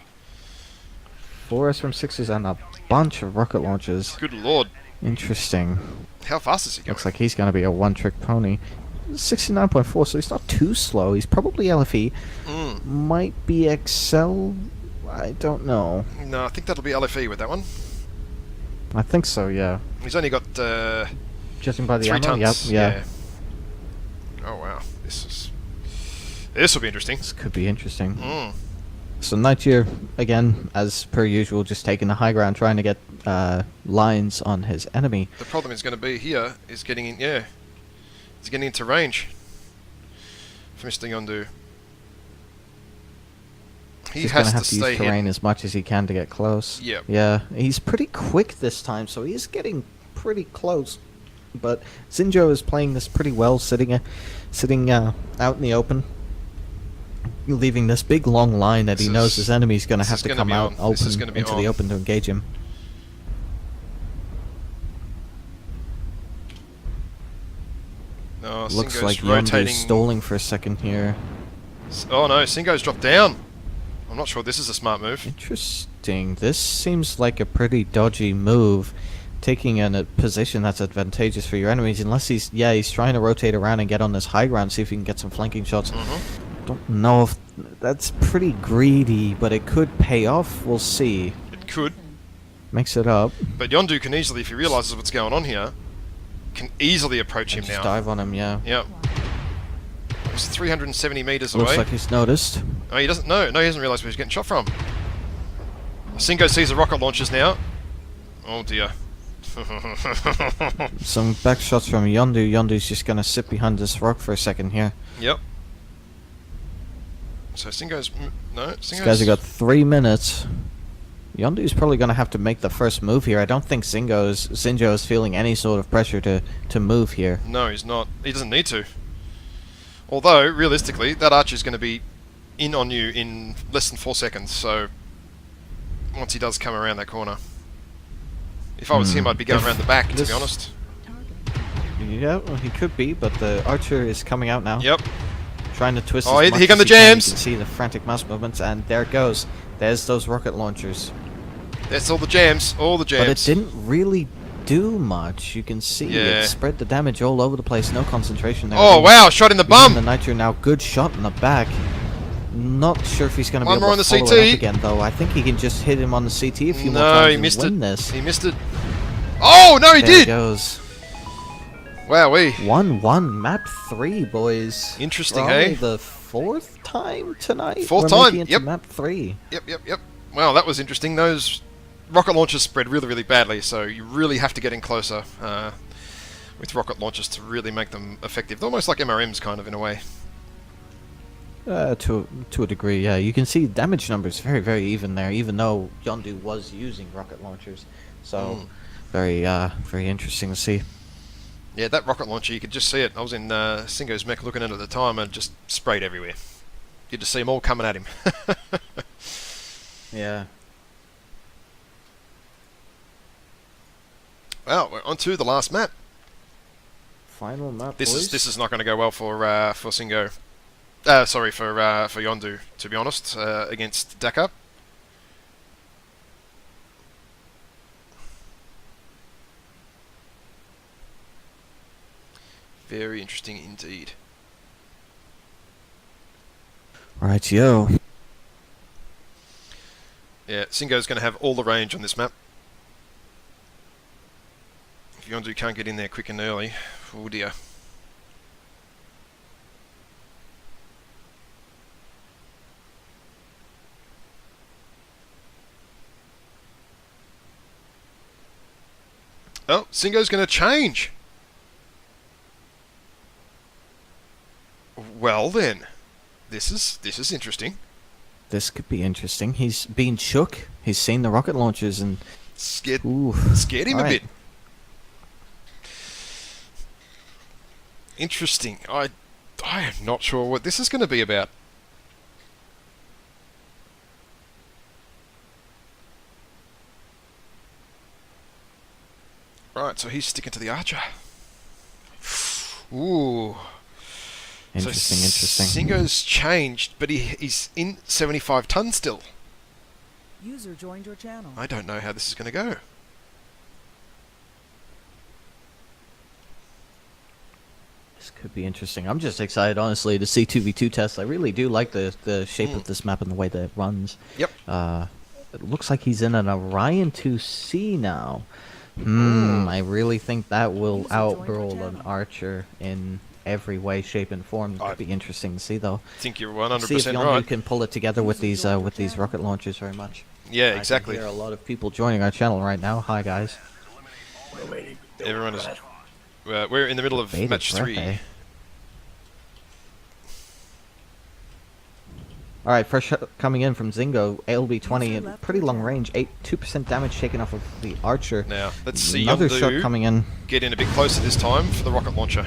4S from 6s and a bunch of rocket launchers. Good lord. Interesting. How fast is he going? Looks like he's going to be a one-trick pony. 69.4, so he's not too slow. He's probably LFE. Might be XL. I don't know. No, I think that'll be LFE with that one. I think so, yeah. He's only got judging by the 3 ammo, tons. yeah. Oh wow, this will be interesting. This could be interesting. So Nightjar, again, as per usual, just taking the high ground, trying to get lines on his enemy. The problem is going to be here is getting in. Yeah, he's getting into range for Mr. Yondu. He has to stay use terrain as much as he can to get close. Yeah. Yeah, he's pretty quick this time, so he's getting pretty close. But Sinjo is playing this pretty well, sitting out in the open, leaving this big long line that he knows his enemy's going to have to come out open into the open to engage him. No, Looks Singo's like rotating. Yondu's stalling for a second here. Oh no, Singo's dropped down. I'm not sure this is a smart move. Interesting. This seems like a pretty dodgy move. Taking in a position that's advantageous for your enemies, unless he's trying to rotate around and get on this high ground, see if he can get some flanking shots. Don't know if that's pretty greedy, but it could pay off. We'll see. It could. Mix it up. But Yondu can easily, if he realizes what's going on here, can easily approach him just now. Dive on him, yeah. Yep. He's 370 meters away. Looks like he's noticed. Oh, he doesn't know. No, he doesn't realize where he's getting shot from. Sinjo sees the rocket launchers now. Oh dear. Some back shots from Yondu. Yondu's just gonna sit behind this rock for a second here. Yep. So Singo's... No, Singo's... These guys have got 3 minutes. Yondu's probably gonna have to make the first move here. I don't think Sinjo is feeling any sort of pressure to move here. No, he's not. He doesn't need to. Although, realistically, that archer's going to be in on you in less than 4 seconds, so... Once he does come around that corner. If I was him, I'd be going around the back, to be honest. Yeah, well, he could be, but the archer is coming out now. Yep. Trying to twist Oh, as much here come as the he can. jams! You can see the frantic mouse movements, and there it goes. There's those rocket launchers. That's all the jams. All the jams. But it didn't really do much. You can see it spread the damage all over the place. No concentration there. Oh, wow! Shot in the bum! The Nitro now. Good shot in the back. Not sure if he's going to be One able more to on the follow CT. it up again, though. I think he can just hit him on the CT a few more times he missed and win it. this. He missed it. Oh, no, he There did! It goes. Wowee. 1-1, map 3, boys. Interesting, For eh? only the 4th time tonight. Fourth We're time, making it to yep. map 3. Yep. Wow, that was interesting. Those rocket launchers spread really, really badly, so you really have to get in closer with rocket launchers to really make them effective. They're almost like MRMs, kind of, in a way. To a degree, yeah. You can see damage numbers very, very even there, even though Yondu was using rocket launchers. So, very interesting to see. Yeah, that rocket launcher, you could just see it. I was in Singo's mech looking at it at the time, and it just sprayed everywhere. You just see them all coming at him. Yeah. Well, we're on to the last map. Final map, This boys. is not going to go well for Singo. Sorry, for Yondu, to be honest, against Dakar. Very interesting indeed. Right, yo. Yeah, Singo's going to have all the range on this map. If Yondu can't get in there quick and early, oh dear. Oh, Singo's going to change. Well then, this is interesting. This could be interesting. He's been shook. He's seen the rocket launchers and Scared him a Alright. bit. Interesting. I am not sure what this is going to be about. Right, so he's sticking to the archer. Ooh. Interesting. Singo's changed, but he's in 75 tons still. User joined your channel. I don't know how this is going to go. This could be interesting. I'm just excited, honestly, to see 2v2 tests. I really do like the shape of this map and the way that it runs. Yep. It looks like he's in an Orion 2C now. I really think that will User joined your outbrawl an channel. Archer in every way, shape, and form. It I could be interesting to see, though. I think you're 100% See if Yondu right. can pull it together with these rocket launchers very much. Yeah, I exactly. can hear a lot of people joining our channel right now. Hi, guys. Everyone is. We're in the middle of Bated match breath, 3. eh? Alright, first shot coming in from Zingo, LB20 at pretty long range, 2% damage taken off of the Archer. Now, let's see Another Yondu shot coming in. get in a bit closer this time for the rocket launcher.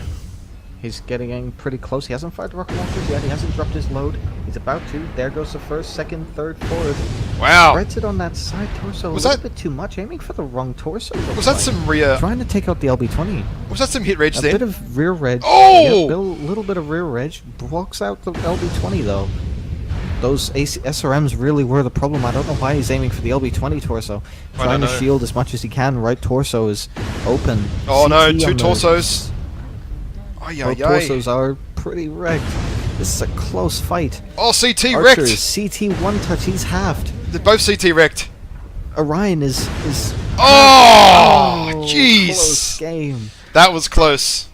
He's getting in pretty close. He hasn't fired the rocket launchers yet. He hasn't dropped his load. He's about to. There goes the first, second, third, fourth. Wow! Spreads it on that side torso Was a little that- bit too much. Aiming for the wrong torso. Was looks that like. some rear... Trying to take out the LB20. Was that some hit reg A then? bit of rear reg. Oh! Yeah, little bit of rear reg. Walks out the LB20 though. Those SRMs really were the problem. I don't know why he's aiming for the LB20 torso. Trying to shield as much as he can. Right torso is open. Oh no, CT 2 on the- torsos. Both torsos are pretty wrecked. This is a close fight. Oh, CT Archer, wrecked! CT one touch, he's halved. They're both CT wrecked. Orion is Oh, close jeez! game. That was close.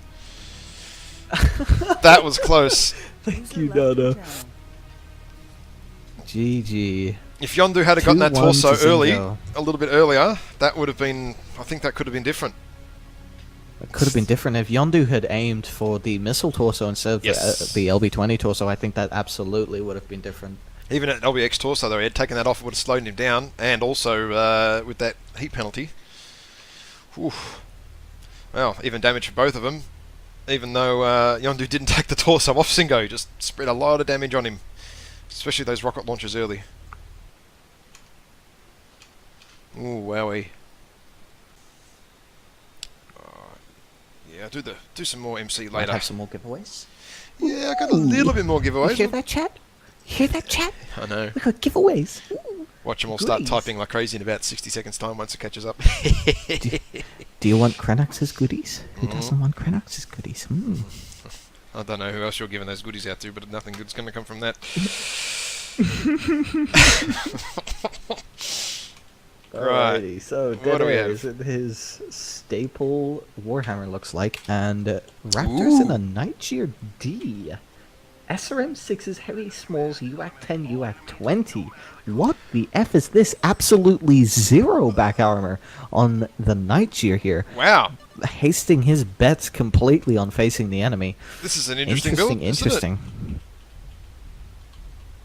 That was close. Thank you, Dada. GG. If Yondu had gotten that 2-1 torso to early, Sinjo. a little bit earlier, that would have been... I think that could have been different. It could have been different if Yondu had aimed for the missile torso instead of the LB20 torso. I think that absolutely would have been different. Even at LBX torso, though, he had taken that off, it would have slowed him down, and also with that heat penalty. Whew. Well, even damage for both of them. Even though Yondu didn't take the torso off Singo, he just spread a lot of damage on him. Especially those rocket launchers early. Ooh, wowie. Yeah, do some more MC Might later. have some more giveaways. Yeah, I got a little bit more giveaways. You hear that, chat? You hear that, chat? I know. We got giveaways. Ooh. Watch them all start Goodies. typing like crazy in about 60 seconds time once it catches up. Do you want Krenox's goodies? Who doesn't want Krenox's goodies? Mm. I don't know who else you're giving those goodies out to, but nothing good's going to come from that. Right. Alrighty, so What do we Denair have? is in his staple Warhammer, looks like, and Raptor's in a Nightshade D. SRM6's heavy smalls UAC 10, UAC 20. What the F is this? Absolutely zero back armor on the Nightshade here. Wow. Hasting his bets completely on facing the enemy. This is an interesting build, isn't it? Interesting.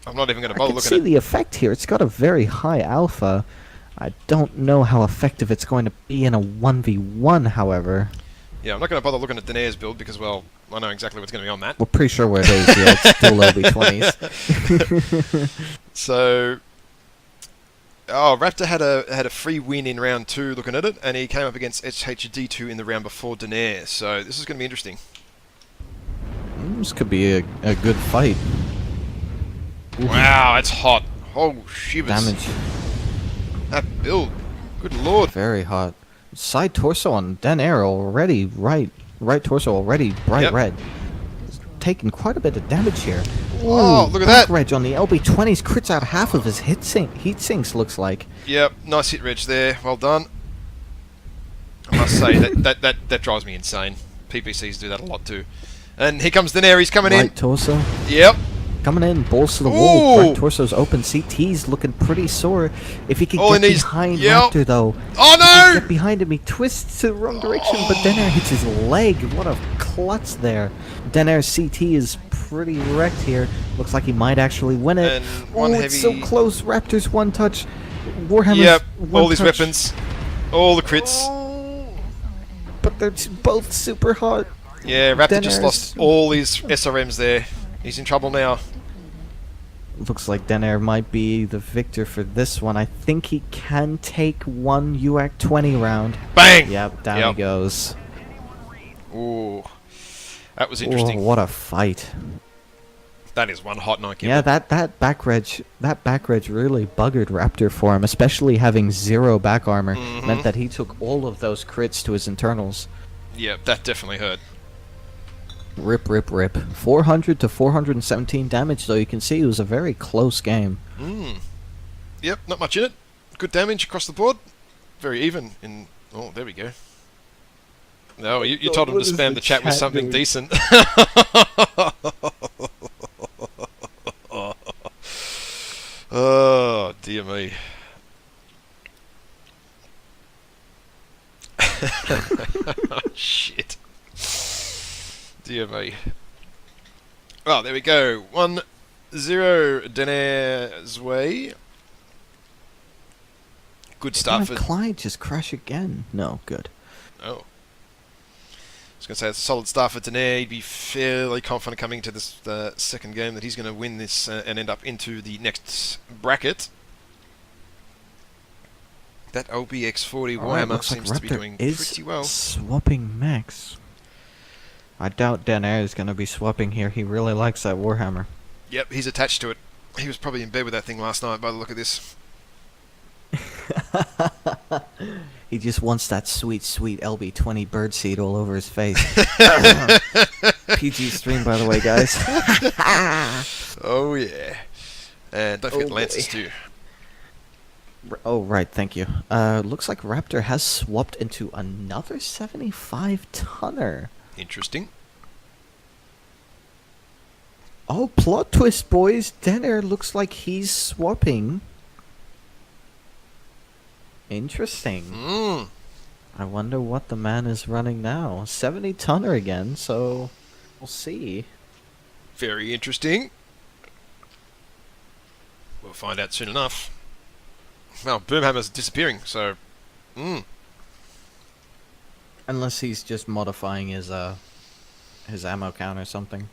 I'm not even going to I bother can looking see at the effect here. It's got a very high alpha. I don't know how effective it's going to be in a 1v1, however. Yeah, I'm not going to bother looking at Denair's build because, well, I know exactly what's going to be on that. We're pretty sure where it is, yeah. It's still LB20s. So, Raptor had a free win in round 2 looking at it, and he came up against SHD2 in the round before Denair, so this is going to be interesting. This could be a good fight. Wow, it's hot. Oh, shivers. Damage. That build. Good lord. Very hot. Side torso on Denair already right torso already bright Yep. red. Taking quite a bit of damage here. Oh, look at back that. reg on the LB20s crits out half of his heat sinks, looks like. Yep, nice hit reg there. Well done. I must say, that drives me insane. PPCs do that a lot too. And here comes Denair, he's coming Right torso. Yep. Coming in, balls to the wall. Ooh. Right torso's open. CT's looking pretty sore. If he can All get he needs- behind yep. Raptor, though. Oh If he can no! get behind him, he twists to the wrong direction, but Denair hits his leg. What a klutz there. Denair's CT is pretty wrecked here. Looks like he might actually win it. And one It's so heavy- close. Raptor's one touch. Warhammer's Yep, one all these touch. weapons. All the crits. Oh, but they're both super hot. Yeah, Raptor just Denair's- lost all his SRMs there. He's in trouble now. Looks like Denair might be the victor for this one. I think he can take one UAC 20 round. Bang! Yep, down Yep. he goes. Ooh. That was Oh, interesting. what a fight. That is one hot night. Yeah, that back reg really buggered Raptor for him, especially having zero back armor. Mhm. Meant that he took all of those crits to his internals. Yeah, that definitely hurt. Rip, rip, rip. 400 to 417 damage, though. You can see it was a very close game. Yep, not much in it. Good damage across the board. Very even in... Oh, there we go. No, you God, told him to what is spam the the chat with chat something doing? decent. Oh, dear me. Shit. Dear me. Oh, there we go. 1-0 Denair's way. Good start Did for... Clyde just crash again? No, good. Oh. I was going to say, it's a solid start for Denair. He'd be fairly confident coming into this second game that he's going to win this and end up into the next bracket. That OBX40 Alright, Warhammer looks like seems to be Raptor doing is pretty well. swapping mechs. I doubt Denair is going to be swapping here. He really likes that Warhammer. Yep, he's attached to it. He was probably in bed with that thing last night by the look of this. He just wants that sweet, sweet LB20 birdseed all over his face. PG stream, by the way, guys. Oh, yeah. And don't forget Oh, Lances, boy. too. Oh, right, thank you. Looks like Raptor has swapped into another 75-tonner. Interesting. Oh, plot twist, boys. Denair looks like he's swapping. Interesting. Mm. I wonder what the man is running now. 70-tonner again, so we'll see. Very interesting. We'll find out soon enough. Well, Boomhammer's disappearing, so... Unless he's just modifying his ammo count or something.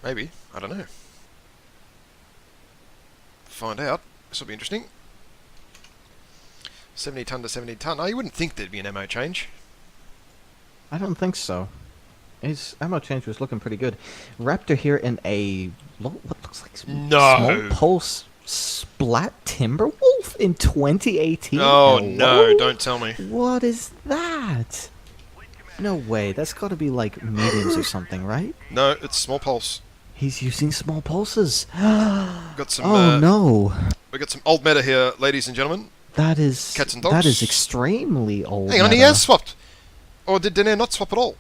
Maybe. I don't know. Find out. This will be interesting. 70 ton to 70 ton. Oh, you wouldn't think there'd be an ammo change. I don't think so. His ammo change was looking pretty good. Raptor here in a what looks like small pulse splat Timberwolf in 2018. Oh, Hello? no, don't tell me. What is that? No way. That's got to be like mediums or something, right? No, it's small pulse. He's using small pulses. Got some, Oh no. We got some old meta here, ladies and gentlemen. That is Cats and dogs. That is extremely old. Hang on, he meta. has swapped. Or did Denair not swap at all?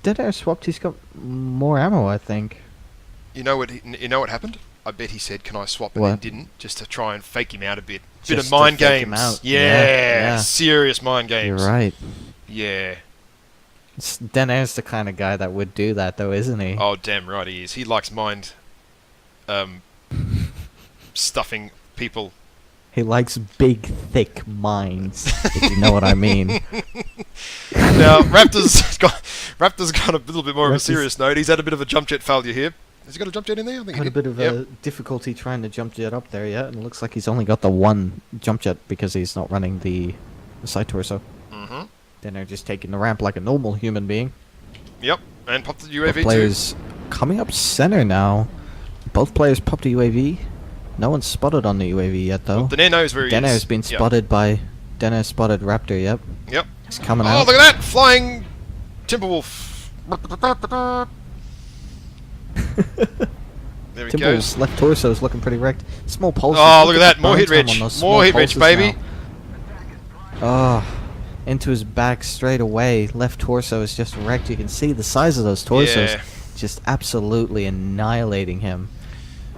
Denair swapped. He's got more ammo, I think. You know what? You know what happened? I bet he said, "Can I swap?" and What? then didn't, just to try and fake him out a bit. Bit Just of to mind fake him games. out. Yeah, Yeah. serious mind games. You're right. Yeah. Denair's the kind of guy that would do that, though, isn't he? Oh, damn right he is. He likes mind stuffing people. He likes big, thick minds, if you know what I mean. Now, Raptor's got a little bit more of a Raptor's- serious note. He's had a bit of a jump jet failure here. Has he got a jump jet in there? I think Had he a bit did. of Yep. a difficulty trying to jump jet up there, yeah, and it looks like he's only got the one jump jet because he's not running the side torso. Mm-hmm. Denair just taking the ramp like a normal human being. Yep. And popped the Both UAV too. players coming up center now. Both players popped a UAV. No one's spotted on the UAV yet, though. Well, Denair knows where he is. Denair's been Yep. spotted by... Denair spotted Raptor, yep. Yep. He's coming Oh, out. look at that! Flying Timberwolf. There he goes. Timberwolf's left torso is looking pretty wrecked. Small pulse. Oh, look at that! More hit rich. More hit rich, baby. Oh, into his back straight away. Left torso is just wrecked. You can see the size of those torsos. Yeah. Just absolutely annihilating him.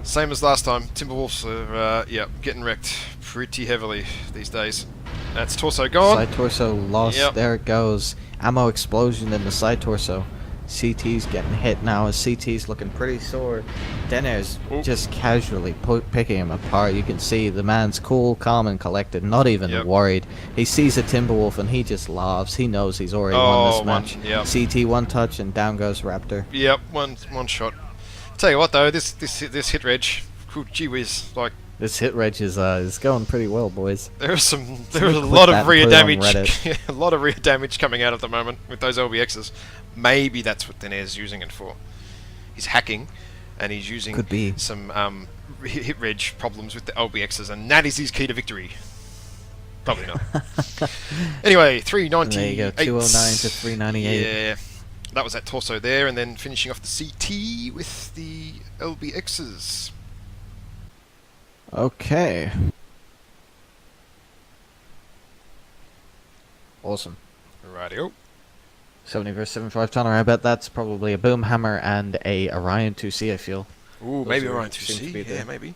Same as last time. Timberwolves are, getting wrecked pretty heavily these days. That's torso gone. Side torso lost. Yep. There it goes. Ammo explosion in the side torso. CT's getting hit now. His CT's looking pretty sore. Denair's Oop. just casually picking him apart. You can see the man's cool, calm, and collected. Not even Yep. worried. He sees a Timberwolf and he just laughs. He knows he's already won this match. Yep. CT one touch and down goes Raptor. Yep, one shot. Tell you what though, this hit reg, cool, gee whiz, like This hit reg is going pretty well, boys. there's a Somebody lot clip that of and rear put it on damage, Reddit. a lot of rear damage coming out at the moment with those LBXs. Maybe that's what Denair's using it for. He's hacking, and he's using Could be. some hit reg problems with the LBXs, and that is his key to victory. Probably not. Anyway, 398. There you go, 209 to 398. Yeah, that was that torso there, and then finishing off the CT with the LBXs. Okay. Awesome. Rightio. 70 versus 75 tonner. I bet that's probably a boom hammer and a Orion 2C, I feel. Ooh, Those maybe are- around seem to 2C. be Yeah, the- maybe.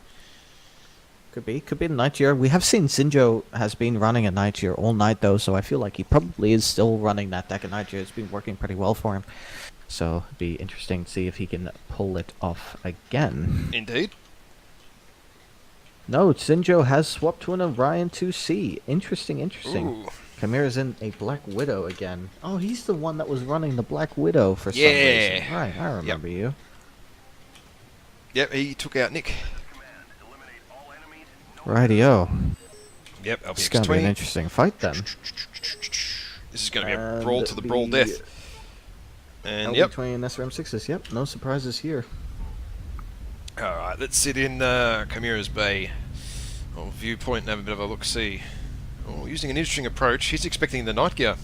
Could be the night year. We have seen Sinjo has been running a night year all night though, so I feel like he probably is still running that deck of night year. It's been working pretty well for him. So it'd be interesting to see if he can pull it off again. Indeed. No, Sinjo has swapped to an Orion 2C. Interesting. Ooh. Chimera's in a Black Widow again. Oh, he's the one that was running the Black Widow for some Yeah. reason. Right, I remember you. Yep, he took out Nick. Rightio. Yep, It's going to be an LBX20. interesting fight then. This is going to be a And brawl to the brawl death. And yep, LB20 and SRM6s, yep, no surprises here. Alright, let's sit in Chimera's bay, or viewpoint, and have a bit of a look-see. Oh, using an interesting approach. He's expecting the night gear.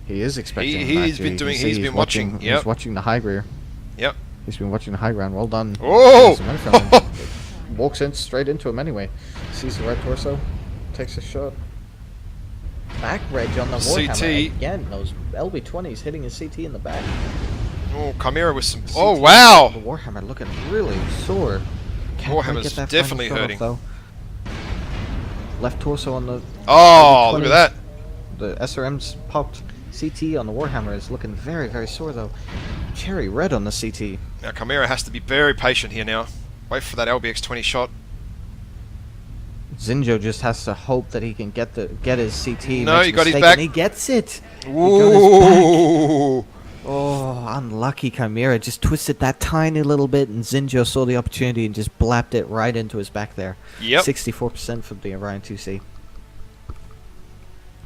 He is expecting. He's been doing. He's been watching. Yep. He's watching the high rear. Yep. He's been watching the high ground. Well done. Oh! Walks in straight into him anyway. Sees the right torso. Takes a shot. Back reg on the Warhammer again. Those LB20s hitting his CT in the back. Oh, Chimera with some. Oh wow! The Warhammer looking really sore. Warhammer's definitely hurting. Though. Left torso on the. Oh, look at that! The SRM's popped. CT on the Warhammer is looking very, very sore though. Cherry red on the CT. Now Chimera has to be very patient here now. Wait for that LBX-20 shot. Sinjo just has to hope that he can get his CT. No, he got his back. And he gets it. Ooh. Oh, unlucky Chimera. Just twisted that tiny little bit, and Sinjo saw the opportunity and just blapped it right into his back there. Yep. 64% from the Orion 2C.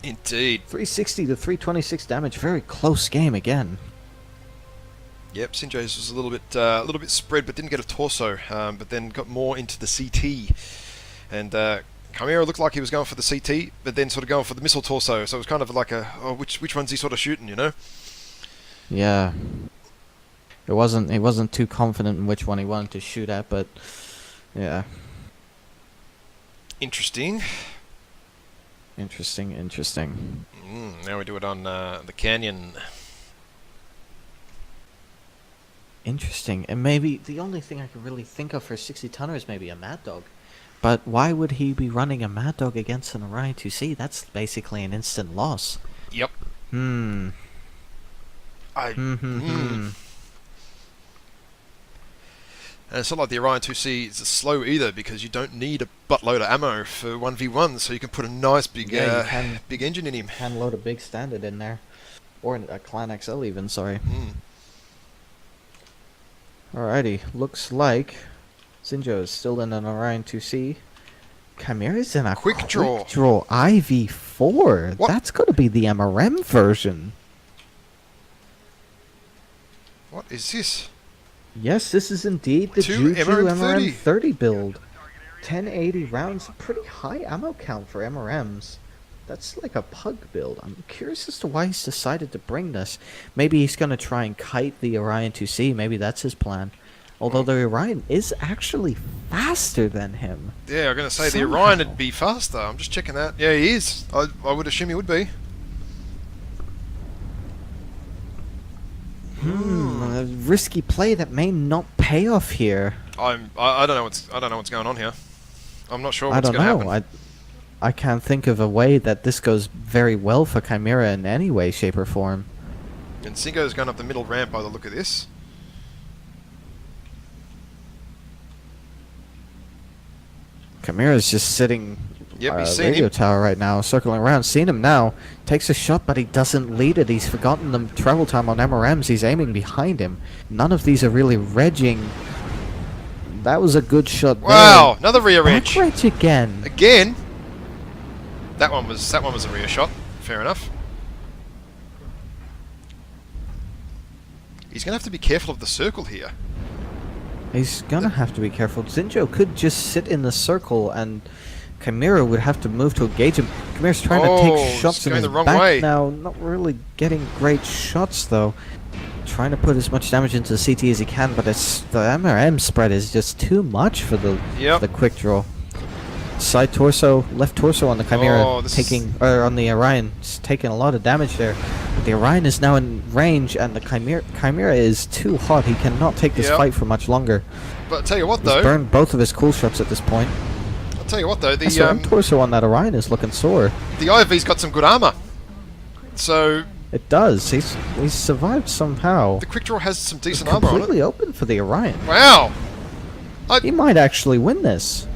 Indeed. 360 to 326 damage. Very close game again. Yep, Sinjo's was a little bit spread, but didn't get a torso. But then got more into the CT, and Chimera looked like he was going for the CT, but then sort of going for the missile torso. So it was kind of like a, oh, which one's he sort of shooting, you know? Yeah. He wasn't too confident in which one he wanted to shoot at, but yeah. Interesting. Interesting. Now we do it on the canyon. Interesting. And maybe the only thing I can really think of for a 60-tonner is maybe a Mad Dog. But why would he be running a Mad Dog against an Orion 2C? That's basically an instant loss. Yep. And it's not like the Orion 2C is slow either, because you don't need a buttload of ammo for 1v1, so you can put a nice big big engine in him. Can load a big standard in there. Or a Clan XL even, sorry. Alrighty, looks like Sinjo is still in an Orion 2C. Chimera's in a quick draw IV4. What? That's got to be the MRM version. What is this? Yes, this is indeed the Two Juju MRM MRM 30 build. 1080 rounds, pretty high ammo count for MRMs. That's like a pug build. I'm curious as to why he's decided to bring this. Maybe he's going to try and kite the Orion 2C. Maybe that's his plan. Although the Orion is actually faster than him. Yeah, I'm going to say the Orion would be faster. I'm just checking that. Yeah, he is. I would assume he would be. A risky play that may not pay off here. I don't know what's going on here. I'm not sure what's going to happen. I can't think of a way that this goes very well for Chimera in any way, shape, or form. And Singo's going up the middle ramp by the look of this. Chimera's just sitting he's radio him. tower right now, circling around. Seen him now. Takes a shot, but he doesn't lead it. He's forgotten the travel time on MRMs. He's aiming behind him. None of these are really regging. That was a good shot there. Wow, another rear edge. Back reg again. Again? That one was a rear shot. Fair enough. He's going to have to be careful of the circle here. He's going to have to be careful. Sinjo could just sit in the circle and Chimera would have to move to engage him. Chimera's trying to take shots in his back now. Not really getting great shots though. Trying to put as much damage into the CT as he can, but the MRM spread is just too much for the quick draw. Side torso, left torso on the Chimera, on the Orion, just taking a lot of damage there. But the Orion is now in range, and the Chimera is too hot. He cannot take this fight for much longer. But I'll tell you what, though, he's burned both of his cool shots at this point. I'll tell you what, though, the torso on that Orion is looking sore. The IV's got some good armor, so it does. He's survived somehow. The quick draw has some decent armor on it. Completely open for the Orion. Wow, he might actually win this.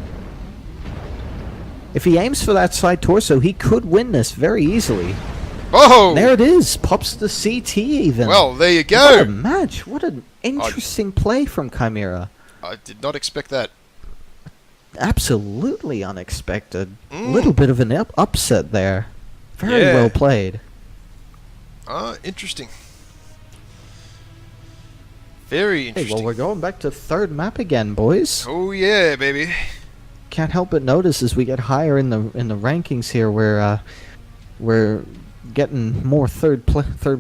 If he aims for that side torso, he could win this very easily. Oh! There it is. Pops the CT even. Well, there you go. What a match. What an interesting play from Chimera. I did not expect that. Absolutely unexpected. A little bit of an upset there. Very well played. Interesting. Very Hey, interesting. well, we're going back to third map again, boys. Oh yeah, baby. Can't help but notice as we get higher in the rankings here, we're getting more third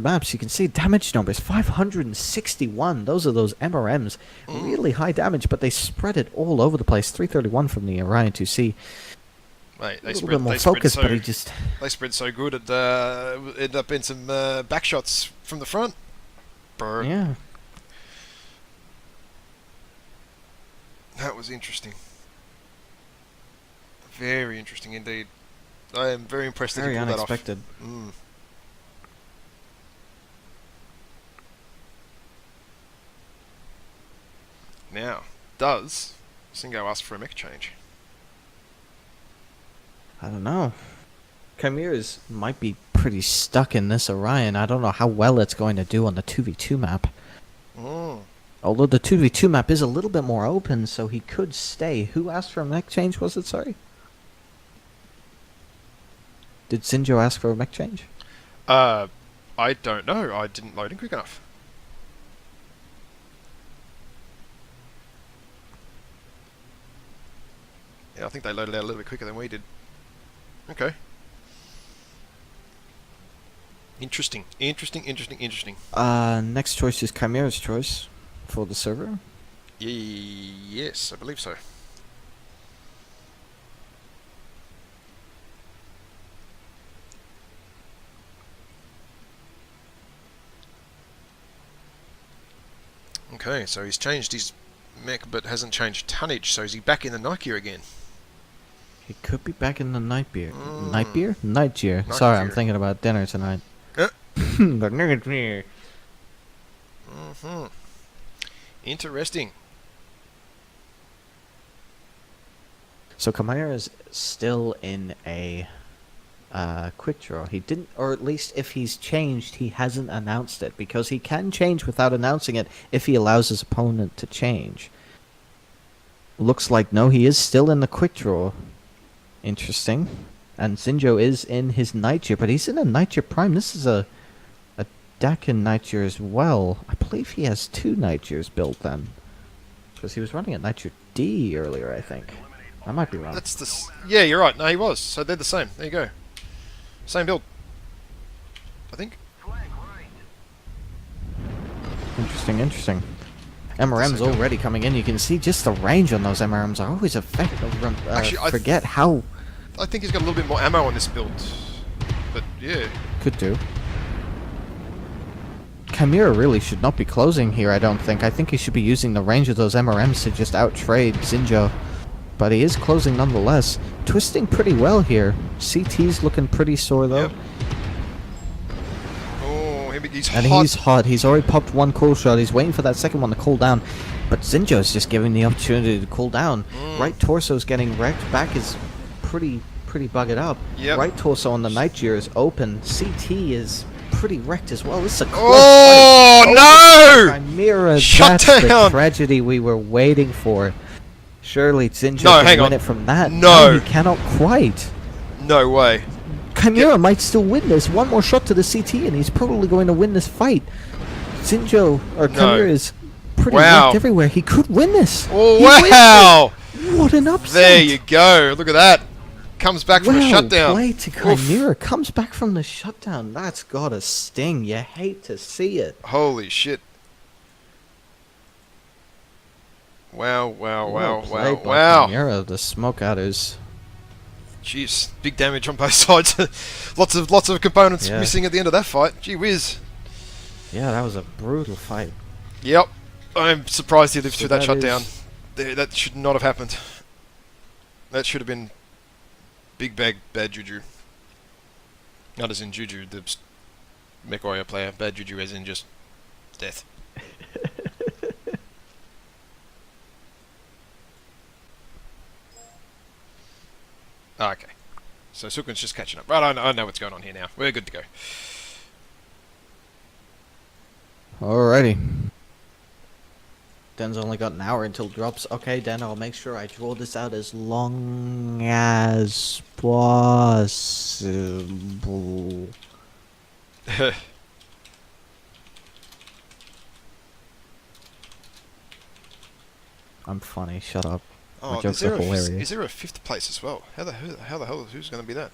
maps. You can see damage numbers 561. Those are those MRMs, really high damage, but they spread it all over the place. 331 from the Orion 2C. Mate, A little bit more focused, but he just they spread so good it ended up in some back shots from the front. Brr. yeah. That was interesting. Very interesting indeed. I am very impressed that Very he pulled unexpected. that off. Now, does Singo ask for a mech change? I don't know. Chimera's might be pretty stuck in this Orion. I don't know how well it's going to do on the 2v2 map. Although the 2v2 map is a little bit more open, so he could stay. Who asked for a mech change, was it? Sorry? Did Sinjo ask for a mech change? I don't know. I didn't load in quick enough. Yeah, I think they loaded out a little bit quicker than we did. Okay. Interesting. Next choice is Chimera's choice for the server. Yes, I believe so. Okay, so he's changed his mech but hasn't changed tonnage, so is he back in the night gear again? He could be back in the night beer. Mm. Night beer? Night gear. Night Sorry, I'm gear. thinking about dinner tonight. The night beer. Interesting. So Chimera's still in a quick draw. He didn't, or at least if he's changed, he hasn't announced it, because he can change without announcing it if he allows his opponent to change. Looks like no, he is still in the quick draw. Interesting. And Sinjo is in his night gear, but he's in a night gear prime. This is a Dakin night gear as well. I believe he has two night gears built then, because he was running a night gear D earlier, I think. I might be wrong. That's the... Yeah, you're right. No, he was. So they're the same. There you go. Same build. I think. Interesting. MRM's already coming in. You can see just the range on those MRMs are always effective. Actually, I forget how... I think he's got a little bit more ammo on this build. But, yeah. Could do. Chimera really should not be closing here, I don't think. I think he should be using the range of those MRMs to just out-trade Sinjo. But he is closing nonetheless. Twisting pretty well here. CT's looking pretty sore, though. Yep. Oh, he's And hot. he's hot. He's already popped one cool shot. He's waiting for that second one to cool down. But Sinjo's just giving the opportunity to cool down. Right torso's getting wrecked. Back is pretty buggered up. Yep. Right torso on the night gear is open. CT is pretty wrecked as well. This is a close Oh, fight. no! Chimera, Shut that's the down! tragedy we were waiting for. Surely Sinjo No, can hang win on. it from that. No. He cannot quite. No way. Chimera might still win this. One more shot to the CT and he's probably going to win this fight. Sinjo, or Chimera is pretty Wow. wrecked everywhere. He could win this. Oh, He wins wow! it. What an upset. There you go. Look at that. Comes back from a Well shutdown. played to Chimera. Comes back from the shutdown. That's gotta sting. You hate to see it. Holy shit. Wow. Well played by Wow. Chimera. The smoke outers. Jeez, big damage on both sides. lots of components Yeah. missing at the end of that fight. Gee whiz. Yeah, that was a brutal fight. Yep. I'm surprised he lived So through that that shutdown. is- That should not have happened. That should have been big bad juju. Not as in juju, the MechWarrior player. Bad juju as in just death. Okay. So Sukun's just catching up. Right, I know what's going on here now. We're good to go. Alrighty. Den's only got an hour until drops. Okay, Den, I'll make sure I draw this out as long as possible. I'm funny. Shut up. My Oh, jokes are hilarious. is there a 5th place as well? How the hell, who's going to be that?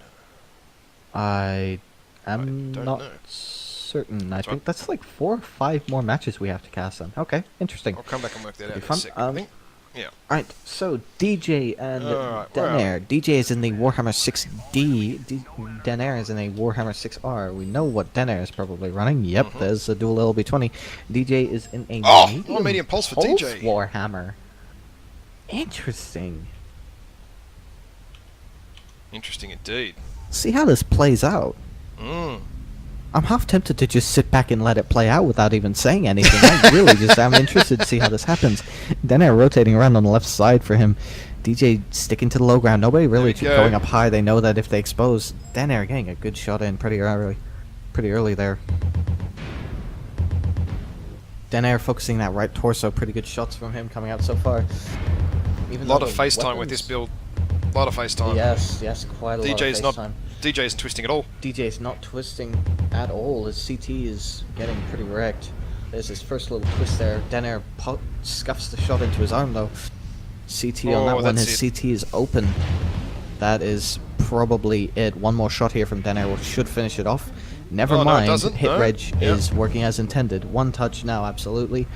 I am don't not know. certain. I That's think right. that's like 4 or 5 more matches we have to cast then. Okay, interesting. I'll come back and work that out Be in a fun. second, I think. Yeah. Alright, so DJ and Alright, where are Denair. DJ is in the Warhammer 6D. Denair is in a Warhammer 6R. We know what Denair is probably running. Yep, Mhm. there's a dual LB20. DJ is in a medium pulse for pulse DJ. Warhammer. Interesting. Interesting indeed. See how this plays out. Mm. I'm half tempted to just sit back and let it play out without even saying anything. I really just am interested to see how this happens. Denair rotating around on the left side for him. DJ sticking to the low ground. Nobody really There we go. going up high. They know that if they expose, Denair getting a good shot in pretty early there. Denair focusing that right torso. Pretty good shots from him coming out so far. A lot of FaceTime with this build. A lot of FaceTime. Yes, quite a DJ's lot of not FaceTime. DJ isn't twisting at all. DJ's not twisting at all. His CT is getting pretty wrecked. There's his first little twist there. Denair scuffs the shot into his arm though. CT on that one. His CT is open. That is probably it. One more shot here from Denair, which should finish it off. Never No, it mind. doesn't. Hit No. reg Yeah. is working as intended. One touch now, absolutely.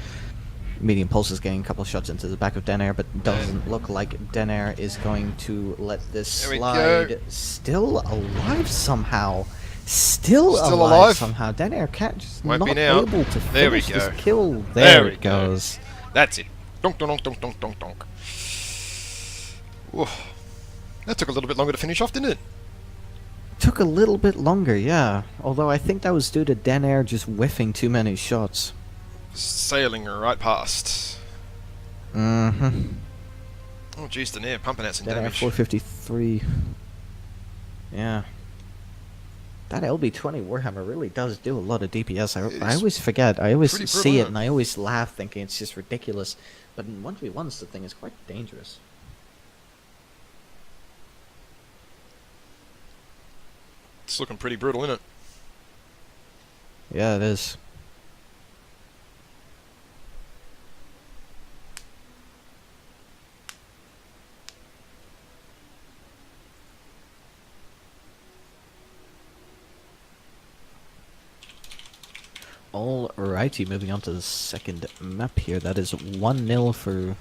Medium pulse is getting a couple of shots into the back of Denair, but doesn't look like Denair is going to let this There we slide. go. Still alive somehow. Still alive? somehow. Denair can't just Won't not be now. able to There we finish this go. kill. There There we it go. goes. That's it. Donk, donk, donk, donk, donk, donk. Oof. That took a little bit longer to finish off, didn't it? Took a little bit longer, yeah. Although I think that was due to Denair just whiffing too many shots. Sailing right past. Mm-hmm. Oh, jeez, Denair pumping out some Denair damage. 453. Yeah. That LB20 Warhammer really does do a lot of DPS. I It's always forget. I always pretty see brutal, it isn't and I always laugh thinking it's just ridiculous. But in 1v1s the thing is quite dangerous. It's looking pretty brutal, isn't it? Yeah, it is. Alrighty, moving on to the second map here. That is 1-0 for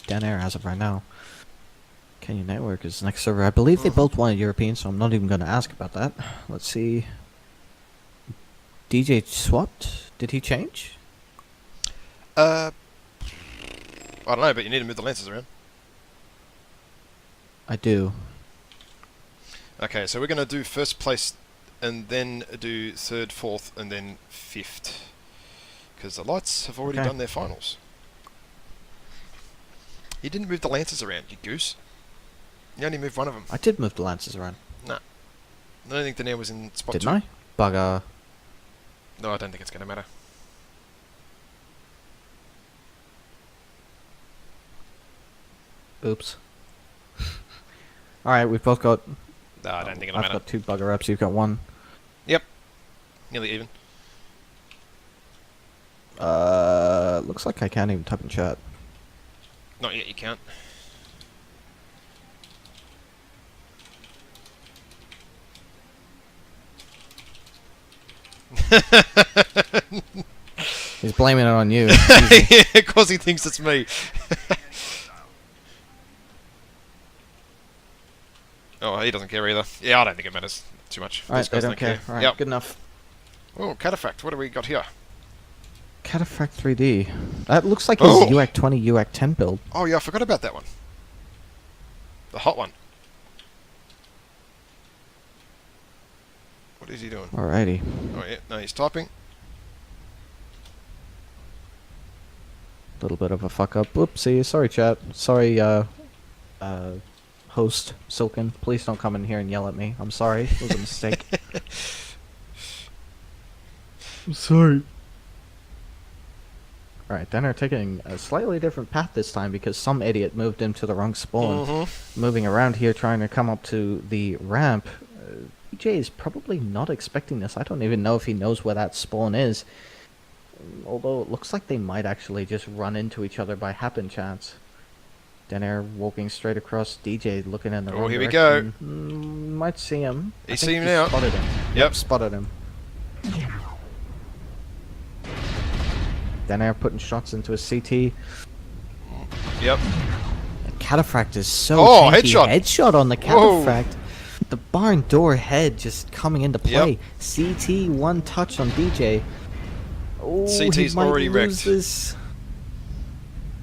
Denair as of right now. Canyon Network is next server. I believe they both wanted European, so I'm not even going to ask about that. Let's see. DJ swapped? Did he change? I don't know, but you need to move the lances around. I do. Okay, so we're going to do first place and then do third, fourth, and then fifth. Because the lights have already Okay. done their finals. You didn't move the lances around, you goose. You only moved one of them. I did move the lances around. I don't think Denair was in spot Didn't 2. I? Bugger. No, I don't think it's going to matter. Oops. Alright, we've both got... No, I don't think it'll I've matter. got 2 bugger ups, you've got 1. Nearly even. Looks like I can't even type in chat. Not yet, you can't. He's blaming it on you. Easy. Because he thinks it's me. Oh, he doesn't care either. Yeah, I don't think it matters too much. Alright, These guys they don't care. Alright, Yep. good enough. Oh, Cataphract, what do we got here? Cataphract 3D. That looks like his Oh! UAC 20, UAC 10 build. Oh, yeah, I forgot about that one. The hot one. What is he doing? Alrighty. Oh, yeah, no, he's typing. Little bit of a fuck up. Whoopsie. Sorry, chat. Sorry, host Silken. Please don't come in here and yell at me. I'm sorry. It was a mistake. I'm sorry. Alright, Denair taking a slightly different path this time because some idiot moved him to the wrong spawn. Mm-hmm. Moving around here trying to come up to the ramp. DJ is probably not expecting this. I don't even know if he knows where that spawn is. Although it looks like they might actually just run into each other by happen chance. Denair walking straight across. DJ looking in the wrong here direction. we go. Might see him. You I see think him he now? Spotted him. Yep. Spotted him. Denair putting shots into his CT. Yep. The cataphract is so Oh, tanky. headshot. Headshot on the Whoa. cataphract. The barn door head just coming into play. Yep. CT one touch on DJ. Oh, CT's he might already lose wrecked. this.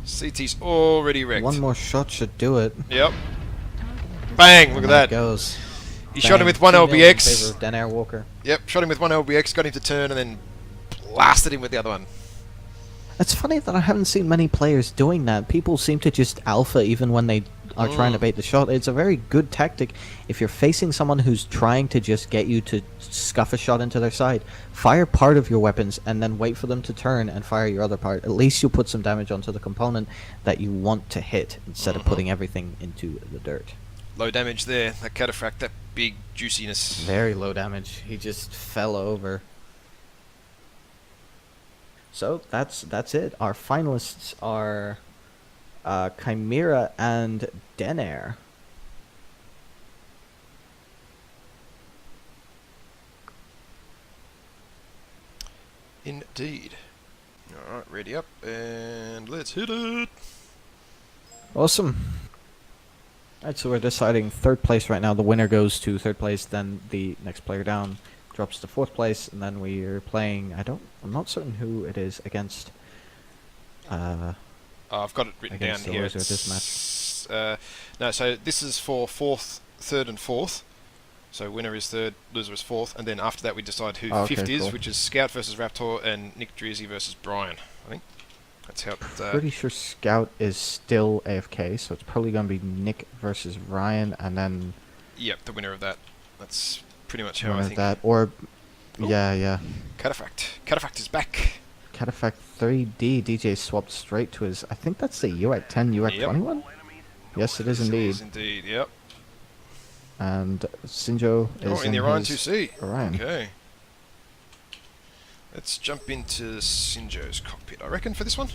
CT's already wrecked. One more shot should do it. Yep. Bang! Look And at there it that. goes. He shot him with one 2-0 in LBX. favor of Denair Walker. Yep, shot him with one LBX, got him to turn, and then blasted him with the other one. It's funny that I haven't seen many players doing that. People seem to just alpha even when they are trying to bait the shot. It's a very good tactic. If you're facing someone who's trying to just get you to scuff a shot into their side, fire part of your weapons and then wait for them to turn and fire your other part. At least you'll put some damage onto the component that you want to hit instead of putting everything into the dirt. Low damage there, that cataphract, that big juiciness. Very low damage. He just fell over. So that's it. Our finalists are Chimera and Denair. Indeed. Alright, ready up, and let's hit it! Awesome. Alright, so we're deciding third place right now. The winner goes to third place, then the next player down drops to fourth place, and then we are playing, I'm not certain who it is against. I've got it written down Against the here. loser of this match. No, so this is for third and fourth. So winner is third, loser is fourth, and then after that we decide who Oh, okay, fifth is, cool. which is Scout versus Raptor and Nick Drizzy versus Brian. I think that's how. Pretty sure Scout is still AFK, so it's probably going to be Nick versus Ryan, and then Yep, the winner of that. That's pretty much how one I of think. that. Or, Oh. yeah. Cataphract. Cataphract is back. Cataphract 3D, DJ swapped straight to his, I think that's the UAC 10, UAC Yep. 21? Yes, it is Yes, indeed. It is indeed. Yep. And Sinjo is Oh, in the Orion his 2C. Orion. Okay. Let's jump into Sinjo's cockpit, I reckon, for this one.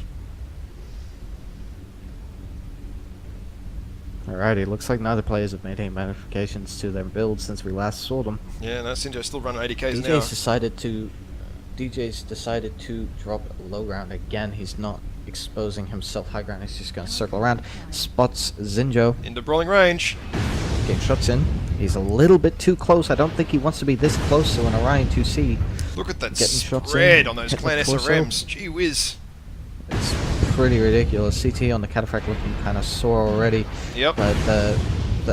Alrighty, looks like neither players have made any modifications to their build since we last saw them. Yeah, no, Sinjo's still running 80Ks now. DJ's decided to drop low ground again. He's not exposing himself high ground. He's just going to circle around. Spots Sinjo. Into brawling range. Getting shots in. He's a little bit too close. I don't think he wants to be this close to an Orion 2C. Look at that Getting shots spread in, on those hitting clan the torso. SRMs. Gee whiz. It's pretty ridiculous. CT on the Cataphract looking kind of sore already. Yep. But the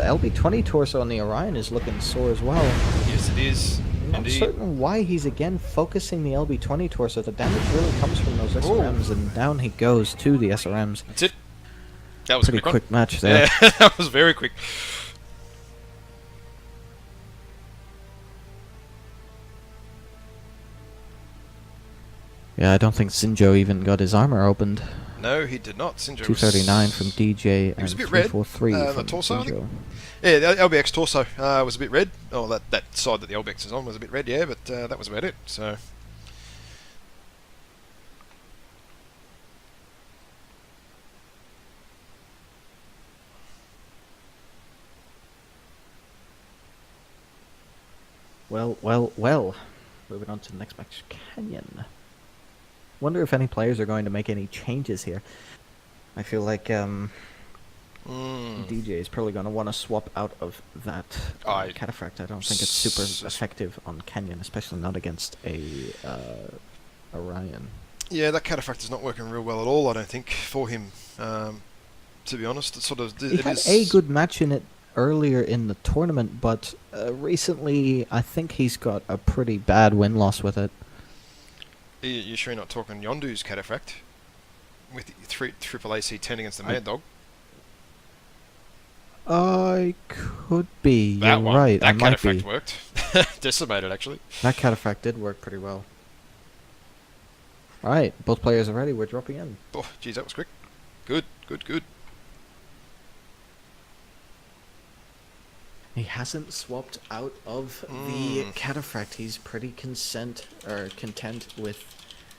LB20 torso on the Orion is looking sore as well. Yes, it is. I'm not Indeed. certain why he's again focusing the LB20 torso. The damage really comes from those SRMs, and down he goes to the SRMs. That's it. That was Pretty a quick quick match there. Yeah, that was very quick. Yeah, I don't think Sinjo even got his armor opened. No, he did not. Sinjo 239 from DJ and was a bit red, 343 the from torso, I think. Sinjo. Yeah, the LBX torso was a bit red. Oh, that side that the LBX is on was a bit red, yeah, but that was about it. So. Well. Moving on to the next match, Canyon. Wonder if any players are going to make any changes here. I feel like DJ is probably going to want to swap out of that Cataphract. I don't think it's super effective on Canyon, especially not against a Orion. Yeah, that Cataphract is not working real well at all, I don't think, for him. To be honest, it's sort of... He had a good match in it earlier in the tournament, but recently I think he's got a pretty bad win-loss with it. You sure you're not talking Yondu's Cataphract? With the triple AC-10 against the Mad Dog? I could be. That You're one. right. I That might Cataphract be. worked. Decimated, actually. That Cataphract did work pretty well. Alright, both players are ready. We're dropping in. Oh, geez, that was quick. Good. He hasn't swapped out of the Cataphract. He's pretty content with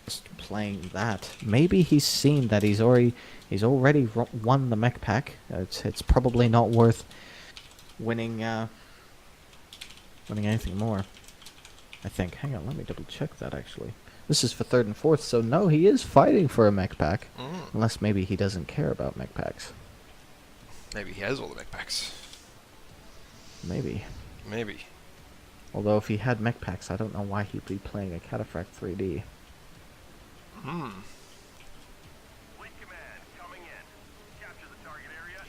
Just playing that. Maybe he's seen that he's already won the mech pack. It's probably not worth winning anything more. I think. Hang on, let me double check that actually. This is for 3rd and 4th, so no, he is fighting for a mech pack. Unless maybe he doesn't care about mech packs. Maybe he has all the mech packs. Maybe. Maybe. Although if he had mech packs, I don't know why he'd be playing a Cataphract 3D.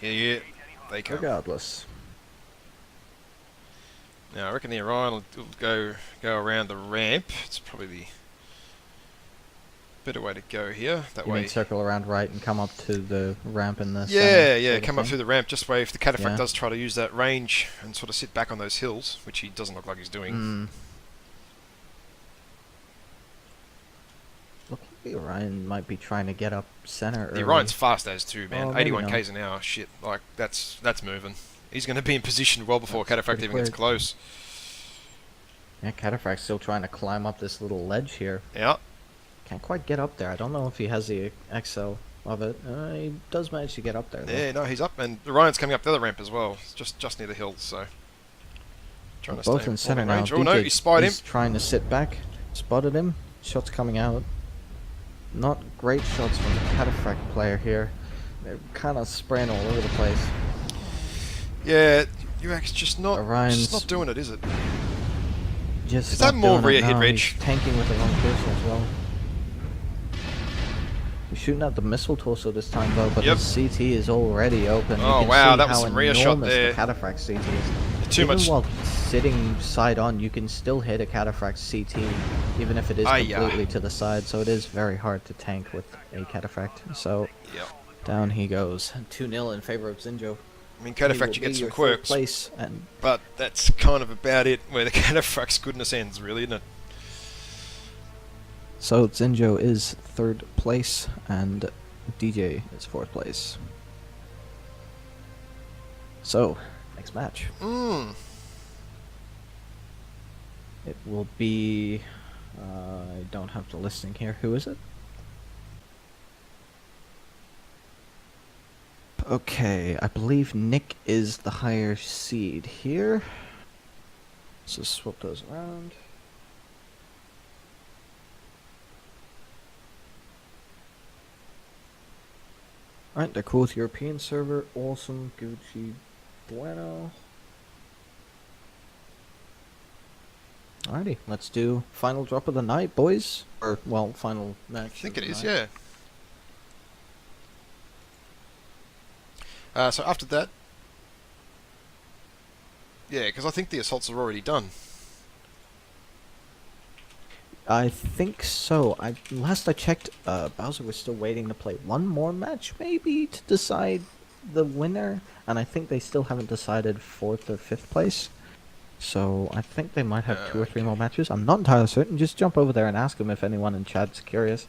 Yeah, they come. Regardless. Now I reckon the Orion will go around the ramp. It's probably the better way to go here. That You way. mean circle around right and come up to the ramp in the Yeah, center yeah, sort of come up thing? through the ramp. Just way if the Cataphract Yeah. does try to use that range and sort of sit back on those hills, which he doesn't look like he's doing. Look like the Orion might be trying to get up center The early. Orion's fast as too, man. Oh, maybe 81 not. k's an hour. Shit, like that's moving. He's going to be in position well before That's Cataphract pretty even gets quick. close. Yeah, Cataphract's still trying to climb up this little ledge here. Yeah. Can't quite get up there. I don't know if he has the XL of it. He does manage to get up there, though. Yeah, no, he's up, and Orion's coming up the other ramp as well. It's just near the hills, so trying to Both stay in center in now. range. Oh no, DJ he spied him. is trying to sit back. Spotted him. Shots coming out. Not great shots from the Cataphract player here. They're kind of spraying all over the place. Yeah, UAC's just not Orion's doing it, is it? Just Is that not more doing rear it hit now. range? He's tanking with the wrong torso as well. He's shooting at the missile torso this time though, but Yep. his CT is already open. Oh, You can wow, see that was how some rear shot enormous there. The Cataphract CT is. Too Even much. while sitting side on, you can still hit a Cataphract CT, even if it is Aye-ya. completely to the side. So it is very hard to tank with a Cataphract. So Yep. down he goes, 2-0 in favor of Sinjo. I mean, He will Cataphract, you be get some your third quirks, place, and but that's kind of about it. Where the Cataphract's goodness ends, really, isn't it? so Sinjo is 3rd place, and DJ is 4th place. So, next match. It will be... I don't have the listing here. Who is it? Okay, I believe Nick is the higher seed here. So swap those around. Alright, they're cool with European server. Awesome, Gucci, bueno. Alrighty, let's do final drop of the night, boys. Or, well, final match. I think of it the is, night. yeah. So after that, yeah, because I think the assaults are already done. I think so. Last I checked, Bowser was still waiting to play one more match, maybe, to decide the winner. And I think they still haven't decided 4th or 5th place. So I think they might have 2 or 3 more matches. I'm not entirely certain. Just jump over there and ask them if anyone in chat's curious.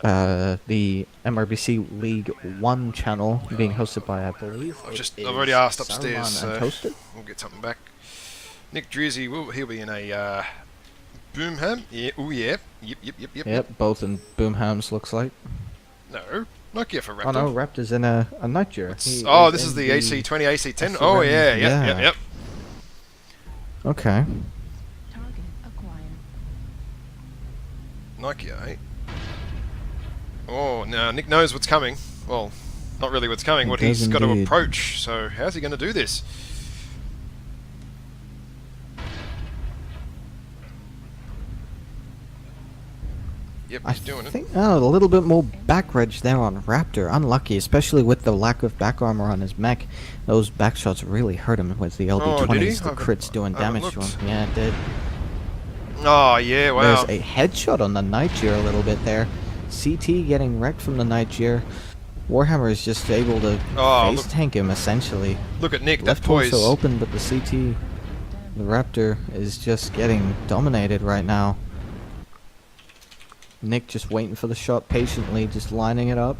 The MRBC League 1 channel being hosted by, I believe, I've already asked upstairs, Saruman and so Toasted. we'll get something back. Nick Drizzy, he'll be in a Boomham. Yeah, oh yeah, yep. Yep, both in Boomhams, looks like. No, Nokia for Raptor. Oh no, Raptor's in a Nightmare. Oh, this is the AC20, AC10. Oh yeah, yep. Okay. Target acquired. Nokia, eh? Oh, now Nick knows what's coming. Well, not really what's coming, He what he's does got to indeed. approach. So how's he going to do this? Yep, I he's doing it. think a little bit more back reg there on Raptor. Unlucky, especially with the lack of back armor on his mech. Those back shots really hurt him with the Oh, did he? LB20s. The crits doing I haven't damage to looked. him. Yeah, it did. Oh, yeah, wow. There's a headshot on the Nightmare a little bit there. CT getting wrecked from the Nightmare. Warhammer is just able to Oh, face tank him essentially. Look at Nick, that Left poise. torso open, but the CT, the Raptor, is just getting dominated right now. Nick just waiting for the shot patiently, just lining it up.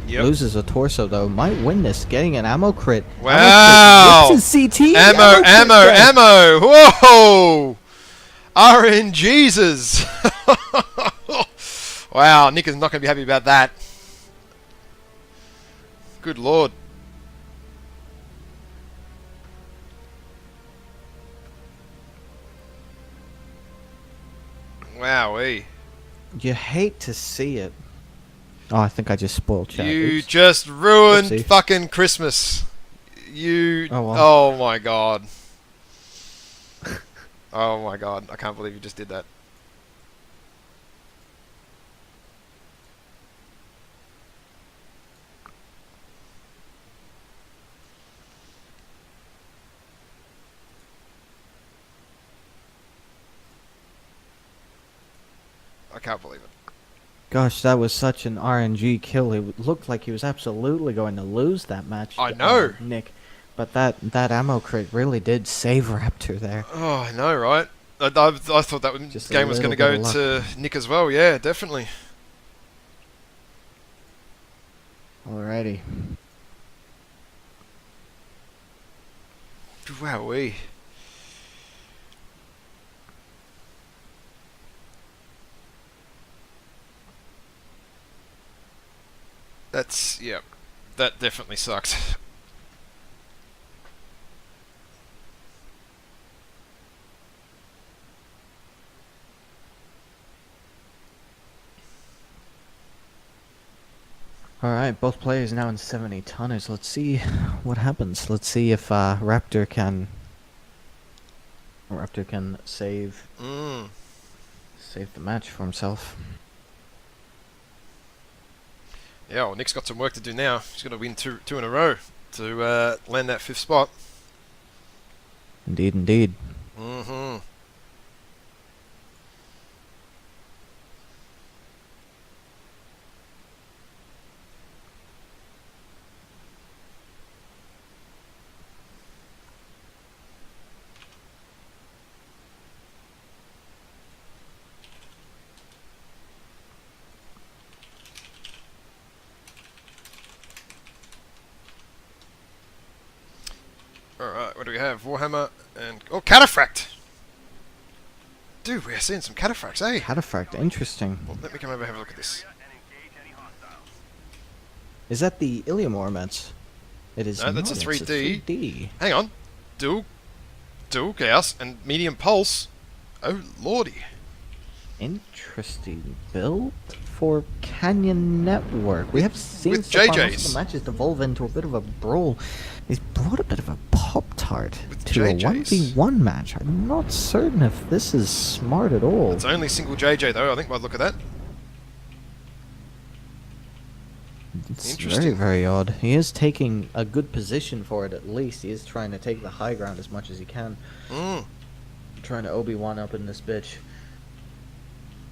Yep. Loses a torso though. Might win this. Getting an ammo crit. Wow! Ammo crit. Whips his CT. Ammo, crit there. ammo! Whoa! RNGesus! Wow, Nick is not going to be happy about that. Good lord. Wowee. You hate to see it. Oh, I think I just spoiled chat. You Oops. just ruined Whoopsie. fucking Christmas. You... Oh, well. Oh my god. Oh my god. I can't believe you just did that. I can't believe it. Gosh, that was such an RNG kill. It looked like he was absolutely going to lose that match. I know. Nick. But that ammo crit really did save Raptor there. Oh, I know, right? I thought that Just a game was going to little go bit of to Nick as well. Yeah, definitely. Alrighty. Wowee. That's, yeah, that definitely sucks. Alright, both players now in 70 tonners. Let's see what happens. Let's see if Raptor can save save the match for himself. Yeah, well, Nick's got some work to do now. He's got to win two in a row to land that 5th spot. Indeed, indeed. Mm-hmm. Alright, what do we have? Warhammer and... Oh, Cataphract! Dude, we're seeing some Cataphracts, eh? Cataphract, interesting. Well, let me come over and have a look at this. Is that the Iliamore meds? It is No, that's not, a it's 3D. 3D. Hang on. Dual Gauss and medium pulse. Oh, lordy. Interesting build for Canyon Network. We have seen with so far most JJs. of the matches devolve into a bit of a brawl. He's brought a bit of a Pop-Tart With to JJs. a 1v1 match. I'm not certain if this is smart at all. It's only single JJ though, I think, by the look at that. It's very, Interesting. very odd. He is taking a good position for it at least. He is trying to take the high ground as much as he can. Trying to Obi-Wan up in this bitch.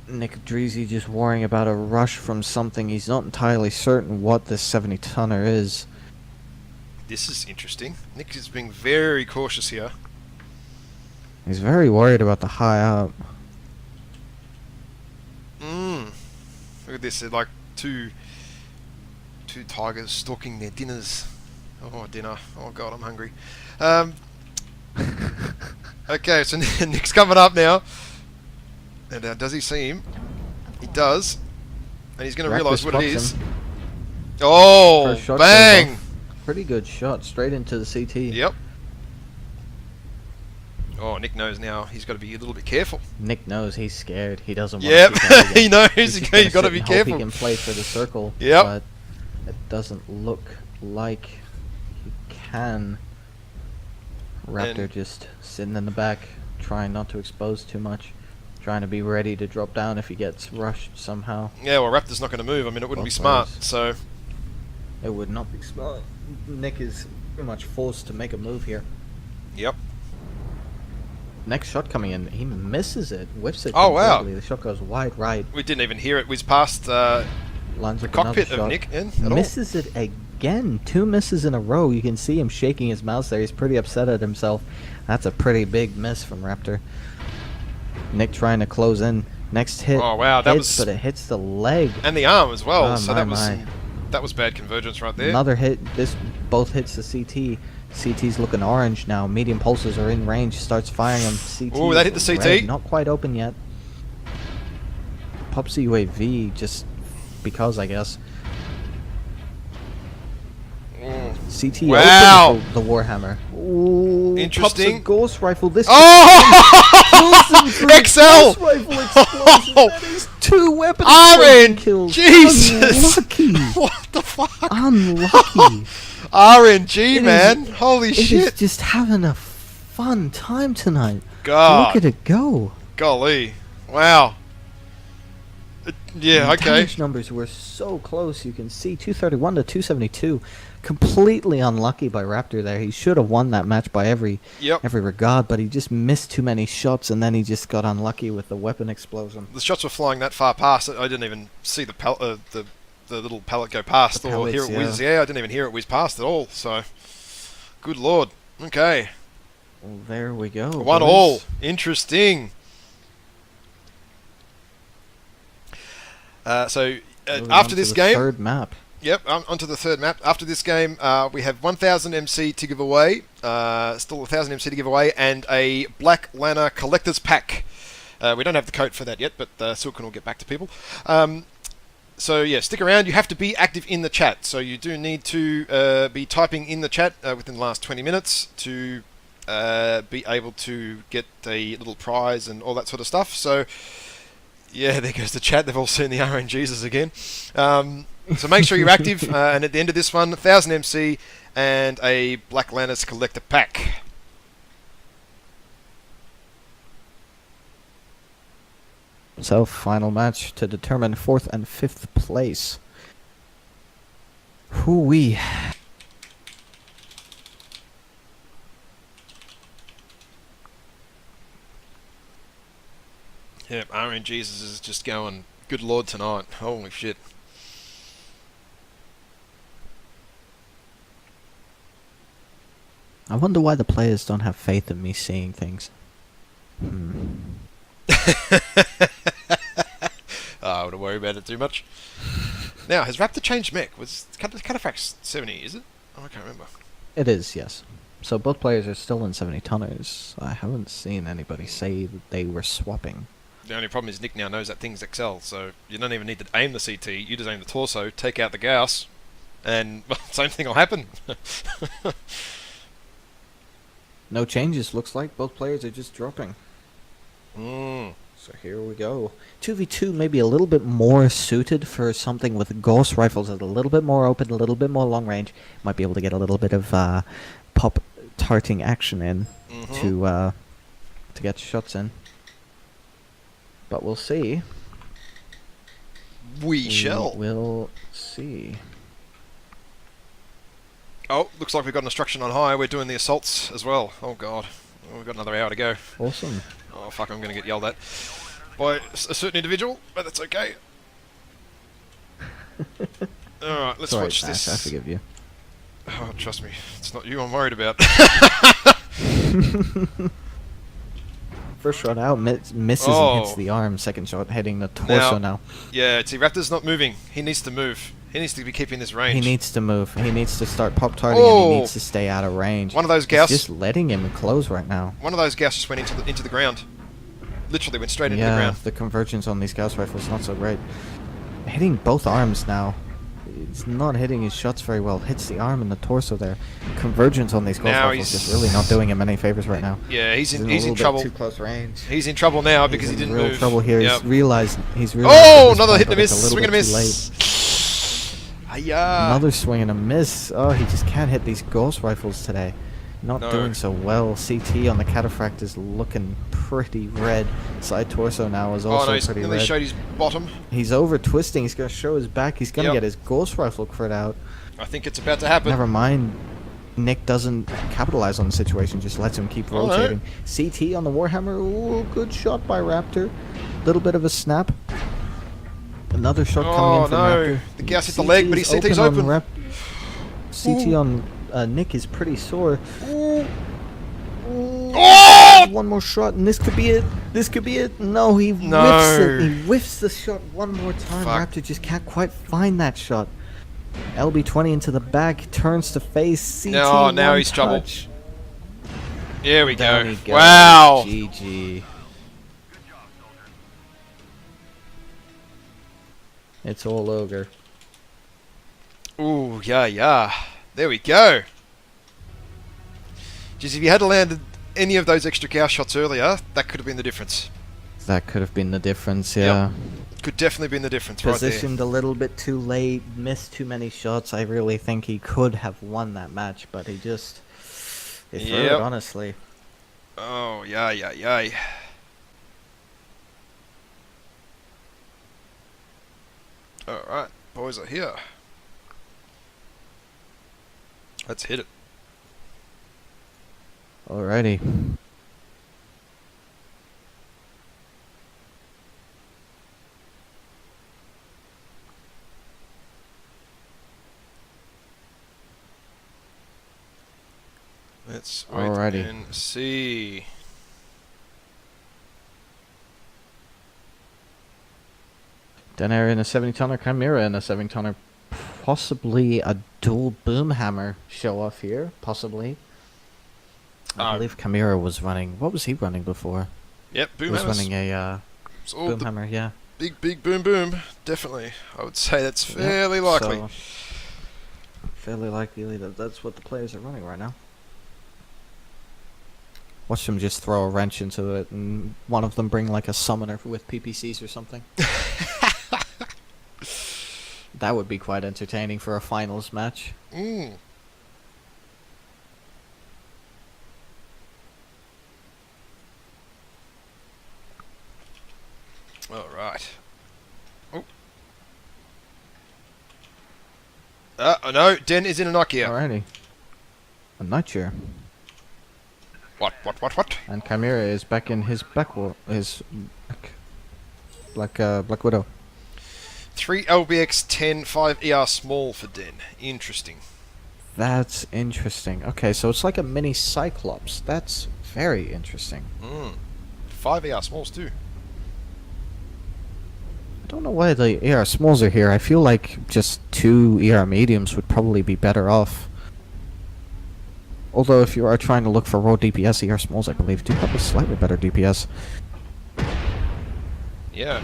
Nick Dreezy just worrying about a rush from something. He's not entirely certain what this 70-tonner is. This is interesting. Nick is being very cautious here. He's very worried about the high up. Look at this, they're like two tigers stalking their dinners. Oh, dinner. Oh god, I'm hungry. Okay, so Nick's coming up now. And does he see him? He does. And he's going to realise what it is. Oh, First shot goes bang! off. Pretty good shot, straight into the CT. Yep. Oh, Nick knows now. He's got to be a little bit careful. Nick knows he's scared. He doesn't want Yep, to keep going. he knows. He's You've just gonna got to sit be and hope careful. He can play for the circle. Yep. But it doesn't look like he can. Raptor And- just sitting in the back, trying not to expose too much. Trying to be ready to drop down if he gets rushed somehow. Yeah, well, Raptor's not going to move. I mean, it wouldn't be Both smart. players. So, It would not be smart. Nick is pretty much forced to make a move here. yep. Next shot coming in, he misses it, whiffs it. Oh, wow. completely. The shot goes wide right. We didn't even hear it. Whiz past Lines the up cockpit another of shot. Nick in at all. Misses it again. 2 misses in a row. You can see him shaking his mouse there. He's pretty upset at himself. That's a pretty big miss from Raptor. Nick trying to close in. Next hit. Oh, wow, that hits, was- but it hits the leg. And the arm as well. Oh, so my, that was my. that was bad convergence right there. Another hit. This both hits the CT. CT's looking orange now. Medium pulses are in range. Starts firing them. CT. Ooh, that hit the CT. Red, not quite open yet. Pops the UAV just because, I guess. CT Wow. open the Warhammer. Ooh, Interesting. Pops a ghost rifle. This Oh! Excel! Excel! Ghost rifle explosion. That is 2 weapon RN! kills. Jesus! Unlucky. What the fuck? Unlucky. RNG, It man. is- Holy It is shit. just having a fun time tonight. God. Look at it go. Golly. Wow. Yeah, The okay. damage numbers were so close. You can see 231 to 272. Completely unlucky by Raptor there. He should have won that match by every Yep. regard, but he just missed too many shots, and then he just got unlucky with the weapon explosion. The shots were flying that far past. I didn't even see the the little pellet go past The or hear it pellets, whiz. Yeah, I didn't even hear it whiz past at all. So, good lord. Okay. Well, there we go. 1-1. boys. Interesting. So Moving on after to this the game, third map. yep, onto the third map. After this game, we have 1,000 MC to give away. Still 1,000 MC to give away, and a Black Lana Collector's Pack. We don't have the code for that yet, but Silken will get back to people. So yeah, stick around. You have to be active in the chat. So you do need to be typing in the chat within the last 20 minutes to be able to get a little prize and all that sort of stuff. So yeah, there goes the chat. They've all seen the RNGs again. So make sure you're active. And at the end of this one, 1,000 MC and a Black Lannis Collector Pack. So, final match to determine 4th and 5th place. Hoo-wee. Yeah, RNGs is just going, good lord, tonight. Holy shit. I wonder why the players don't have faith in me seeing things. I wouldn't worry about it too much. Now, has Raptor changed mech? Was Cataphrax 70, is it? Oh, I can't remember. It is, yes. So both players are still in 70 tonners. I haven't seen anybody say that they were swapping. The only problem is Nick now knows that thing's Excel, so you don't even need to aim the CT, you just aim the torso, take out the Gauss, and well, same thing will happen. No changes, looks like. Both players are just dropping. Mm. So here we go. 2v2 maybe a little bit more suited for something with ghost rifles. A little bit more open, a little bit more long range. Might be able to get a little bit of pop tarting action in to get shots in. But we'll see. We shall. We'll see. Oh, looks like we've got an instruction on high. We're doing the assaults as well. Oh god. Oh, we've got another hour to go. Awesome. Oh fuck, I'm going to get yelled at by a certain individual, but that's okay. Alright, let's Sorry, watch Ash, this. I forgive you. Oh, trust me, it's not you I'm worried about. First shot out, misses Oh. and hits the arm. Second shot hitting the torso now. Yeah, see, Raptor's not moving. He needs to move. He needs to be keeping this range. He needs to move. He needs to start pop tarting and Oh. he needs to stay out of range. One of those He's Gauss. just letting him close right now. One of those Gauss just went into the ground. Literally went straight into the Yeah, ground. the convergence on these Gauss rifles is not so great. Hitting both arms now. It's not hitting his shots very well. Hits the arm and the torso there. Convergence on these Gauss Now rifles he's- just really not doing him any favors right now. Yeah, he's in a little bit trouble. too close range. He's in trouble now because He's he in didn't real move. trouble here. Yep. He's realized at Oh, this another point, hit and but a it's miss. little Swing and a bit too miss. Hiya. Another swing and a miss. Oh, he just can't hit these ghost rifles today. Not No. doing so well. CT on the cataphract is looking pretty red. Side torso now is Oh also no, he's pretty nearly red. showed his bottom. He's over twisting. He's going to show his back. He's going to Yep. get his ghost rifle crit out. I think it's about to happen. Never mind. Nick doesn't capitalize on the situation. Just lets him keep Oh, no. rotating. CT on the Warhammer. Ooh, good shot by Raptor. Little bit of a snap. Another shot coming Oh in from no, Raptor. the Gauss hit the CT leg, but his is CT's on open. CT Ooh. on Nick is pretty sore. Oh! One more shot, and this could be it. This could be it. No, he No. whiffs it. He whiffs the shot one more time. Fuck. Raptor just can't quite find that shot. LB20 into the back, turns to face CT. No, now one he's trouble. touch. Here we Down go. he goes. Wow. GG. It's all ogre. Ooh, yeah. There we go. Just if you had landed any of those extra cow shots earlier, that could have been the difference. That could have been the difference, yeah. Could definitely been the difference Positioned a little bit too late, missed too many shots. I really think he could have won that match, but he threw it, honestly. Oh, yeah. Alright, boys are here. Let's hit it. Alrighty. Let's wait Alrighty. and see. Denair in a 70-tonner, Chimera in a 70-tonner. Possibly a dual boom hammer show off here, possibly. I believe Chimera was running. What was he running before? Yep, boom He was hammers. running a It's all boom the hammer, yeah. big boom. Definitely. I would say that's fairly likely. So, fairly likely that that's what the players are running right now. Watch them just throw a wrench into it and one of them bring like a summoner with PPCs or something. That would be quite entertaining for a finals match. Mm. Alright. Oh. No, Den is in a Nokia. Alrighty. A nightshare. What? And Chimera is back in his Black Widow. 3 LBX 10, 5 ER small for Den. Interesting. That's interesting. Okay, so it's like a mini Cyclops. That's very interesting. 5 ER smalls too. I don't know why the ER smalls are here. I feel like just 2 ER mediums would probably be better off. Although if you are trying to look for raw DPS, ER smalls I believe do have a slightly better DPS. Yeah.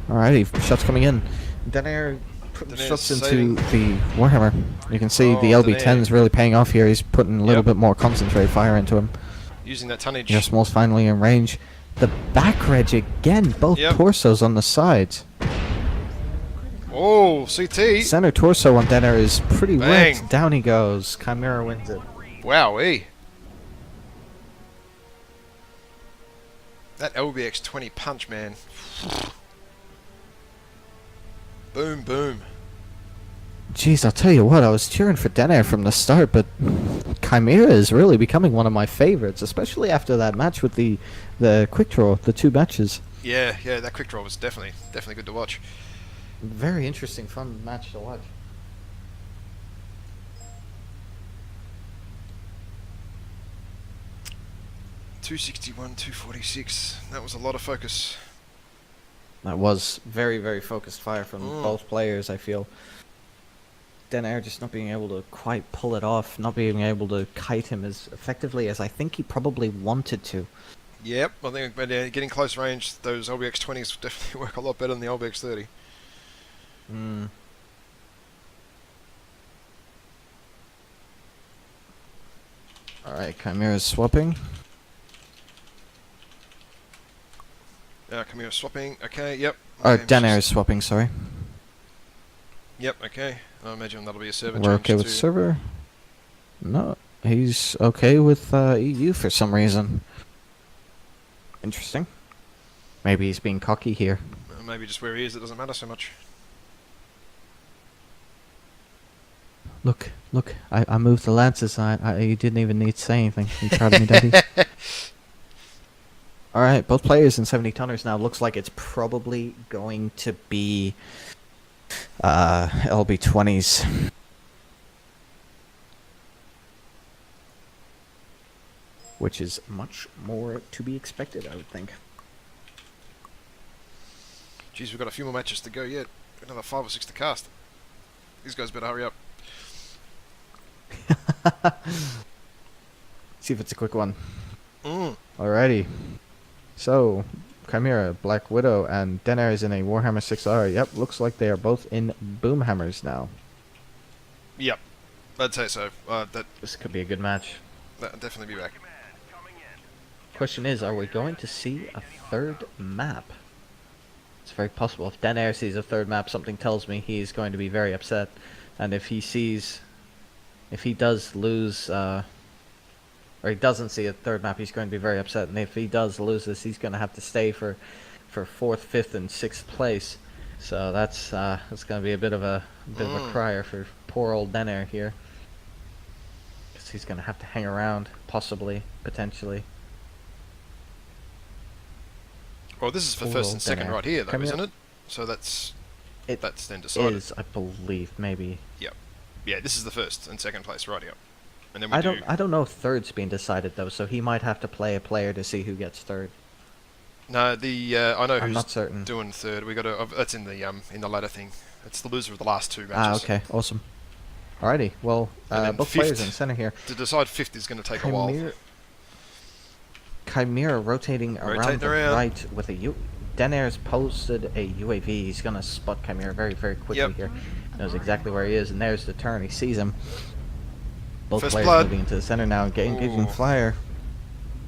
Alrighty, shots coming in. Denair putting Denair's shots into saving. the Warhammer. You can see the LB10 Denair. is really paying off here. He's putting a little bit more concentrated fire into him. Using that tonnage. ER smalls finally in range. The back reg again, both torsos on the sides. Oh, CT. Center torso on Denair is pretty Bang. wet. Down he goes. Chimera wins it. Wowee. That LBX 20 punch, man. Boom. Jeez, I'll tell you what, I was cheering for Denair from the start, but Chimera is really becoming one of my favorites, especially after that match with the quick draw, the 2 matches. Yeah, that quick draw was definitely good to watch. Very interesting, fun match to watch. .261, 246. That was a lot of focus. That was very, very focused fire from both players, I feel. Denair just not being able to quite pull it off, not being able to kite him as effectively as I think he probably wanted to. Yep, I think getting close range, those LBX 20s definitely work a lot better than the LBX 30. Alright, Chimera's swapping. Chimera swapping. Okay, yep. Or Okay, Denair is swapping, sorry. Yep, okay. I imagine that'll be a server We're change okay with to- server? No, he's okay with EU for some reason. Interesting. Maybe he's being cocky here. Maybe just where he is, it doesn't matter so much. Look, I moved the lances. You didn't even need to say anything. You proud of me, Daddy? Alright, both players in 70 tonners now. Looks like it's probably going to be LB20s. Which is much more to be expected, I would think. Jeez, we've got a few more matches to go yet. Another 5 or 6 to cast. These guys better hurry up. See if it's a quick one. Mm. Alrighty. So, Chimera, Black Widow, and Denair is in a Warhammer 6R. Yep, looks like they are both in Boomhammers now. Yep, I'd say so. This could be a good match. That'll definitely be back. Question is, are we going to see a third map? It's very possible. If Denair sees a third map, something tells me he's going to be very upset. And if he does lose, or he doesn't see a third map, he's going to be very upset. And if he does lose this, he's going to have to stay for 4th, 5th, and 6th place. So that's going to be a bit of a crier for poor old Denair here. Because he's going to have to hang around, possibly, potentially. Well, this is for first and second right here, though, isn't it? So that's then decided. It is, I believe, maybe. Yep. Yeah, this is the first and second place right here. And then I don't know if third's been decided though, so he might have to play a player to see who gets third. No, I know I'm who's not certain. doing third. We got to. That's in the ladder thing. It's the loser of the last 2 matches. Ah, okay, awesome. Alrighty, well, both players in center here. To decide 5th is going to take a while. Chimera rotating around the right with a Denair's posted a UAV. He's going to spot Chimera very, very quickly here. Knows exactly where he is, and there's the turn. He sees him. Both First players blood. moving into the center now, engaging flyer.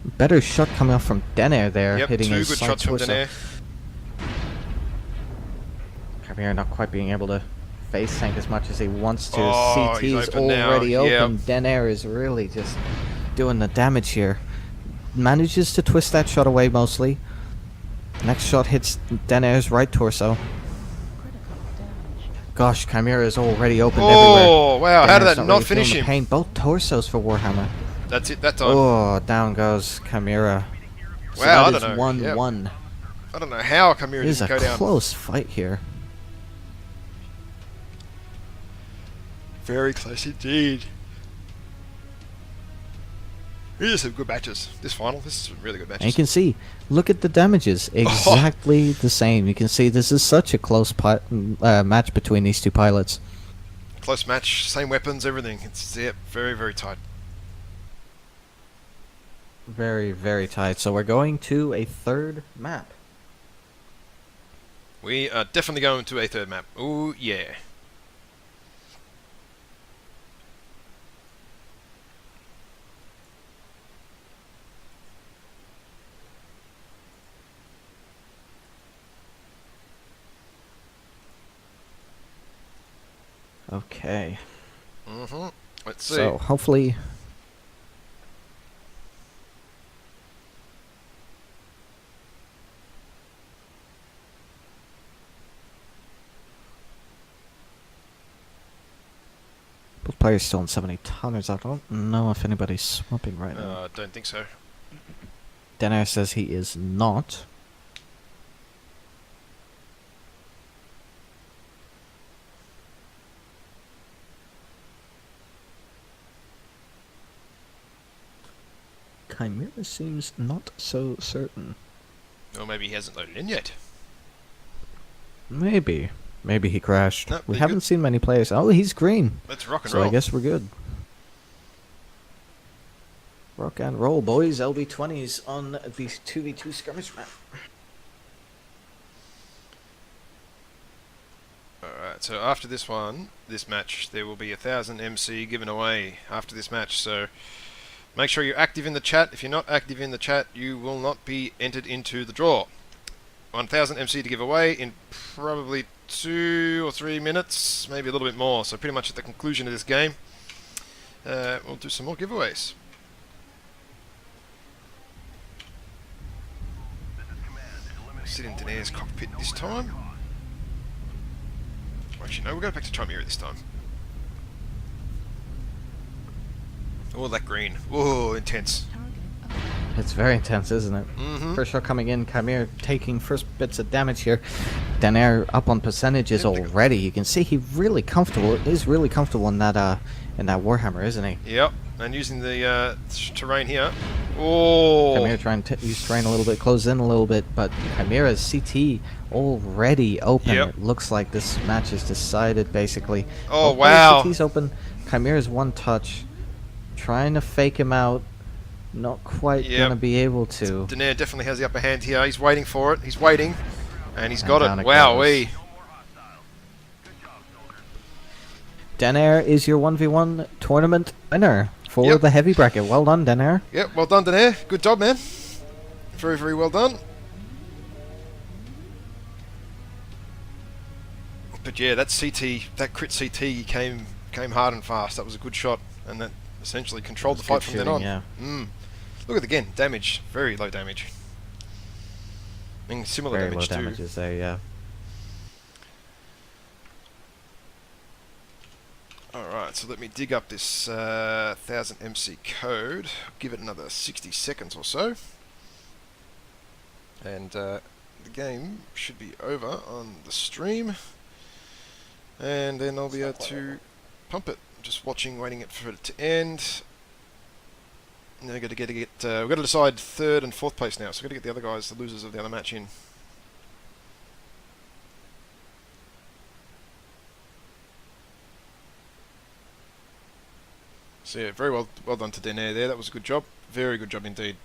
Better shot coming off from Denair there, hitting 2 his good side shots from torso. Denair. Chimera not quite being able to face tank as much as he wants to. Oh, he's CT's open now. already open. Yep. Denair is really just doing the damage here. Manages to twist that shot away mostly. Next shot hits Denair's right torso. Critical damage. Gosh, Chimera is already open Oh, everywhere. wow. How did Denair's that not not really finish feeling the him? pain. Both torsos for Warhammer. That's it, that time. Oh, down goes Chimera. So Wow, that I is don't know. 1-1. I don't know how Chimera It is didn't a go down. close fight here. Very close indeed. These are some good matches. This final, this is some really good matches. And you can see, look at the damages. Exactly the same. You can see this is such a close match between these two pilots. Close match, same weapons, everything. It's very, very tight. Very, very tight. So we're going to a third map. We are definitely going to a third map. Ooh, yeah. Okay. Let's see. So hopefully... Both players still in 70 tonners. I don't know if anybody's swapping right now. I don't think so. Denair says he is not. Chimera seems not so certain. Or maybe he hasn't loaded in yet. Maybe. Maybe he crashed. No, We they're haven't good. seen many players. Oh, he's green. Let's rock and So roll. I guess we're good. Rock and roll, boys. LB20s on the 2v2 skirmish map. Alright, so after this match, there will be 1,000 MC given away after this match, so make sure you're active in the chat. If you're not active in the chat, you will not be entered into the draw. 1,000 MC to give away in probably 2 or 3 minutes, maybe a little bit more, so pretty much at the conclusion of this game, we'll do some more giveaways. Sit in Denair's cockpit this time. Actually, no, we'll go back to Chimera this time. Oh, that green. Oh, intense. Target acquired. It's very intense, isn't it? Mm-hmm. First shot coming in, Chimera taking first bits of damage here. Denair up on percentages already. You can see he's really comfortable. Is really comfortable in that Warhammer, isn't he? Yep. And using the terrain here. Oh! Chimera trying to use terrain a little bit, close in a little bit, but Chimera's CT already open. Yep. It looks like this match is decided, basically. Oh, Both wow. CT's open. Chimera's one touch. Trying to fake him out. Not quite Yep. going to be able to. Denair definitely has the upper hand here. He's waiting for it. He's waiting. And he's got down it. it Wowee. Denair is your 1v1 tournament winner for Yep. the heavy bracket. Well done, Denair. Yep, well done, Denair. Good job, man. Very, very well done. But yeah, that CT, that crit CT came hard and fast. That was a good shot, and that essentially controlled the Good fight from then on. shooting, yeah. Look at it again, damage, very low damage. I mean, similar Very low damage too. damages there, yeah. Alright, so let me dig up this 1000 MC code. Give it another 60 seconds or so. And the game should be over on the stream. And then I'll be able to pump it. Just watching, waiting for it to end. And then we've got to we've got to decide third and fourth place now. So we've got to get the other guys, the losers of the other match, in. So yeah, very well done to Denair there. That was a good job. Very good job indeed.